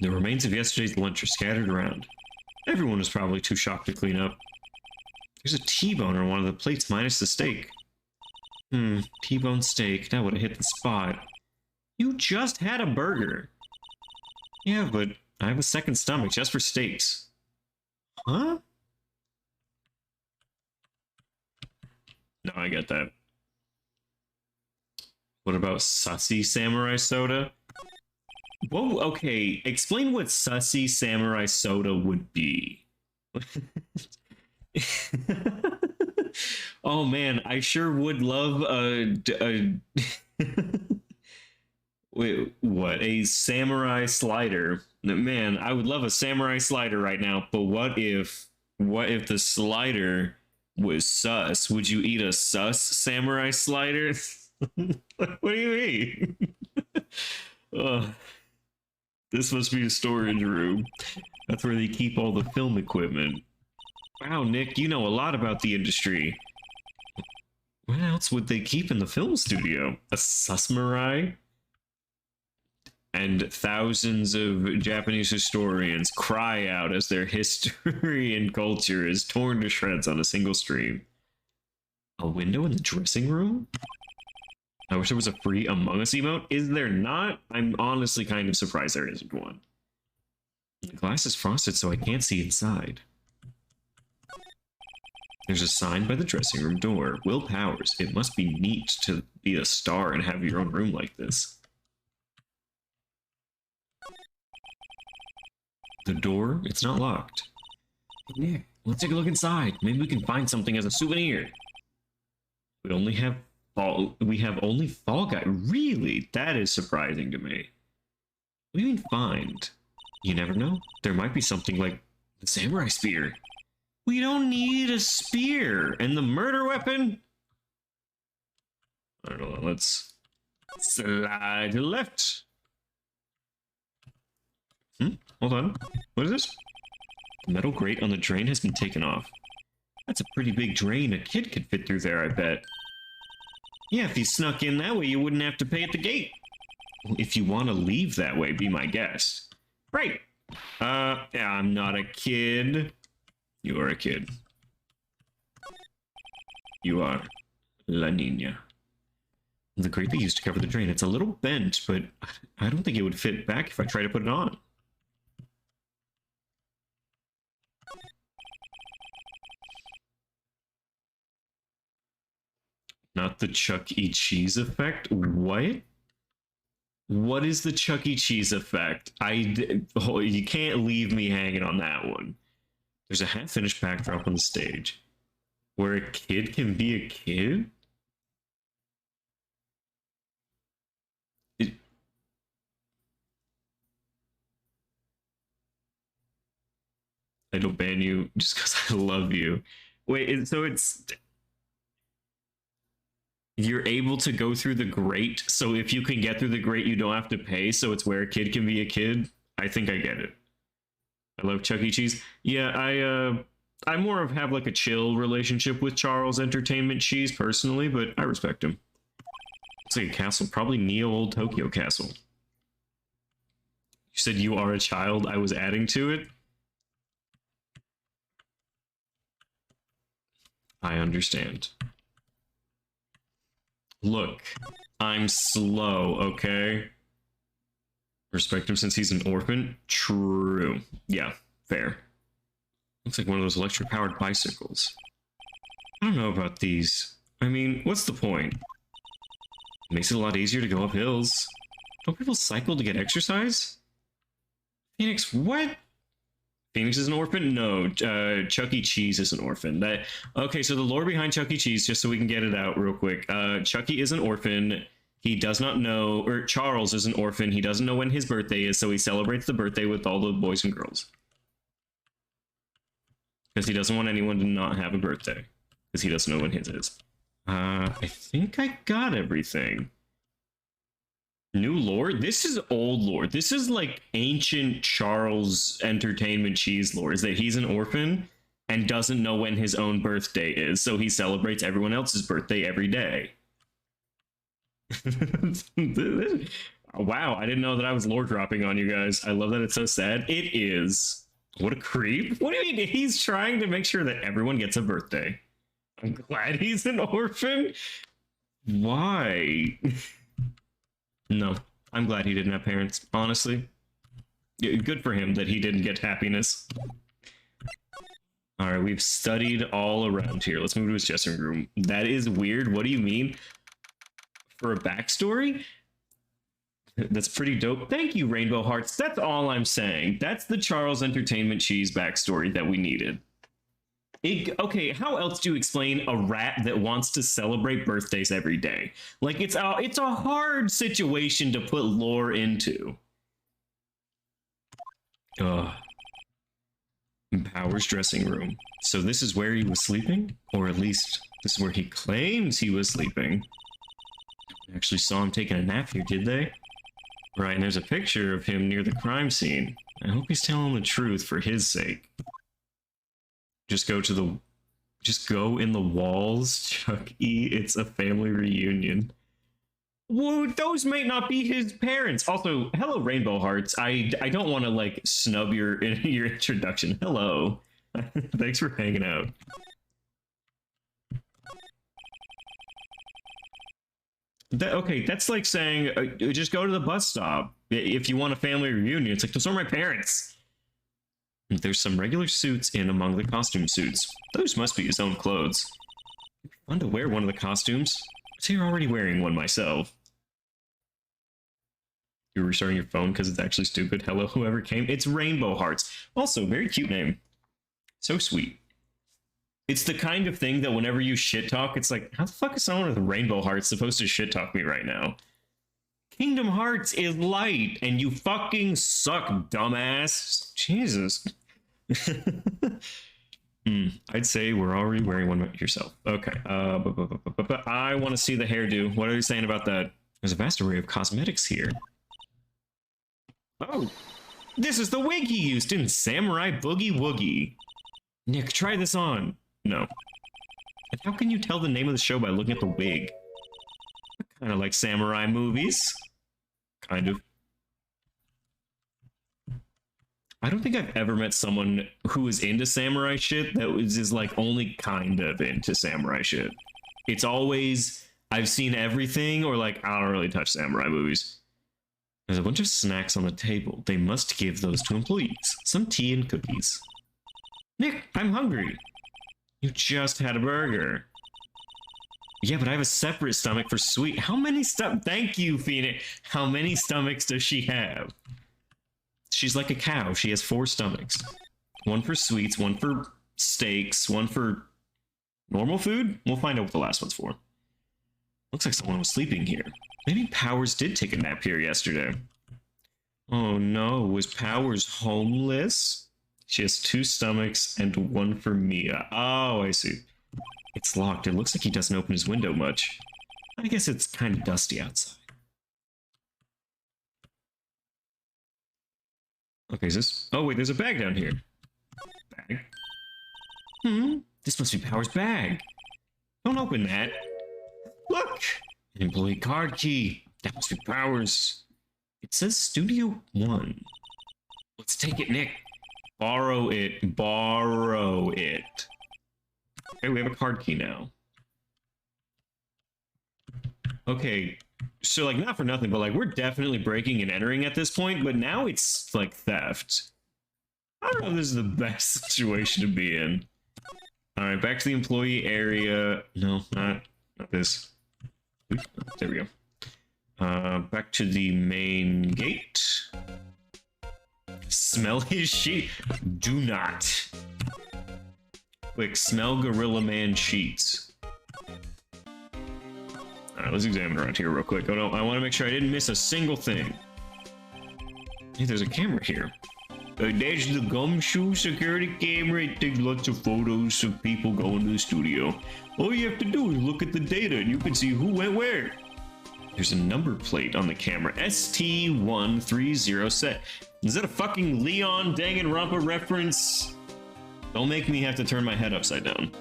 The remains of yesterday's lunch are scattered around. Everyone was probably too shocked to clean up. There's a T-bone on one of the plates minus the steak. T-bone steak. That would have hit the spot. You just had a burger. Yeah, but I have a second stomach just for steaks. Huh? No, I get that. What about sussy samurai soda? Whoa, okay. Explain what sussy samurai soda would be. Oh man, I sure would love a wait, what? A samurai slider. Man, I would love a samurai slider right now, but what if the slider was sus? Would you eat a sus samurai slider? What do you mean? This must be a storage room. That's where they keep all the film equipment. Wow, Nick, you know a lot about the industry. What else would they keep in the film studio? A susmarai? And thousands of Japanese historians cry out as their history and culture is torn to shreds on a single stream. A window in the dressing room? I wish there was a free Among Us emote. Is there not? I'm honestly kind of surprised there isn't one. The glass is frosted so I can't see inside. There's a sign by the dressing room door. Will Powers. It must be neat to be a star and have your own room like this. The door, it's not locked. Nick, let's take a look inside. Maybe we can find something as a souvenir. We have only Fall Guy. Really? That is surprising to me. What do you mean find? You never know. There might be something like the samurai spear. We don't need a spear. And the murder weapon? I don't know. Let's slide to the left. Hold on. What is this? The metal grate on the drain has been taken off. That's a pretty big drain. A kid could fit through there, I bet. Yeah, if you snuck in that way, you wouldn't have to pay at the gate. If you want to leave that way, be my guest. Right. Yeah, I'm not a kid. You are a kid. You are La Nina. The grate they used to cover the drain. It's a little bent, but I don't think it would fit back if I try to put it on. Not the Chuck E. Cheese effect? What? What is the Chuck E. Cheese effect? Oh, you can't leave me hanging on that one. There's a half-finished backdrop on the stage. Where a kid can be a kid? I don't ban you just because I love you. Wait, so it's... You're able to go through the grate, so if you can get through the grate, you don't have to pay, so it's where a kid can be a kid? I think I get it. I love Chuck E. Cheese. Yeah, I more of have like a chill relationship with Charles Entertainment Cheese personally, but I respect him. Looks like a castle, probably Neo Old Tokyo Castle. You said you are a child, I was adding to it? I understand. Look, I'm slow, okay? Respect him since he's an orphan? True. Yeah, fair. Looks like one of those electric-powered bicycles. I don't know about these. I mean, what's the point? Makes it a lot easier to go up hills. Don't people cycle to get exercise? Pheonix, what? Pheonix is an orphan? No, Chuck E. Cheese is an orphan. Okay, so the lore behind Chuck E. Cheese, just so we can get it out real quick. Chucky is an orphan. He does not know, or Charles is an orphan. He doesn't know when his birthday is, so he celebrates the birthday with all the boys and girls. Because he doesn't want anyone to not have a birthday. Because he doesn't know when his is. I think I got everything. New lore? This is old lore. This is like ancient Charles Entertainment Cheese lore. Is that he's an orphan and doesn't know when his own birthday is, so he celebrates everyone else's birthday every day. Wow, I didn't know that I was lore dropping on you guys. I love that it's so sad. It is. What a creep. What do you mean? He's trying to make sure that everyone gets a birthday. I'm glad he's an orphan. Why? No, I'm glad he didn't have parents, honestly. Good for him that he didn't get happiness. Alright, we've studied all around here. Let's move to his dressing room. That is weird. What do you mean? For a backstory? That's pretty dope. Thank you, Rainbow Hearts. That's all I'm saying. That's the Charles Entertainment Cheese backstory that we needed. Okay, how else do you explain a rat that wants to celebrate birthdays every day? Like, it's a hard situation to put lore into. Ugh. Power's dressing room. So this is where he was sleeping? Or at least, this is where he claims he was sleeping. Actually saw him taking a nap here, did they? Right, and there's a picture of him near the crime scene. I hope he's telling the truth for his sake. Just go in the walls, Chuck E. It's a family reunion. Whoa, those may not be his parents. Also, hello, Rainbow Hearts. I don't want to, like, snub your introduction. Hello. Thanks for hanging out. Okay, that's like saying, just go to the bus stop. If you want a family reunion, it's like, those are my parents. There's some regular suits in among the costume suits. Those must be his own clothes. It'd be fun to wear one of the costumes. So you're already wearing one myself. You're restarting your phone because it's actually stupid. Hello, whoever came. It's Rainbow Hearts. Also, very cute name. So sweet. It's the kind of thing that whenever you shit talk, it's like, how the fuck is someone with Rainbow Hearts supposed to shit talk me right now? Kingdom Hearts is light, and you fucking suck, dumbass. Jesus. I'd say we're already wearing one yourself. Okay. I want to see the hairdo. What are you saying about that? There's a vast array of cosmetics here. Oh, this is the wig he used in Samurai Boogie Woogie. Nick, try this on. No. And how can you tell the name of the show by looking at the wig? Kind of like samurai movies. Kind of. I don't think I've ever met someone who is into samurai shit that is like only kind of into samurai shit. It's always, I've seen everything, or like, I don't really touch samurai movies. There's a bunch of snacks on the table. They must give those to employees. Some tea and cookies. Nick, I'm hungry. You just had a burger. Yeah, but I have a separate stomach for sweet. How many Thank you, Pheonix. How many stomachs does she have? She's like a cow. She has 4 stomachs. One for sweets, one for steaks, one for normal food. We'll find out what the last one's for. Looks like someone was sleeping here. Maybe Powers did take a nap here yesterday. Oh no, was Powers homeless? She has 2 stomachs and 1 for Mia. Oh, I see. It's locked. It looks like he doesn't open his window much. I guess it's kind of dusty outside. Okay, is this... Oh, wait, there's a bag down here. Bag? This must be Powers' bag. Don't open that. Look! An employee card key. That must be Powers. It says Studio 1. Let's take it, Nick. Borrow it. Borrow it. Okay, we have a card key now. Okay, so like, not for nothing, but like, we're definitely breaking and entering at this point, but now it's like theft. I don't know if this is the best situation to be in. Alright, back to the employee area. No, not this. Oops, there we go. Back to the main gate. Smell his sheet. Do not. Quick, smell Gorilla Man sheets. Alright, let's examine around here real quick. Oh no, I want to make sure I didn't miss a single thing. Hey, there's a camera here. There's the Gumshoe security camera. It takes lots of photos of people going to the studio. All you have to do is look at the data and you can see who went where. There's a number plate on the camera. ST130 Is that a fucking Leon Danganronpa reference? Don't make me have to turn my head upside down.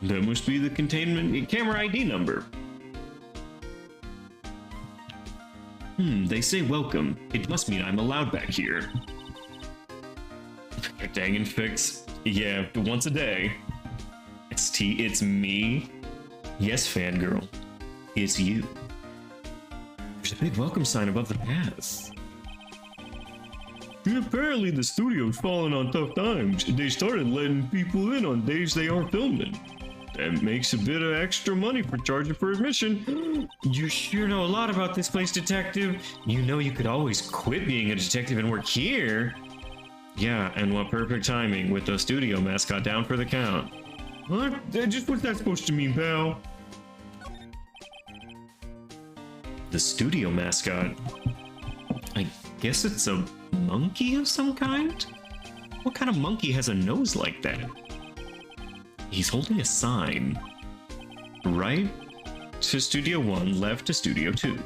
That must be the containment camera ID number. They say welcome. It must mean I'm allowed back here. Dang and fix. Yeah, once a day. It's me. Yes, fangirl. It's you. There's a big welcome sign above the path. Apparently the studio's falling on tough times. They started letting people in on days they aren't filming. That makes a bit of extra money for charging for admission. You sure know a lot about this place, detective. You know you could always quit being a detective and work here. Yeah, and what perfect timing with the studio mascot down for the count. What? Just what's that supposed to mean, pal? The studio mascot? I guess it's a monkey of some kind? What kind of monkey has a nose like that? He's holding a sign. Right to Studio 1, left to Studio 2.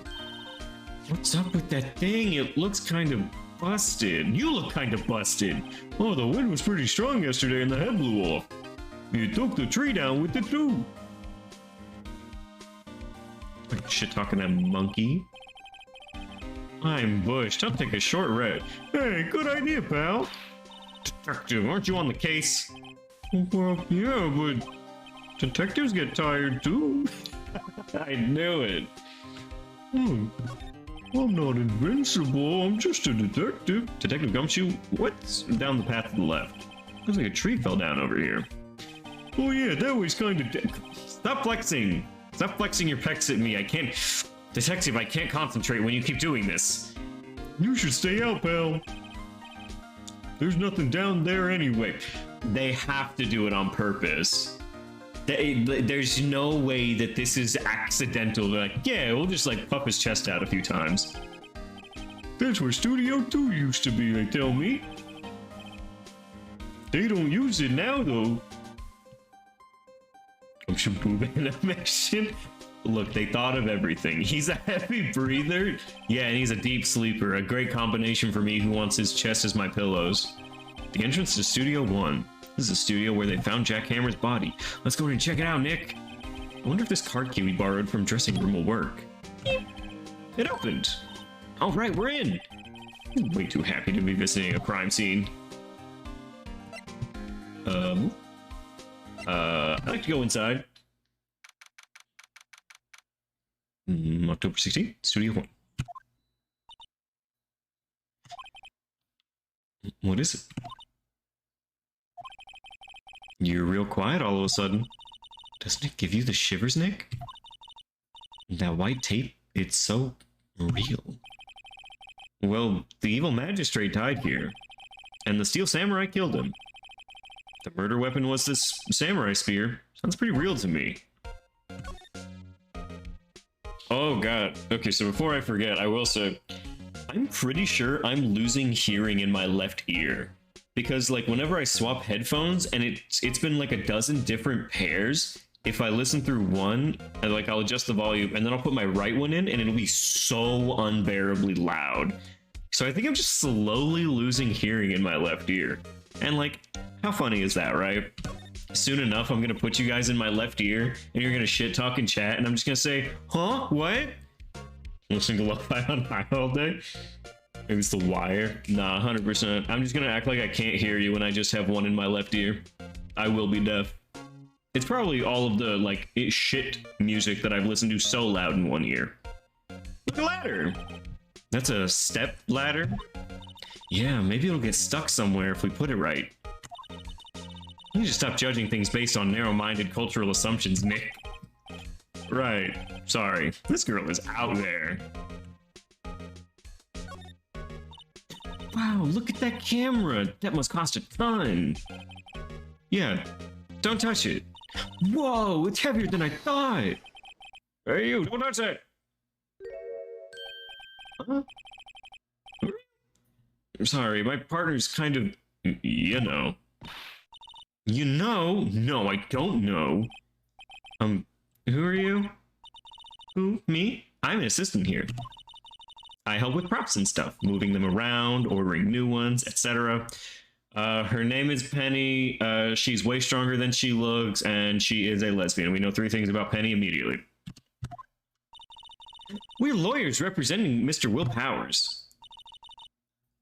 What's up with that thing? It looks kind of busted. You look kind of busted. Oh, the wind was pretty strong yesterday and the head blew off. You took the tree down with it too. Like shit talking that monkey. I'm bushed. I'll take a short rest. Hey, good idea, pal. Detective, aren't you on the case? Well, yeah, but detectives get tired too. I knew it. I'm not invincible. I'm just a detective. Detective Gumshoe, what's down the path to the left? Looks like a tree fell down over here. Oh yeah, that was kind of... Stop flexing. Stop flexing your pecs at me. I can't... Detective, I can't concentrate when you keep doing this. You should stay out, pal. There's nothing down there anyway. They have to do it on purpose. There's no way that this is accidental. They're like, yeah, we'll just like puff his chest out a few times. That's where Studio 2 used to be, they tell me. They don't use it now, though. Boob animation. Look, they thought of everything. He's a heavy breather. Yeah, and he's a deep sleeper. A great combination for me who wants his chest as my pillows. The entrance to Studio 1. This is a studio where they found Jack Hammer's body. Let's go in and check it out, Nick. I wonder if this card key we borrowed from dressing room will work. It opened. All right, we're in. I'm way too happy to be visiting a crime scene. I'd like to go inside. October 16th, Studio One. What is it? You're real quiet all of a sudden. Doesn't it give you the shivers, Nick? That white tape, it's so real. Well, the evil magistrate died here, and the steel samurai killed him. The murder weapon was this samurai spear. Sounds pretty real to me. Oh god. Okay, so before I forget, I will say, I'm pretty sure I'm losing hearing in my left ear. Because like whenever I swap headphones, and it's been like a dozen different pairs, if I listen through one, I'll adjust the volume, and then I'll put my right one in, and it'll be so unbearably loud. So I think I'm just slowly losing hearing in my left ear. And like, how funny is that, right? Soon enough, I'm gonna put you guys in my left ear, and you're gonna shit talk and chat, and I'm just gonna say, huh? What? Listening to lo-fi on high all day? Maybe it's the wire? Nah, 100%. I'm just gonna act like I can't hear you when I just have one in my left ear. I will be deaf. It's probably all of the, like, shit music that I've listened to so loud in one ear. Look, a ladder! That's a step ladder? Yeah, maybe it'll get stuck somewhere if we put it right. You need to stop judging things based on narrow-minded cultural assumptions, Nick. Right. Sorry. This girl is out there. Wow, look at that camera. That must cost a ton. Yeah, don't touch it. Whoa, it's heavier than I thought. Hey, you, don't touch it. Huh? I'm sorry, my partner's kind of, you know. You know? No, I don't know. Who are you? Who? Me? I'm an assistant here. I help with props and stuff, moving them around, ordering new ones, etc. Her name is Penny. She's way stronger than she looks, and she is a lesbian. We know 3 things about Penny immediately. We're lawyers representing Mr. Will Powers.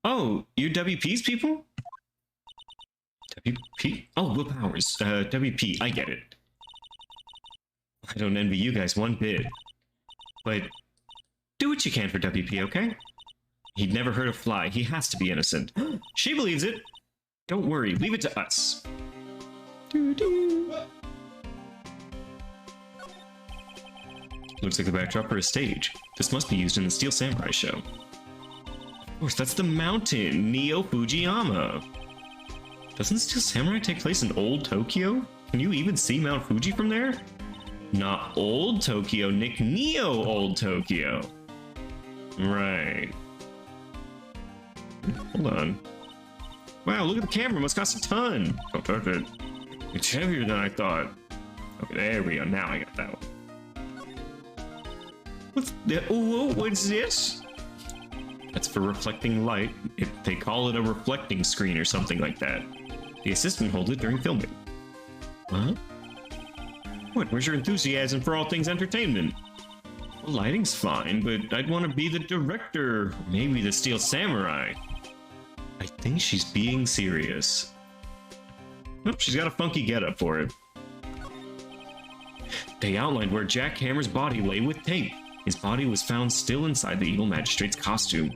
Oh, you're WP's people? WP? Oh, Will Powers. WP, I get it. I don't envy you guys one bit. But do what you can for WP, okay? He'd never hurt a fly. He has to be innocent. She believes it. Don't worry, leave it to us. Looks like the backdrop for a stage. This must be used in the Steel Samurai show. Of course, that's the mountain, Neo Fujiyama. Doesn't Steel Samurai take place in old Tokyo? Can you even see Mount Fuji from there? Not old Tokyo, Nick, Neo old Tokyo. Right. Hold on. Wow, look at the camera, must cost a ton. Don't touch it. It's heavier than I thought. Okay, there we go, now I got that one. What's that? Oh, what's this? That's for reflecting light. They call it a reflecting screen or something like that. The assistant holds it during filming. Huh? What, where's your enthusiasm for all things entertainment? Well, lighting's fine, but I'd want to be the director. Maybe the Steel Samurai. I think she's being serious. Nope, she's got a funky getup for it. They outlined where Jack Hammer's body lay with tape. His body was found still inside the evil magistrate's costume.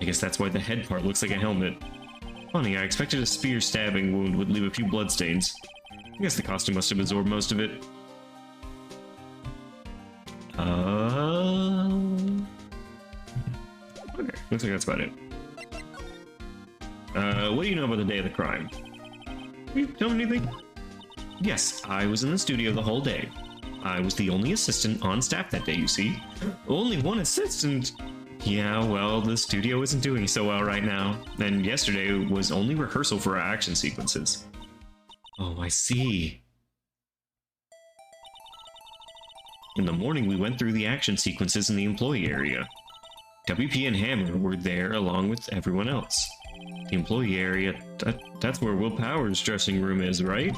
I guess that's why the head part looks like a helmet. Funny, I expected a spear stabbing wound would leave a few bloodstains. I guess the costume must have absorbed most of it. Okay, looks like that's about it. What do you know about the day of the crime? Can you tell me anything? Yes, I was in the studio the whole day. I was the only assistant on staff that day, you see. Only one assistant? Yeah, well, the studio isn't doing so well right now. And yesterday was only rehearsal for our action sequences. Oh, I see. In the morning, we went through the action sequences in the employee area. WP and Hammer were there along with everyone else. The employee area, that's where Will Powers' dressing room is, right?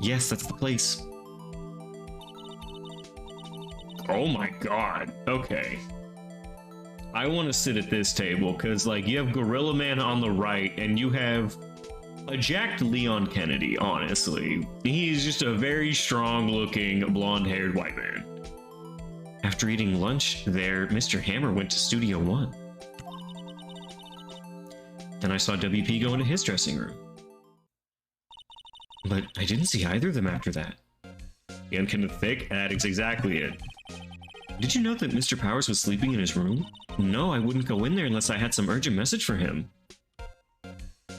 Yes, that's the place. Oh my god. Okay. I want to sit at this table, because, like, you have Gorilla Man on the right, and you have a jacked Leon Kennedy, honestly. He's just a very strong-looking, blonde-haired white man. After eating lunch there, Mr. Hammer went to Studio 1. Then I saw WP go into his dressing room. But I didn't see either of them after that. Again, kind of thick? That is exactly it. Did you know that Mr. Powers was sleeping in his room? No, I wouldn't go in there unless I had some urgent message for him.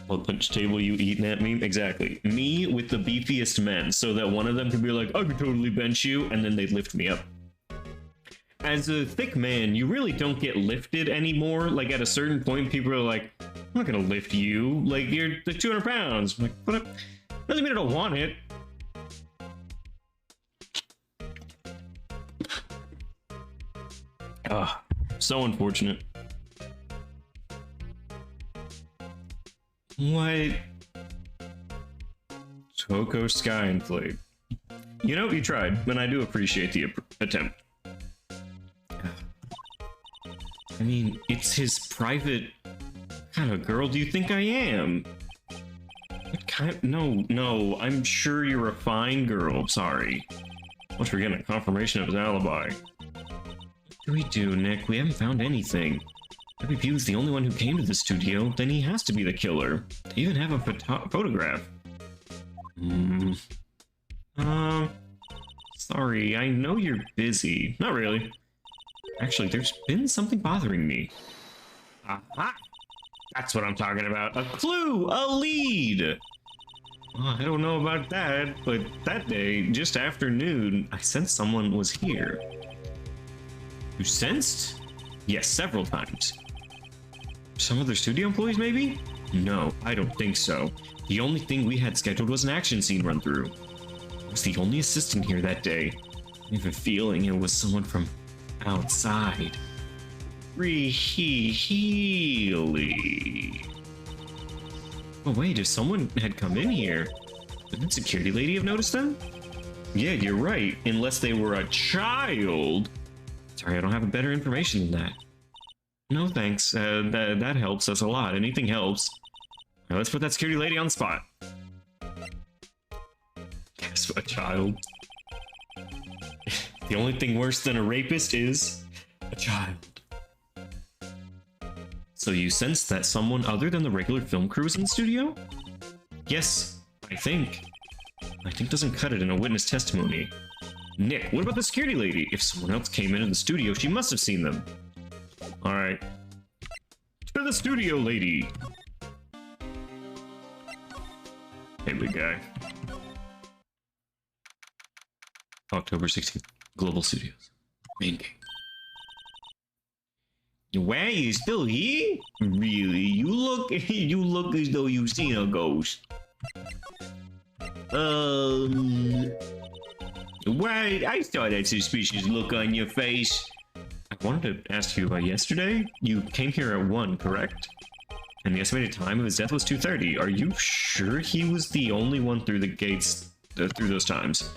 What lunch table you eating at me? Exactly. Me with the beefiest men, so that one of them could be like, I could totally bench you, and then they'd lift me up. As a thick man, you really don't get lifted anymore. Like, at a certain point, people are like, I'm not gonna lift you. Like, you're the 200 pounds. I'm like, what? Doesn't mean I don't want it. Ah, so unfortunate. What? Coco Sky Inflate. You know, you tried, and I do appreciate the attempt. I mean, it's his private... What kind of girl do you think I am? What kind... No, I'm sure you're a fine girl, sorry. Once we're getting a confirmation of his alibi. What do we do, Nick? We haven't found anything. WP was the only one who came to the studio, then he has to be the killer. They even have a photograph. Sorry, I know you're busy. Not really. Actually, there's been something bothering me. Aha! That's what I'm talking about. A clue! A lead! Oh, I don't know about that, but that day, just after noon, I sensed someone was here. You sensed? Yes, several times. Some other studio employees, maybe? No, I don't think so. The only thing we had scheduled was an action scene run-through. I was the only assistant here that day. I have a feeling it was someone from outside. Really? Oh wait, if someone had come in here, wouldn't the security lady have noticed them? Yeah, you're right, unless they were a child. Sorry, I don't have better information than that. No thanks, that helps us a lot. Anything helps. Now let's put that security lady on the spot. Guess what, child? The only thing worse than a rapist is a child. So you sense that someone other than the regular film crew is in the studio? Yes, I think. I think doesn't cut it in a witness testimony. Nick, what about the security lady? If someone else came into the studio, she must have seen them. Alright. To the studio lady! Hey, big guy. October 16th. Global Studios. Main gate. Wow, you still here? Really? You look as though you've seen a ghost. Right, I saw that suspicious look on your face. I wanted to ask you about yesterday. You came here at 1, correct? And the estimated time of his death was 2:30. Are you sure he was the only one through the gates through those times?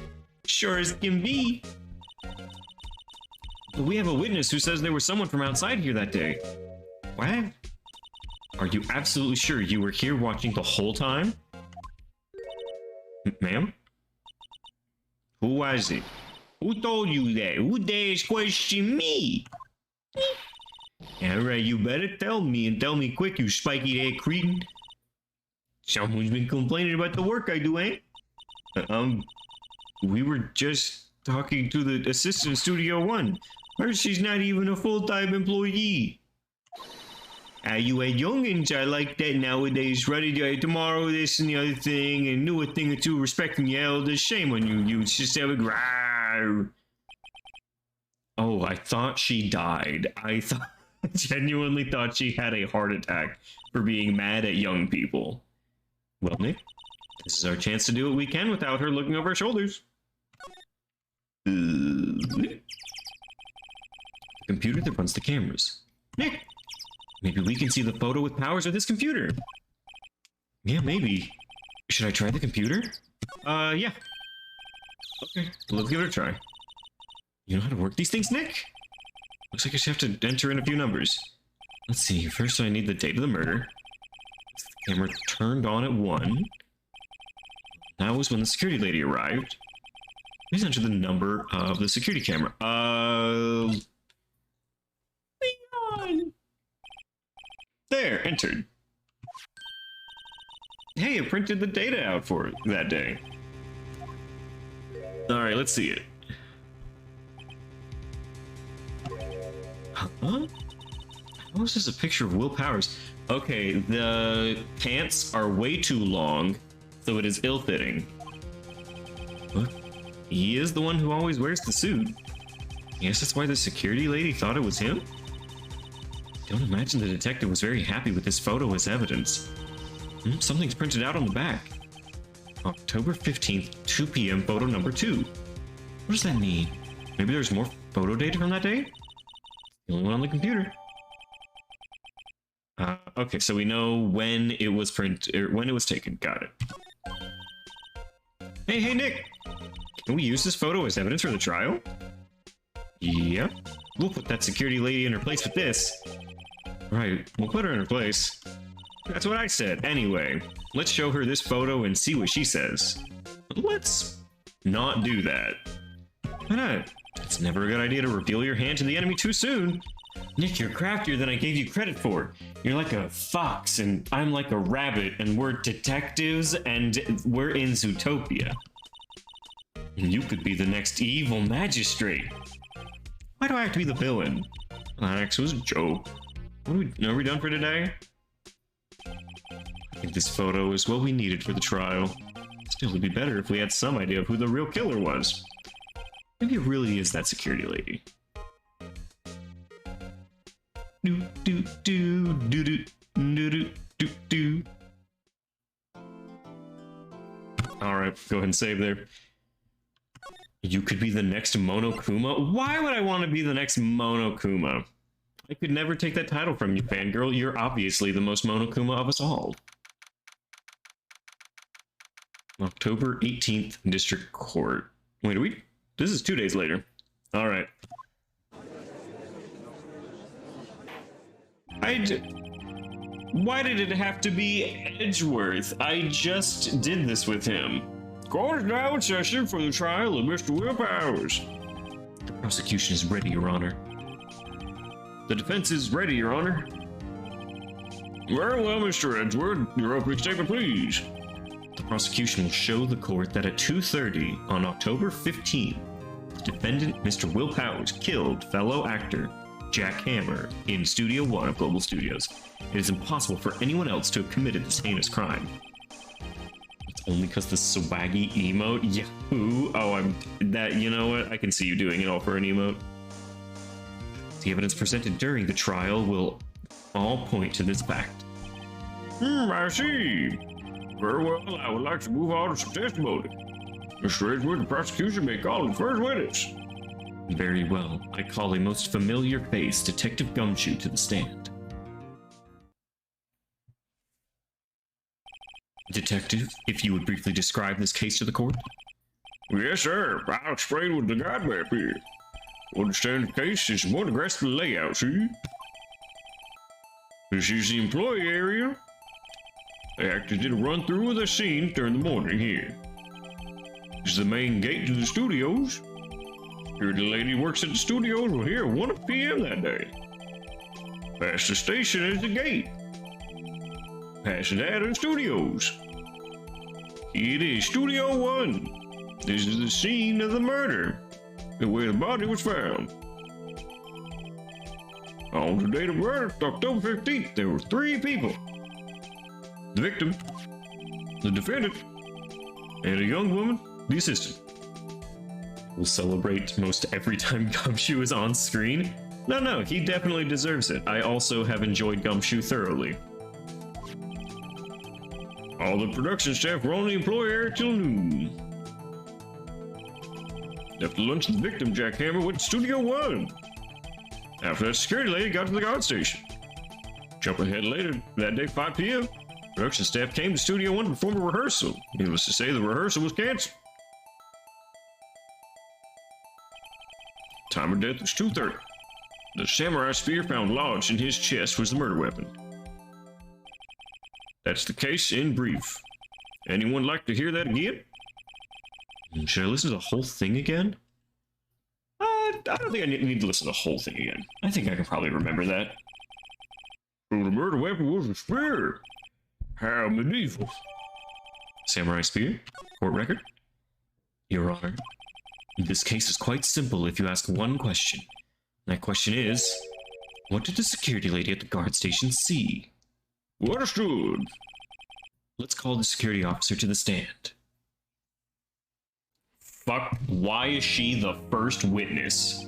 Sure as can be. But we have a witness who says there was someone from outside here that day. What? Are you absolutely sure you were here watching the whole time? Ma'am? Who was it? Who told you that? Who dares question me? Alright, you better tell me, and tell me quick, you spiky-head cretin. Someone's been complaining about the work I do, eh? We were just talking to the assistant in Studio 1. Or she's not even a full-time employee. You had youngins, I like that nowadays. Ready tomorrow, this and the other thing, and knew a thing or two respecting your elders. Shame on you, you just have a growl. Oh, I thought she died. I genuinely thought she had a heart attack for being mad at young people. Well, Nick, this is our chance to do what we can without her looking over our shoulders. Computer that runs the cameras. Nick! Maybe we can see the photo with Powers with this computer. Yeah, maybe. Should I try the computer? Yeah. Okay, let's give it a try. You know how to work these things, Nick? Looks like I just have to enter in a few numbers. Let's see, first I need the date of the murder. The camera turned on at 1. That was when the security lady arrived. Please enter the number of the security camera. Leon! There, entered. Hey, it printed the data out for that day. Alright, let's see it. Huh? How is this a picture of Will Powers? Okay, the pants are way too long, so it is ill-fitting. What? He is the one who always wears the suit. Yes, that's why the security lady thought it was him? Don't imagine the detective was very happy with this photo as evidence. Something's printed out on the back. October 15th, 2 p.m. photo number 2. What does that mean? Maybe there's more photo data from that day? The only one on the computer. Okay, so we know when it was when it was taken. Got it. Hey, Nick! Can we use this photo as evidence for the trial? Yeah. We'll put that security lady in her place with this. Right, we'll put her in her place. That's what I said. Anyway, let's show her this photo and see what she says. Let's not do that. Why not? It's never a good idea to reveal your hand to the enemy too soon. Nick, you're craftier than I gave you credit for. You're like a fox, and I'm like a rabbit, and we're detectives, and we're in Zootopia. You could be the next evil magistrate. Why do I have to be the villain? That was a joke. Are we done for today? I think this photo is what we needed for the trial. Still, it'd be better if we had some idea of who the real killer was. Maybe it really is that security lady. Do do do do do do do do do. All right, go ahead and save there. You could be the next Monokuma. Why would I want to be the next Monokuma? I could never take that title from you, fangirl. You're obviously the most Monokuma of us all. October 18th, District Court. Wait, this is 2 days later. All right. Why did it have to be Edgeworth? I just did this with him. Court is now in session for the trial of Mr. Will Powers. The prosecution is ready, Your Honor. The defense is ready, Your Honor. Very well, Mr. Edgeworth. Your opening statement, please. The prosecution will show the court that at 2:30 on October 15th, the defendant, Mr. Will Powers, killed fellow actor Jack Hammer in Studio 1 of Global Studios. It is impossible for anyone else to have committed this heinous crime. It's only because the swaggy emote? Yahoo! Oh, you know what? I can see you doing it all for an emote. The evidence presented during the trial will all point to this fact. I see. Very well, I would like to move on to some testimony. Mr. Edgeworth, the prosecution may call the first witness. Very well. I call a most familiar face, Detective Gumshoe, to the stand. Detective, if you would briefly describe this case to the court? Yes, sir. I'll explain with the guide map here. Understand the case is one aggressive layout, see? This is the employee area. The actors did a run-through of the scene during the morning here. This is the main gate to the studios. Here the lady works at the studios were here at 1 p.m. that day. Past the station is the gate. Past that are the studios. It is Studio 1. This is the scene of the murder, where the body was found. On the date of murder, October 15th, there were 3 people. The victim, the defendant, and a young woman, the assistant. We'll celebrate most every time Gumshoe is on screen. No, he definitely deserves it. I also have enjoyed Gumshoe thoroughly. All the production staff were on the employee area till noon. After lunch, the victim, Jack Hammer, went to Studio 1. After that, security lady got to the guard station. Jump ahead later, that day, 5 p.m., production staff came to Studio 1 to perform a rehearsal. Needless to say, the rehearsal was canceled. Time of death was 2:30. The samurai spear found lodged in his chest was the murder weapon. That's the case in brief. Anyone like to hear that again? 2:30 p.m. Samurai spear found lodged in his chest was the murder weapon. That's the case in brief. Anyone like to hear that again? 2:30 p.m. Samurai spear found lodged in his chest was the murder weapon. That's the case in brief. Anyone like to hear that again? Should I listen to the whole thing again? I don't think I need to listen to the whole thing again. I think I can probably remember that. So the murder weapon was a spear. How medieval. Samurai spear? Court record? Your Honor, this case is quite simple if you ask one question. That question is, what did the security lady at the guard station see? Understood. Let's call the security officer to the stand. Fuck, why is she the first witness?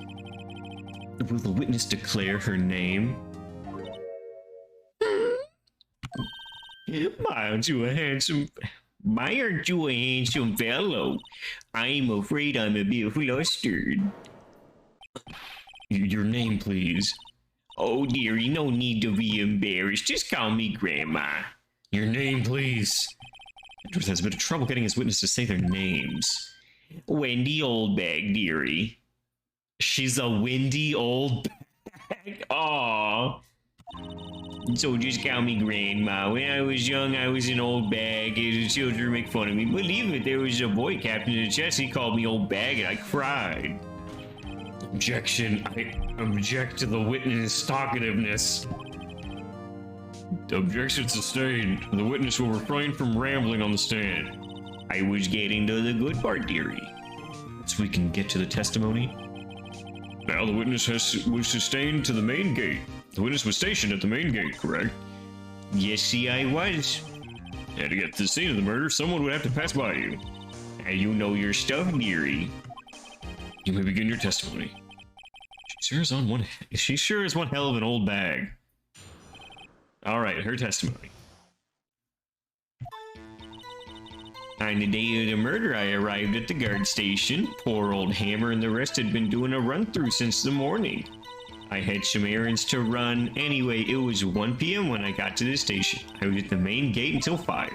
Will the witness declare her name? Why aren't you a handsome fellow? I'm afraid I'm a bit flustered. Your name, please. Oh, dearie, no need to be embarrassed. Just call me Grandma. Your name, please. Edward has a bit of trouble getting his witness to say their names. Wendy Oldbag, dearie. She's a windy old bag? Aww. So just call me Grandma. When I was young, I was an old bag, and the children make fun of me. Believe it, there was a boy captain in the chest, he called me old bag, and I cried. Objection. I object to the witness' talkativeness. Objection sustained. The witness will refrain from rambling on the stand. I was getting to the good part, dearie. So we can get to the testimony? Now the witness was sustained to the main gate. The witness was stationed at the main gate, correct? Yes, see, I was. And to get to the scene of the murder, someone would have to pass by you. Now you know your stuff, dearie. You may begin your testimony. She sure is one hell of an old bag. Alright, her testimony. On the day of the murder, I arrived at the guard station. Poor old Hammer and the rest had been doing a run-through since the morning. I had some errands to run. Anyway, it was 1 p.m. when I got to the station. I was at the main gate until 5.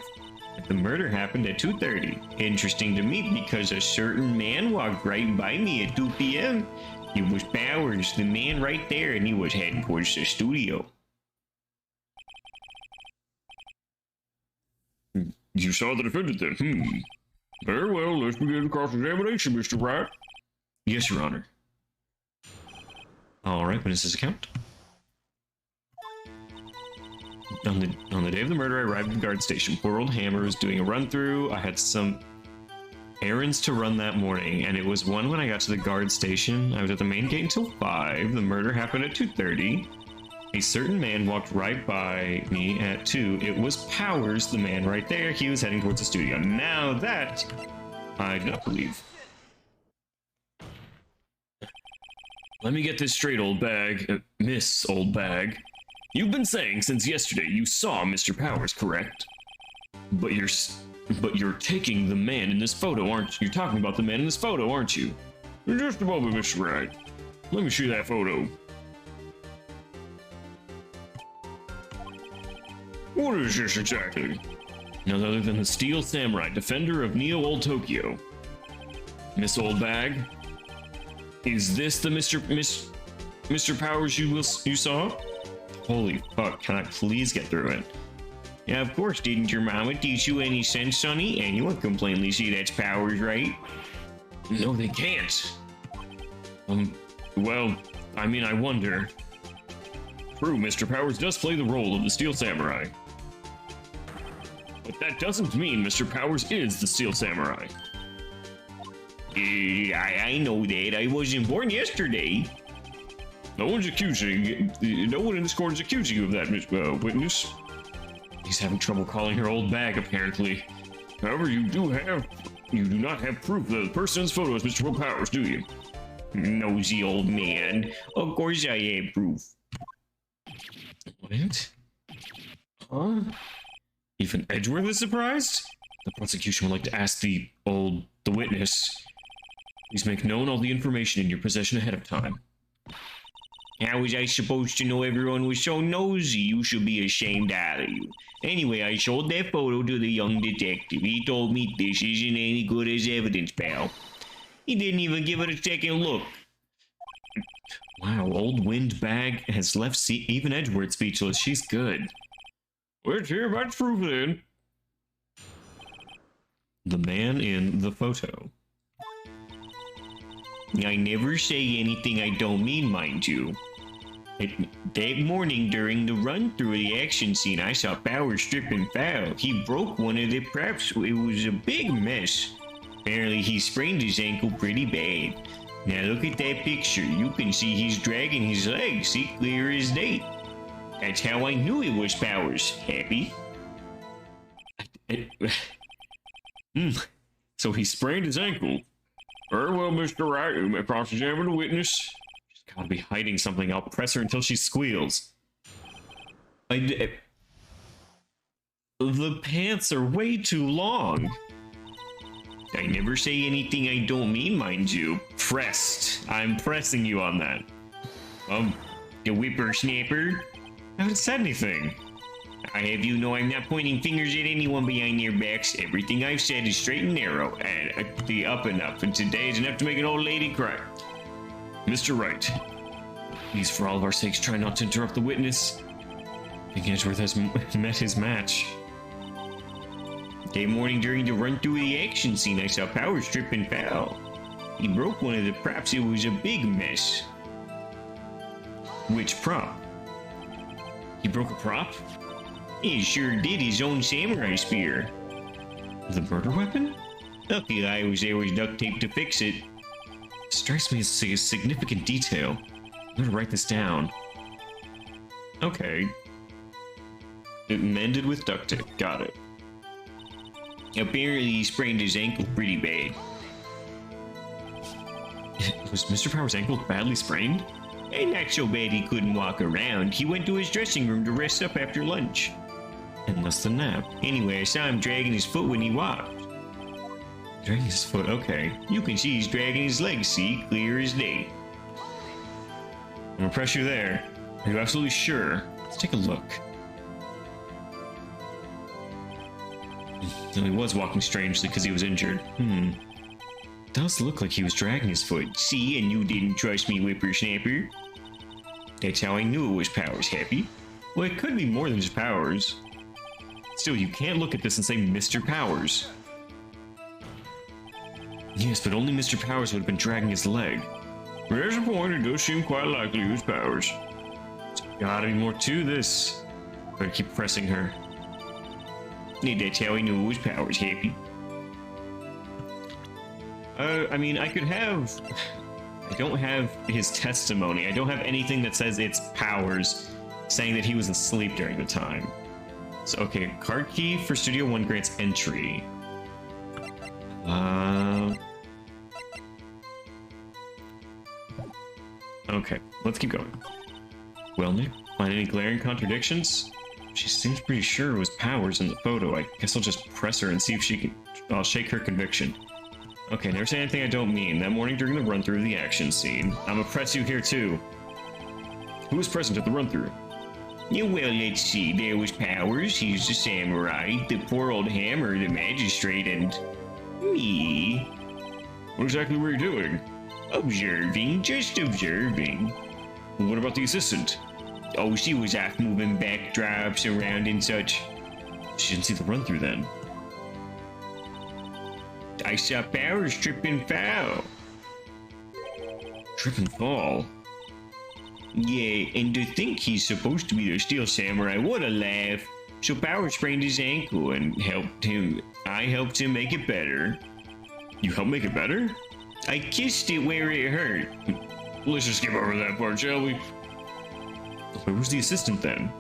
The murder happened at 2:30. Interesting to me because a certain man walked right by me at 2 p.m. It was Bowers, the man right there, and he was heading towards the studio. You saw the defendant then, Very well, let's begin the cross-examination, Mr. Wright. Yes, Your Honor. Alright, witness's account. On the day of the murder, I arrived at the guard station. Poor old Hammer was doing a run-through. I had some errands to run that morning, and it was 1 when I got to the guard station. I was at the main gate until 5. The murder happened at 2:30. A certain man walked right by me at 2. It was Powers, the man right there. He was heading towards the studio. Now that I do not believe. Let me get this straight, old bag. Miss Old Bag. You've been saying since yesterday you saw Mr. Powers, correct? But you're taking the man in this photo, aren't you? You're talking about the man in this photo, aren't you? Just a moment, Mr. Wright. Let me see that photo. What is this exactly? None other than the Steel Samurai, defender of Neo-Old Tokyo. Miss Old Bag? Is this the Mr. Powers you saw? Holy fuck, can I please get through it? Yeah, of course, didn't your mama teach you any sense, sonny? Anyone can plainly see that's Powers, right? No, they can't. Well, I mean, I wonder. True, Mr. Powers does play the role of the Steel Samurai. But that doesn't mean Mr. Powers is the Steel Samurai. I know that. I wasn't born yesterday. No one in this court is accusing you of that, witness. He's having trouble calling her old bag, apparently. However, you do not have proof that the person in this photo is Mr. Powers, do you? Nosy old man. Of course I have proof. What? Huh? Even Edgeworth is surprised? The prosecution would like to ask the witness. Please make known all the information in your possession ahead of time. How was I supposed to know everyone was so nosy? You should be ashamed out of you. Anyway, I showed that photo to the young detective. He told me this isn't any good as evidence, pal. He didn't even give it a second look. Wow, old windbag has left even Edgeworth speechless. She's good. Let's hear about proof then. The man in the photo. I never say anything I don't mean, mind you. That morning during the run-through of the action scene, I saw Powers strip and foul. He broke one of the props. It was a big mess. Apparently, he sprained his ankle pretty bad. Now look at that picture. You can see he's dragging his legs. See, clear as day. That's how I knew it was Powers. Happy? So he sprained his ankle. Very well, Mr. Wright. You may cross-examine the witness. She's gotta be hiding something. I'll press her until she squeals. The pants are way too long. I never say anything I don't mean, mind you. Pressed. I'm pressing you on that. The whippersnapper? I haven't said anything. I have you know I'm not pointing fingers at anyone behind their backs. Everything I've said is straight and narrow, and the up and up, and today is enough to make an old lady cry. Mr. Wright, please, for all of our sakes, try not to interrupt the witness. I think Edgeworth has met his match. That morning during the run-through of the action scene, I saw Powers strip and foul. He broke one of the props. It was a big mess. Which prop? He broke a prop? He sure did, his own samurai spear. The murder weapon? Lucky I was there with duct tape to fix it. Strikes me as a significant detail. I'm gonna write this down. Okay. It mended with duct tape. Got it. Apparently he sprained his ankle pretty bad. Was Mr. Powers' ankle badly sprained? And not so bad he couldn't walk around. He went to his dressing room to rest up after lunch. And thus the nap. Anyway, I saw him dragging his foot when he walked. Dragging his foot, okay. You can see he's dragging his legs, see? Clear as day. I'm gonna press you there. Are you absolutely sure? Let's take a look. No, he was walking strangely because he was injured. Does look like he was dragging his foot. See, and you didn't trust me, whippersnapper. That's how I knew it was Powers. Happy? Well, it could be more than just Powers. Still, you can't look at this and say Mr. Powers. Yes, but only Mr. Powers would have been dragging his leg. There's a point, it does seem quite likely it was Powers. There's gotta be more to this. Better keep pressing her. That's how I knew it was Powers. Happy? I mean, I could have... I don't have his testimony. I don't have anything that says it's Powers saying that he was asleep during the time. So, okay, card key for Studio One grants entry. Okay, let's keep going. Well, Nick, find any glaring contradictions? She seems pretty sure it was Powers in the photo. I guess I'll just press her and see if she can... I'll shake her conviction. Okay, never say anything I don't mean. That morning during the run-through of the action scene. I'm gonna press you here, too. Who was present at the run-through? Yeah, well, let's see. There was Powers, he's the samurai, the poor old Hammer, the magistrate, and... me. What exactly were you doing? Observing, just observing. What about the assistant? Oh, she was off moving backdrops around and such. She didn't see the run-through then. I saw Powers trip and foul. Trip and fall? Yeah, and to think he's supposed to be the Steel Samurai, what a laugh. So Powers sprained his ankle and I helped him make it better. You helped make it better? I kissed it where it hurt. Let's just skip over that part, shall we? Where was the assistant then?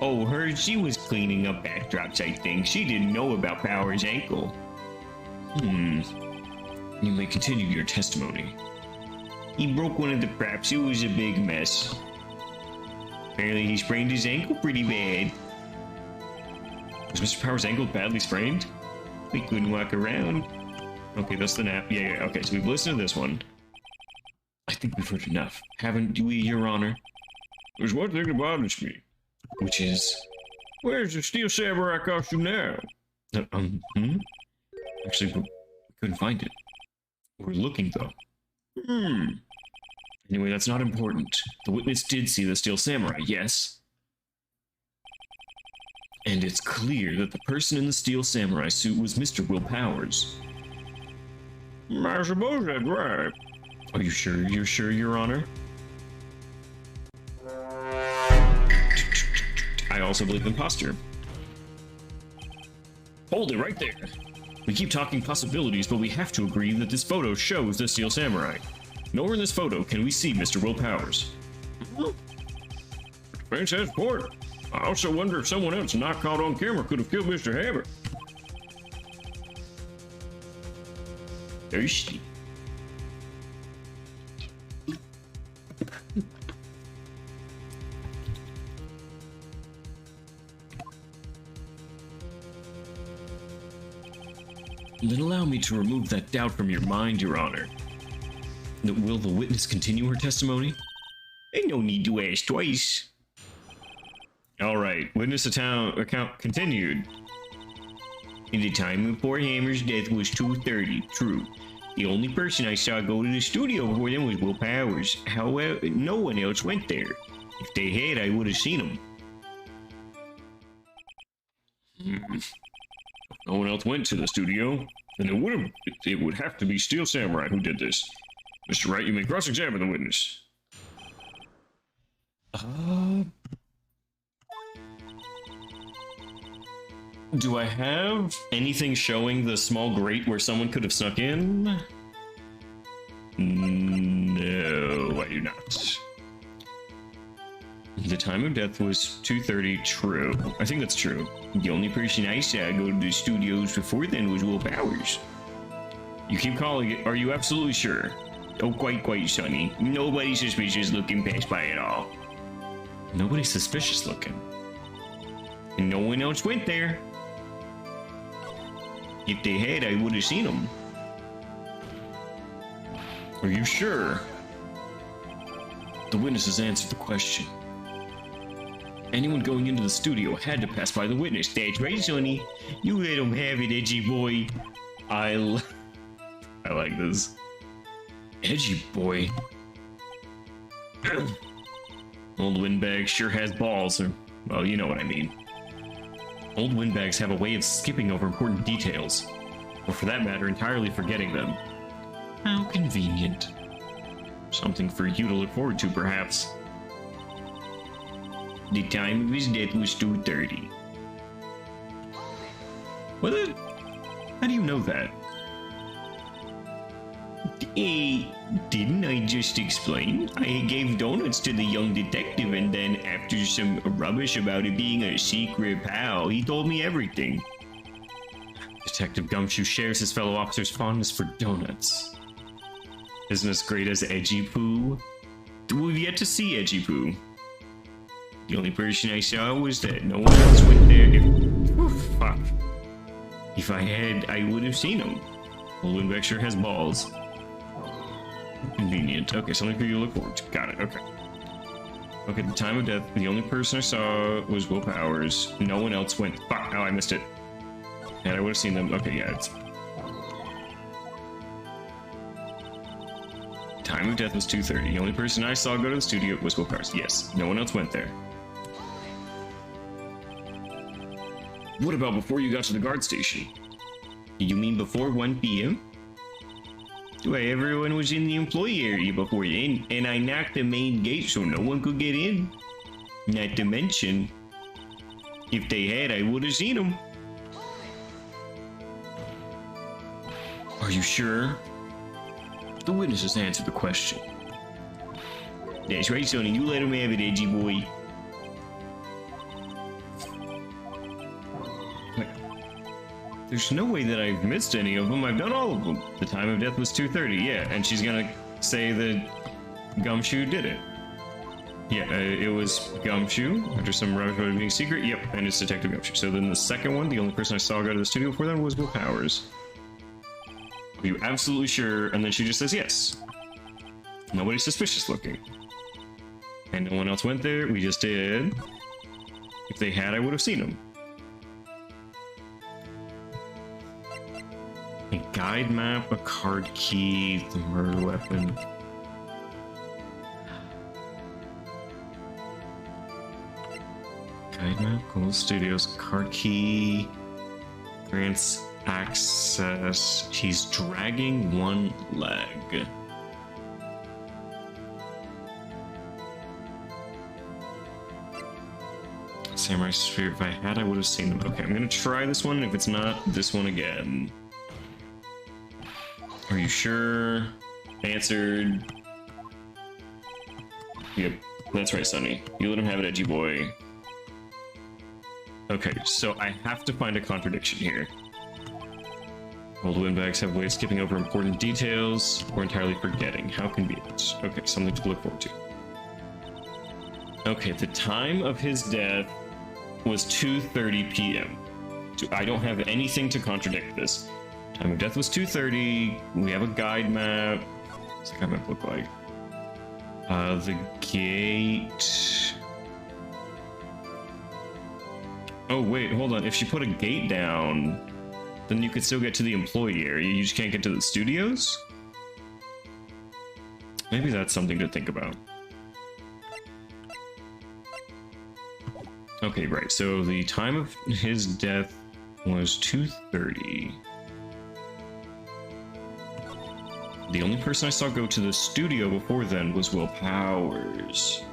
Oh, she was cleaning up backdrops, I think. She didn't know about Powers' ankle. You may continue your testimony. He broke one of the props. It was a big mess. Apparently he sprained his ankle pretty bad. Was Mr. Powers' ankle badly sprained? He couldn't walk around. Okay, that's the nap. Yeah, okay, so we've listened to this one. I think we've heard enough. Haven't we, Your Honor? There's one thing that bothers me. Which is? Where's the Steel Samurai costume now? Actually, we couldn't find it. We're looking, though. Anyway, that's not important. The witness did see the Steel Samurai, yes? And it's clear that the person in the Steel Samurai suit was Mr. Will Powers. I suppose that's right. Are you sure? You're sure, Your Honor? I also believe imposter. Hold it right there. We keep talking possibilities, but we have to agree that this photo shows the Steel Samurai. Nowhere in this photo can we see Mr. Will Powers. Fantastic point. I also wonder if someone else not caught on camera could have killed Mr. Hammer. Thirsty. Then allow me to remove that doubt from your mind, Your Honor. Will the witness continue her testimony? Ain't no need to ask twice. All right, witness account continued. In the time of poor Hammer's death was 2:30. True. The only person I saw go to the studio before them was Will Powers. However, no one else went there. If they had, I would have seen them. No one else went to the studio, then it would have to be Steel Samurai who did this. Mr. Wright, you may cross-examine the witness. Do I have anything showing the small grate where someone could have snuck in? No, I do not. The time of death was 2:30. True. I think that's true. The only person I saw go to the studios before then was Will Powers. You keep calling it. Are you absolutely sure? Oh, quite, Sonny. Nobody suspicious looking passed by at all. Nobody's suspicious looking. And no one else went there. If they had, I would have seen them. Are you sure? The witness has answered the question. Anyone going into the studio had to pass by the witness. That's right, Sonny. You let him have it, edgy boy. I like this. Edgy boy. Old windbag sure has balls, or, well, you know what I mean. Old windbags have a way of skipping over important details, or for that matter, entirely forgetting them. How convenient. Something for you to look forward to, perhaps. The time of his death was 2:30. Was it? How do you know that? Didn't I just explain? I gave donuts to the young detective, and then after some rubbish about it being a secret pal, he told me everything. Detective Gumshoe shares his fellow officer's fondness for donuts. Isn't as great as Edgy Poo? We've yet to see Edgy Poo. The only person I saw was that no one else went there. Fuck. If I had, I would have seen him. Well, Windbeck sure has balls. Convenient. Okay, something for you to look forward to. Got it, okay. Okay, the time of death, the only person I saw was Will Powers. No one else went. Fuck, oh, I missed it. And I would have seen them. Okay, yeah, it's... Time of death was 2:30. The only person I saw go to the studio was Will Powers. Yes, no one else went there. What about before you got to the guard station? You mean before 1 p.m.? Why, everyone was in the employee area before then, and I knocked the main gate so no one could get in. Not to mention, if they had, I would have seen them. Are you sure? The witness has answered the question. That's right, Sonny. You let him have it, edgy boy. There's no way that I've missed any of them. I've done all of them. The time of death was 2:30, yeah. And she's gonna say that Gumshoe did it. Yeah, it was Gumshoe. After some rubbish about it being secret, yep, and it's Detective Gumshoe. So then the second one, the only person I saw go to the studio before then was Will Powers. Are you absolutely sure? And then she just says yes. Nobody's suspicious looking. And no one else went there. We just did. If they had, I would have seen them. A guide map, a card key, the murder weapon. Guide map, Gold Studios, card key, grants access. He's dragging one leg. Samurai Spear. If I had, I would have seen them. Okay, I'm gonna try this one. If it's not, this one again. Are you sure? Answered. Yep, that's right, Sonny. You let him have it, edgy boy. Okay, so I have to find a contradiction here. Old windbags have ways of skipping over important details or entirely forgetting. How convenient. Okay, something to look forward to. Okay, the time of his death was 2:30 p.m. I don't have anything to contradict this. Time of death was 2:30. We have a guide map. What's the guide map look like? The gate. Oh, wait, hold on. If she put a gate down, then you could still get to the employee area. You just can't get to the studios? Maybe that's something to think about. Okay, right. So the time of his death was 2:30. The only person I saw go to the studio before then was Will Powers.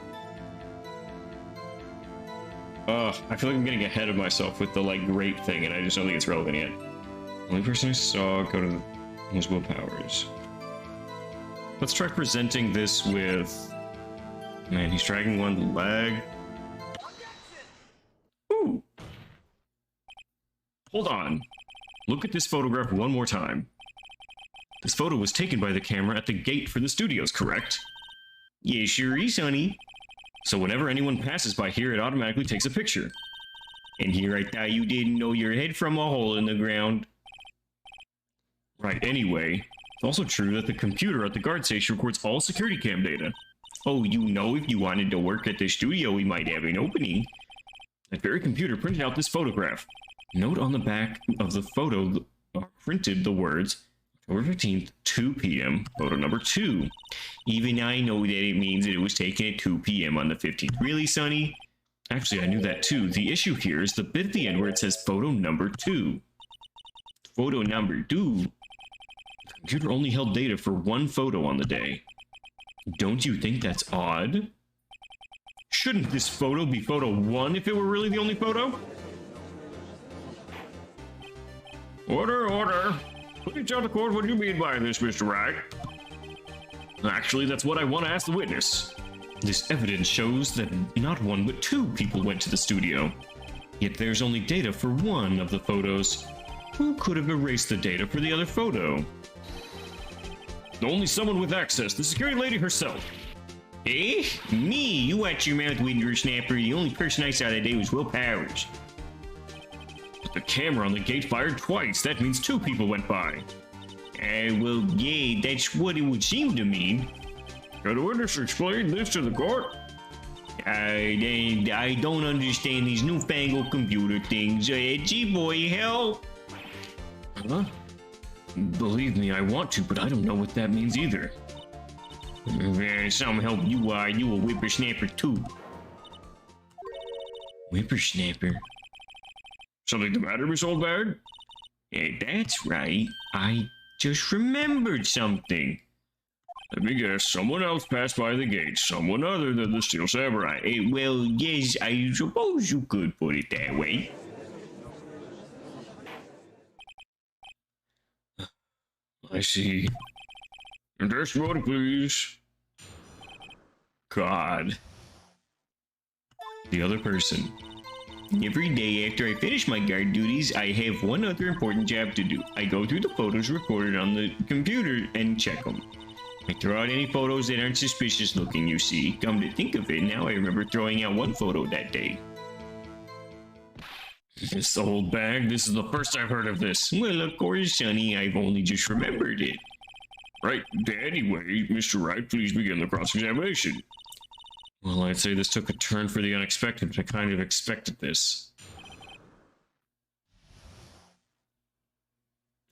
Ugh, I feel like I'm getting ahead of myself with the, like, great thing, and I just don't think it's relevant yet. The only person I saw go to was Will Powers. Let's try presenting this with... Man, he's dragging one leg. Ooh! Hold on. Look at this photograph one more time. This photo was taken by the camera at the gate for the studios, correct? Yeah, sure is, honey. So whenever anyone passes by here, it automatically takes a picture. And here I thought you didn't know your head from a hole in the ground. Right, anyway, it's also true that the computer at the guard station records all security cam data. Oh, you know, if you wanted to work at the studio, we might have an opening. That very computer printed out this photograph. Note on the back of the photo printed the words, October 15th, 2 p.m., photo number 2. Even I know that it means that it was taken at 2 p.m. on the 15th. Really, Sonny? Actually, I knew that too. The issue here is the bit at the end where it says photo number 2. Photo number 2. The computer only held data for one photo on the day. Don't you think that's odd? Shouldn't this photo be photo 1 if it were really the only photo? Order, order. Please tell the court what you mean by this, Mr. Wright. Actually, that's what I want to ask the witness. This evidence shows that not 1 but 2 people went to the studio. Yet there's only data for one of the photos. Who could have erased the data for the other photo? Only someone with access, the security lady herself. Eh? Me? You watch your mouth, whippersnapper. The only person I saw that day was Will Powers. But the camera on the gate fired twice. That means 2 people went by. Well, yeah, that's what it would seem to mean. Can the witness explain this to the court? I don't understand these newfangled computer things. Gee boy, help! Huh? Believe me, I want to, but I don't know what that means either. Some help you are. You a whippersnapper too. Whippersnapper? Something the matter, Miss Oldbag? Yeah, that's right. I just remembered something. Let me guess, someone else passed by the gate. Someone other than the Steel Samurai. Well, yes, I suppose you could put it that way. I see. Your testimony, please. God. The other person. Every day after I finish my guard duties, I have one other important job to do. I go through the photos recorded on the computer and check them. I throw out any photos that aren't suspicious looking, you see. Come to think of it, now I remember throwing out one photo that day. This old bag, this is the first I've heard of this. Well, of course, Sonny, I've only just remembered it. Right, anyway, Mr. Wright, please begin the cross-examination. Well, I'd say this took a turn for the unexpected, but I kind of expected this.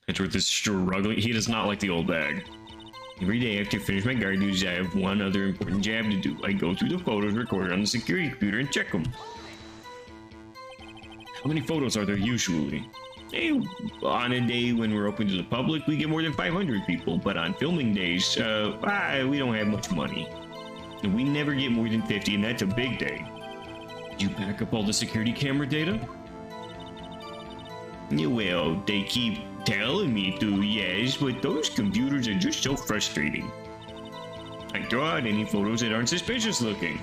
Edward is struggling. He does not like the old bag. Every day after I finish my guard duties, I have one other important job to do. I go through the photos recorded on the security computer and check them. How many photos are there usually? On a day when we're open to the public, we get more than 500 people, but on filming days, we don't have much money. We never get more than 50, and that's a big day. Did you back up all the security camera data? Yeah, well, they keep telling me to, yes, but those computers are just so frustrating. I throw out any photos that aren't suspicious looking.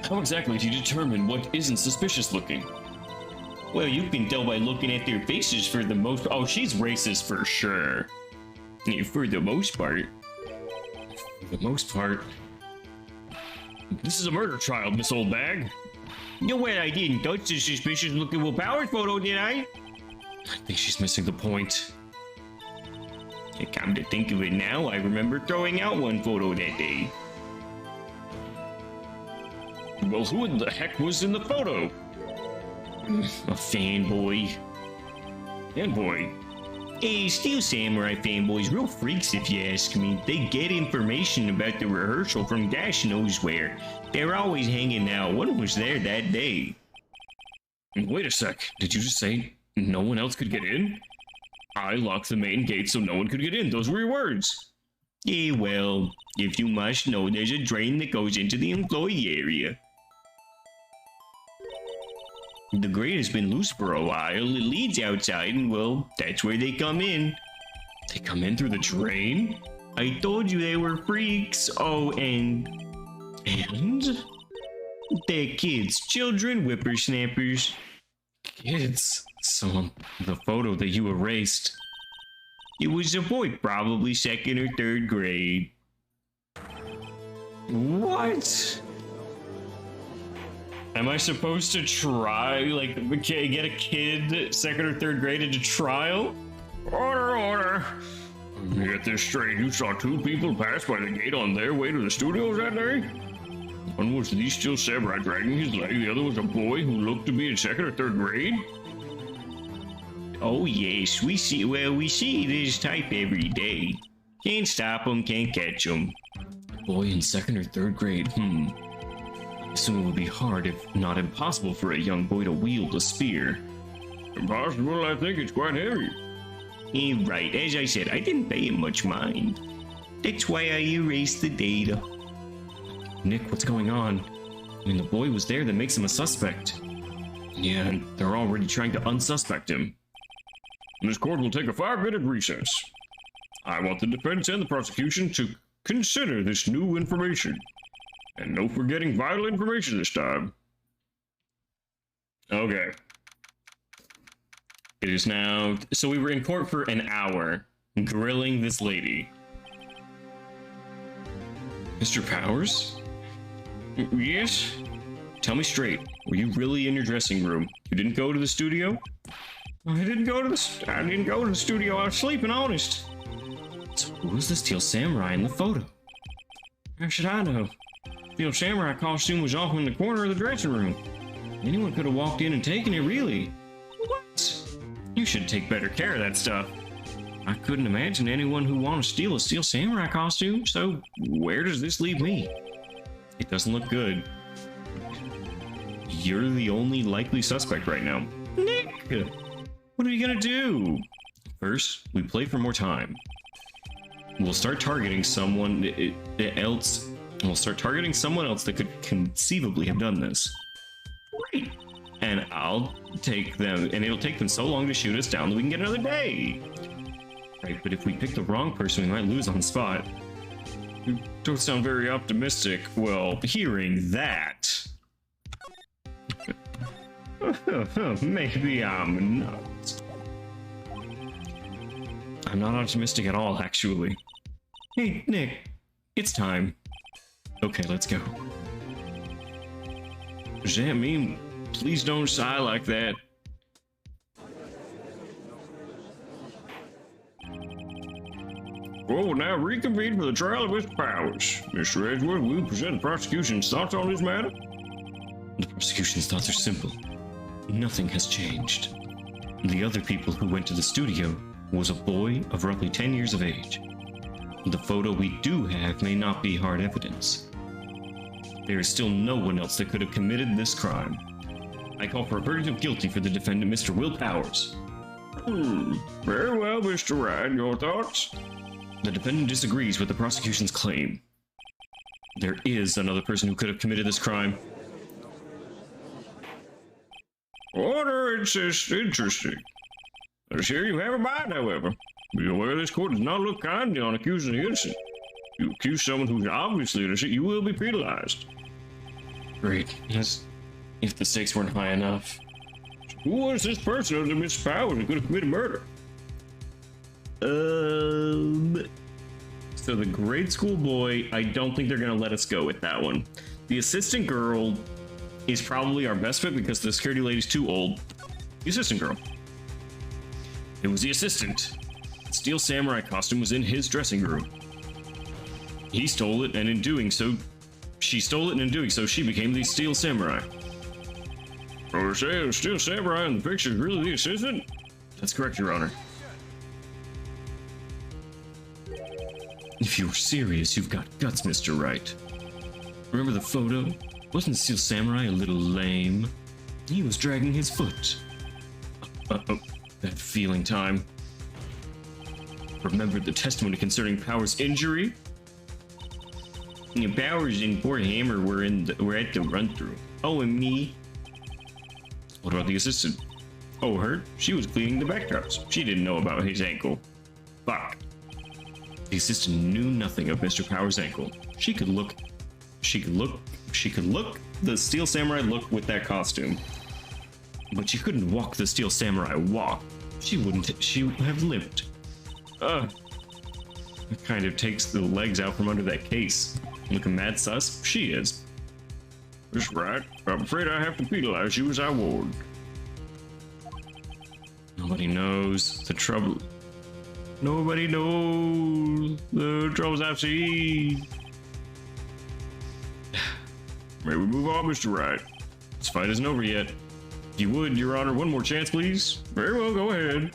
How exactly do you determine what isn't suspicious looking? Well, you can tell by looking at their faces for the most. Oh, she's racist for sure. Yeah, for the most part. For the most part. This is a murder trial, Miss Old Bag. No, well, I didn't touch the suspicious looking Will Powers photo, did I? I think she's missing the point. I come to think of it now, I remember throwing out one photo that day. Well, who in the heck was in the photo? A fanboy. Fanboy? Hey, Steel Samurai fanboys, real freaks if you ask me. They get information about the rehearsal from gosh knows where. They're always hanging out. One was there that day. Wait a sec. Did you just say no one else could get in? I locked the main gate so no one could get in. Those were your words. Yeah, well, if you must know, there's a drain that goes into the employee area. The grate has been loose for a while. It leads outside, and well, that's where they come in. They come in through the drain? I told you they were freaks. Oh, and they're kids, children, whippersnappers. Kids? So the photo that you erased. It was a boy, probably second or third grade. What? Am I supposed to try, like, get a kid second or third grade into trial? Order! Get this straight, you saw two people pass by the gate on their way to the studios that day? One was the Steel Samurai dragging his leg, the other was a boy who looked to be in second or third grade? Oh yes, we see this type every day. Can't stop them, can't catch them. Boy in second or third grade, I assume it would be hard, if not impossible, for a young boy to wield a spear. Impossible, I think it's quite heavy. Right, as I said, I didn't pay him much mind. That's why I erased the data. Nick, what's going on? I mean, the boy was there, that makes him a suspect. Yeah, and they're already trying to unsuspect him. This court will take a 5-minute recess. I want the defense and the prosecution to consider this new information. And no forgetting vital information this time. Okay. It is now... So we were in court for an hour, grilling this lady. Mr. Powers? Yes? Tell me straight, were you really in your dressing room? You didn't go to the studio? I didn't go to the studio. I was sleeping, honest. So who was the Steel Samurai in the photo? How should I know? Steel Samurai costume was off in the corner of the dressing room. Anyone could have walked in and taken it, really. What? You should take better care of that stuff. I couldn't imagine anyone who wanted to steal a Steel Samurai costume, so where does this leave me? It doesn't look good. You're the only likely suspect right now. Nick! What are you gonna do? First, we play for more time. We'll start targeting someone else. We'll start targeting someone else that could conceivably have done this. Right. And I'll take them, and it'll take them so long to shoot us down that we can get another day. Right, but if we pick the wrong person, we might lose on the spot. You don't sound very optimistic. Well, hearing that... Maybe I'm not. I'm not optimistic at all, actually. Hey, Nick, it's time. Okay, let's go. Does that mean please don't sigh like that? Well, we'll now reconvene for the trial of Mr. Powers. Mr. Edgewood, will you present the prosecution's thoughts on this matter? The prosecution's thoughts are simple. Nothing has changed. The other people who went to the studio was a boy of roughly 10 years of age. The photo we do have may not be hard evidence. There is still no one else that could have committed this crime. I call for a verdict of guilty for the defendant, Mr. Will Powers. Very well, Mr. Wright. Your thoughts? The defendant disagrees with the prosecution's claim. There is another person who could have committed this crime. Order, it's just interesting. Here you have a mind, however. Be aware this court does not look kindly on accusing the innocent. You accuse someone who's obviously innocent, you will be penalized. Great. Yes. If the stakes weren't high enough. Who was this person other than Miss Powers who could have committed murder? So the grade school boy, I don't think they're gonna let us go with that one. The assistant girl is probably our best fit because the security lady's too old. The assistant girl. It was the assistant. The steel samurai costume was in his dressing room. He stole it, and in doing so, she stole it, and in doing so, she became the steel samurai. So we're saying the steel samurai in the picture is really the assistant? That's correct, Your Honor. If you're serious, you've got guts, Mr. Wright. Remember the photo? Wasn't the steel samurai a little lame? He was dragging his foot. That feeling time. Remember the testimony concerning Power's injury? Powers and poor Hammer were at the run-through. Oh, and me? What about the assistant? Oh, her? She was cleaning the backdrops. She didn't know about his ankle. Fuck. The assistant knew nothing of Mr. Power's ankle. She could look the steel samurai look with that costume. But she couldn't walk the steel samurai walk. She would have limped. It kind of takes the legs out from under that case. Looking mad sus? She is. That's right. I'm afraid I have to penalize you as I warned. Nobody knows the trouble. Nobody knows the troubles I've seen. May we move on, Mr. Wright? This fight isn't over yet. If you would, Your Honor, one more chance, please. Very well, go ahead.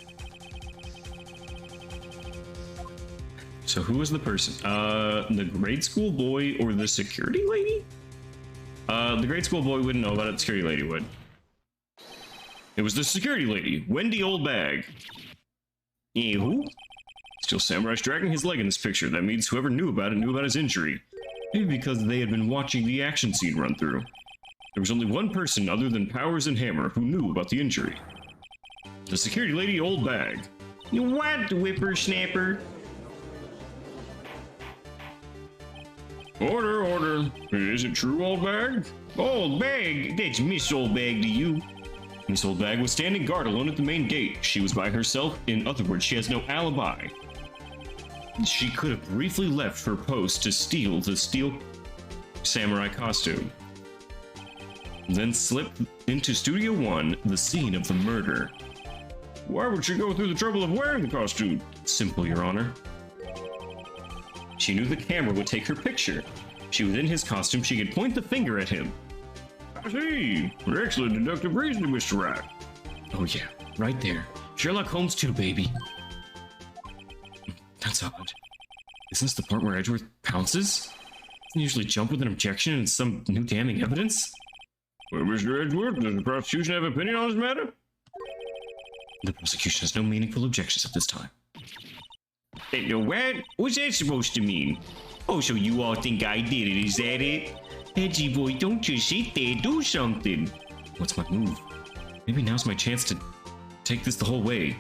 So who was the person? The grade school boy or the security lady? The grade school boy wouldn't know about it, the security lady would. It was the security lady, Wendy Oldbag. Who? Steel Samurai's dragging his leg in this picture. That means whoever knew about it knew about his injury. Maybe because they had been watching the action scene run through. There was only one person other than Powers and Hammer who knew about the injury. The security lady Oldbag. What, whippersnapper? Order, order. Is it true, Oldbag? Oldbag? That's Miss Oldbag to you. Miss Oldbag was standing guard alone at the main gate. She was by herself. In other words, she has no alibi. She could have briefly left her post to steal the steel samurai costume. Then slipped into Studio 1, the scene of the murder. Why would she go through the trouble of wearing the costume? Simple, Your Honor. She knew the camera would take her picture. She was in his costume, she could point the finger at him. I see. Excellent deductive reasoning, Mr. Wright. Oh yeah, right there. Sherlock Holmes too, baby. That's odd. Isn't this the part where Edgeworth pounces? Doesn't he usually jump with an objection and some new damning evidence? Well, Mr. Edgeworth, does the prosecution have an opinion on this matter? The prosecution has no meaningful objections at this time. What? What's that supposed to mean? Oh, so you all think I did it, is that it? Edgy boy, don't just sit there, do something. What's my move? Maybe now's my chance to take this the whole way.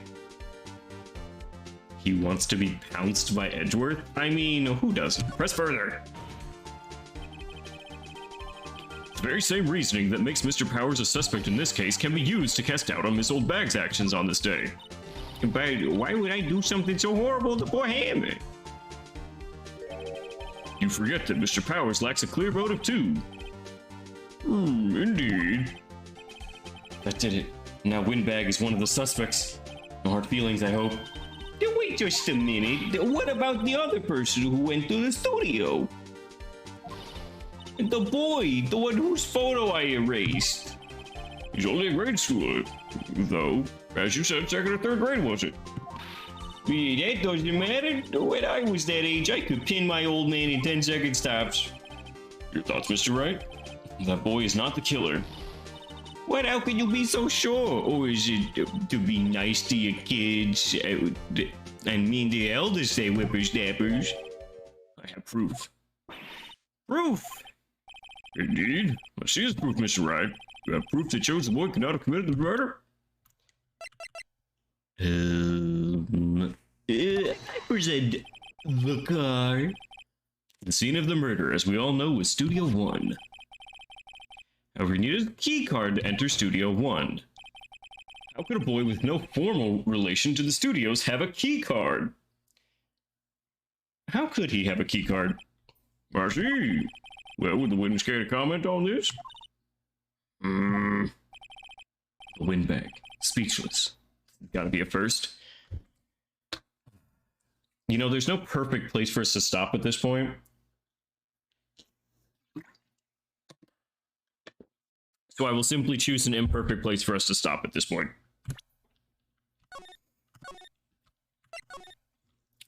He wants to be pounced by Edgeworth? I mean, who doesn't? Press further. The very same reasoning that makes Mr. Powers a suspect in this case can be used to cast doubt on Miss Oldbag's actions on this day. But why would I do something so horrible to poor Hammer? You forget that Mr. Powers lacks a clear vote of 2. Indeed. That did it. Now Windbag is one of the suspects. No hard feelings, I hope. Wait just a minute. What about the other person who went to the studio? The boy, the one whose photo I erased. He's only in grade school, though. As you said, 2nd or 3rd grade, was it? Yeah, that doesn't matter. When I was that age, I could pin my old man in 10-second stops. Your thoughts, Mr. Wright? That boy is not the killer. What? How can you be so sure? Or is it to be nice to your kids? And mean the elders say whippersnappers? I have proof. Proof! Indeed. I see his proof, Mr. Wright. You have proof that shows the boy could not have committed the murder? I present the car. The scene of the murder, as we all know, was Studio 1. However, you needed a key card to enter Studio 1. How could a boy with no formal relation to the studios have a key card? How could he have a key card? I see. Well, would the witness care to comment on this? The windbag. Speechless. Gotta be a first. You know, there's no perfect place for us to stop at this point. So I will simply choose an imperfect place for us to stop at this point.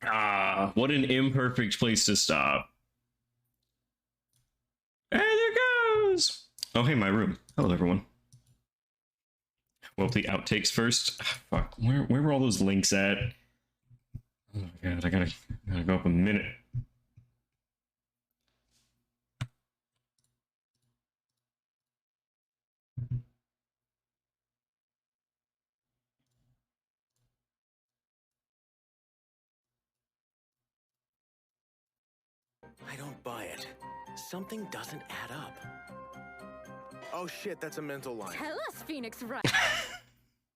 Ah, what an imperfect place to stop. And there goes! Oh, hey, my room. Hello, everyone. Well, the outtakes first. Ah, fuck, where were all those links at? Oh my god, I gotta go up a minute. I don't buy it. Something doesn't add up. Oh shit, that's a mental line. Tell us, Pheonix, right?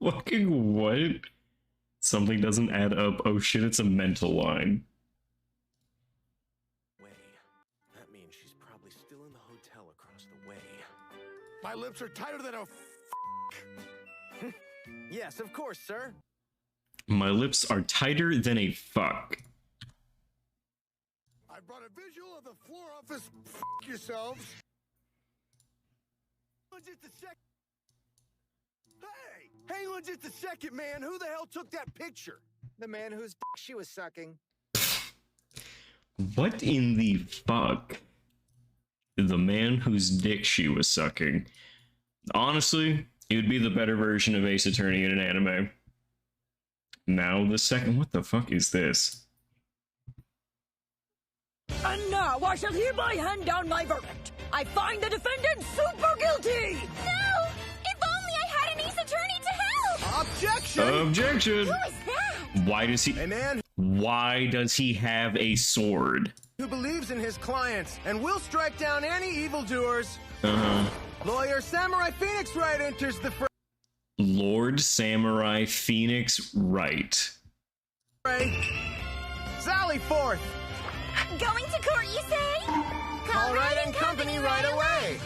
Fucking what? Something doesn't add up. Oh shit, it's a mental line. Way. That means she's probably still in the hotel across the way. My lips are tighter than a Yes, of course, sir. My lips are tighter than a fuck. I brought a visual of the floor office. Yourselves. Just a sec. Hey, hang on just a second, man. Who the hell took that picture? The man whose she was sucking. What in the fuck? The man whose dick she was sucking. Honestly, it would be the better version of Ace Attorney in an anime. Now the second... What the fuck is this? And now I shall hereby hand down my verdict. I find the defendant super guilty! No! If only I had an Ace Attorney to help! Objection! Objection! Who is that? Why does he... A man Why does he have a sword? who believes in his clients and will strike down any evildoers. Uh-huh. Lawyer Samurai Pheonix Wright enters the Lord Samurai Pheonix Wright. fray. Sally forth! Going to court, you say? Call Wright and Company right away!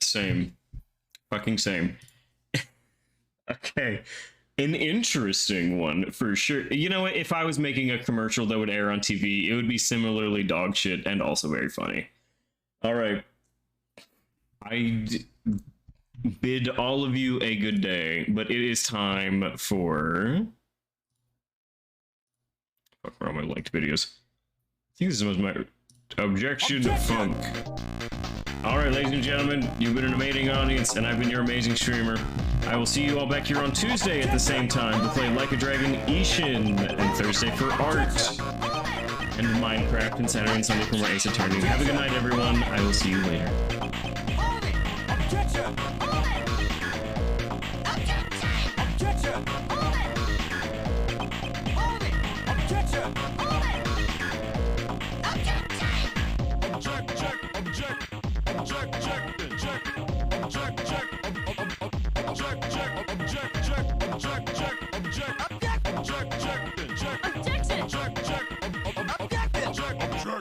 Same. Fucking same. Okay. An interesting one, for sure. You know what? If I was making a commercial that would air on TV, it would be similarly dog shit and also very funny. Alright. I bid all of you a good day, but it is time for... Fuck, where are all my liked videos? I think this was my... Objection to Funk. Alright, ladies and gentlemen, you've been an amazing audience, and I've been your amazing streamer. I will see you all back here on Tuesday at the same time to play Like a Dragon Ishin, and Thursday for Art, and Minecraft, and Saturday and Sunday for more Ace Attorney. Have a good night, everyone. I will see you later.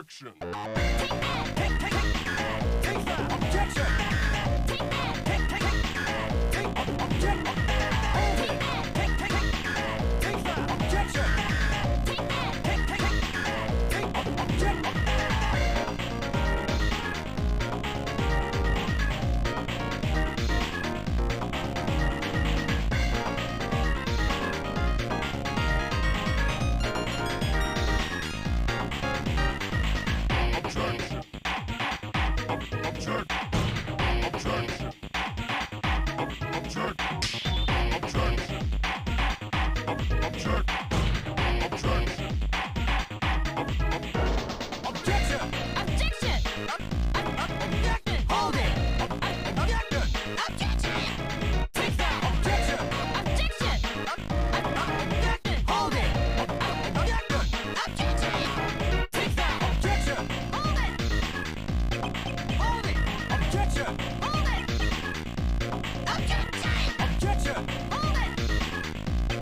objection. Objection.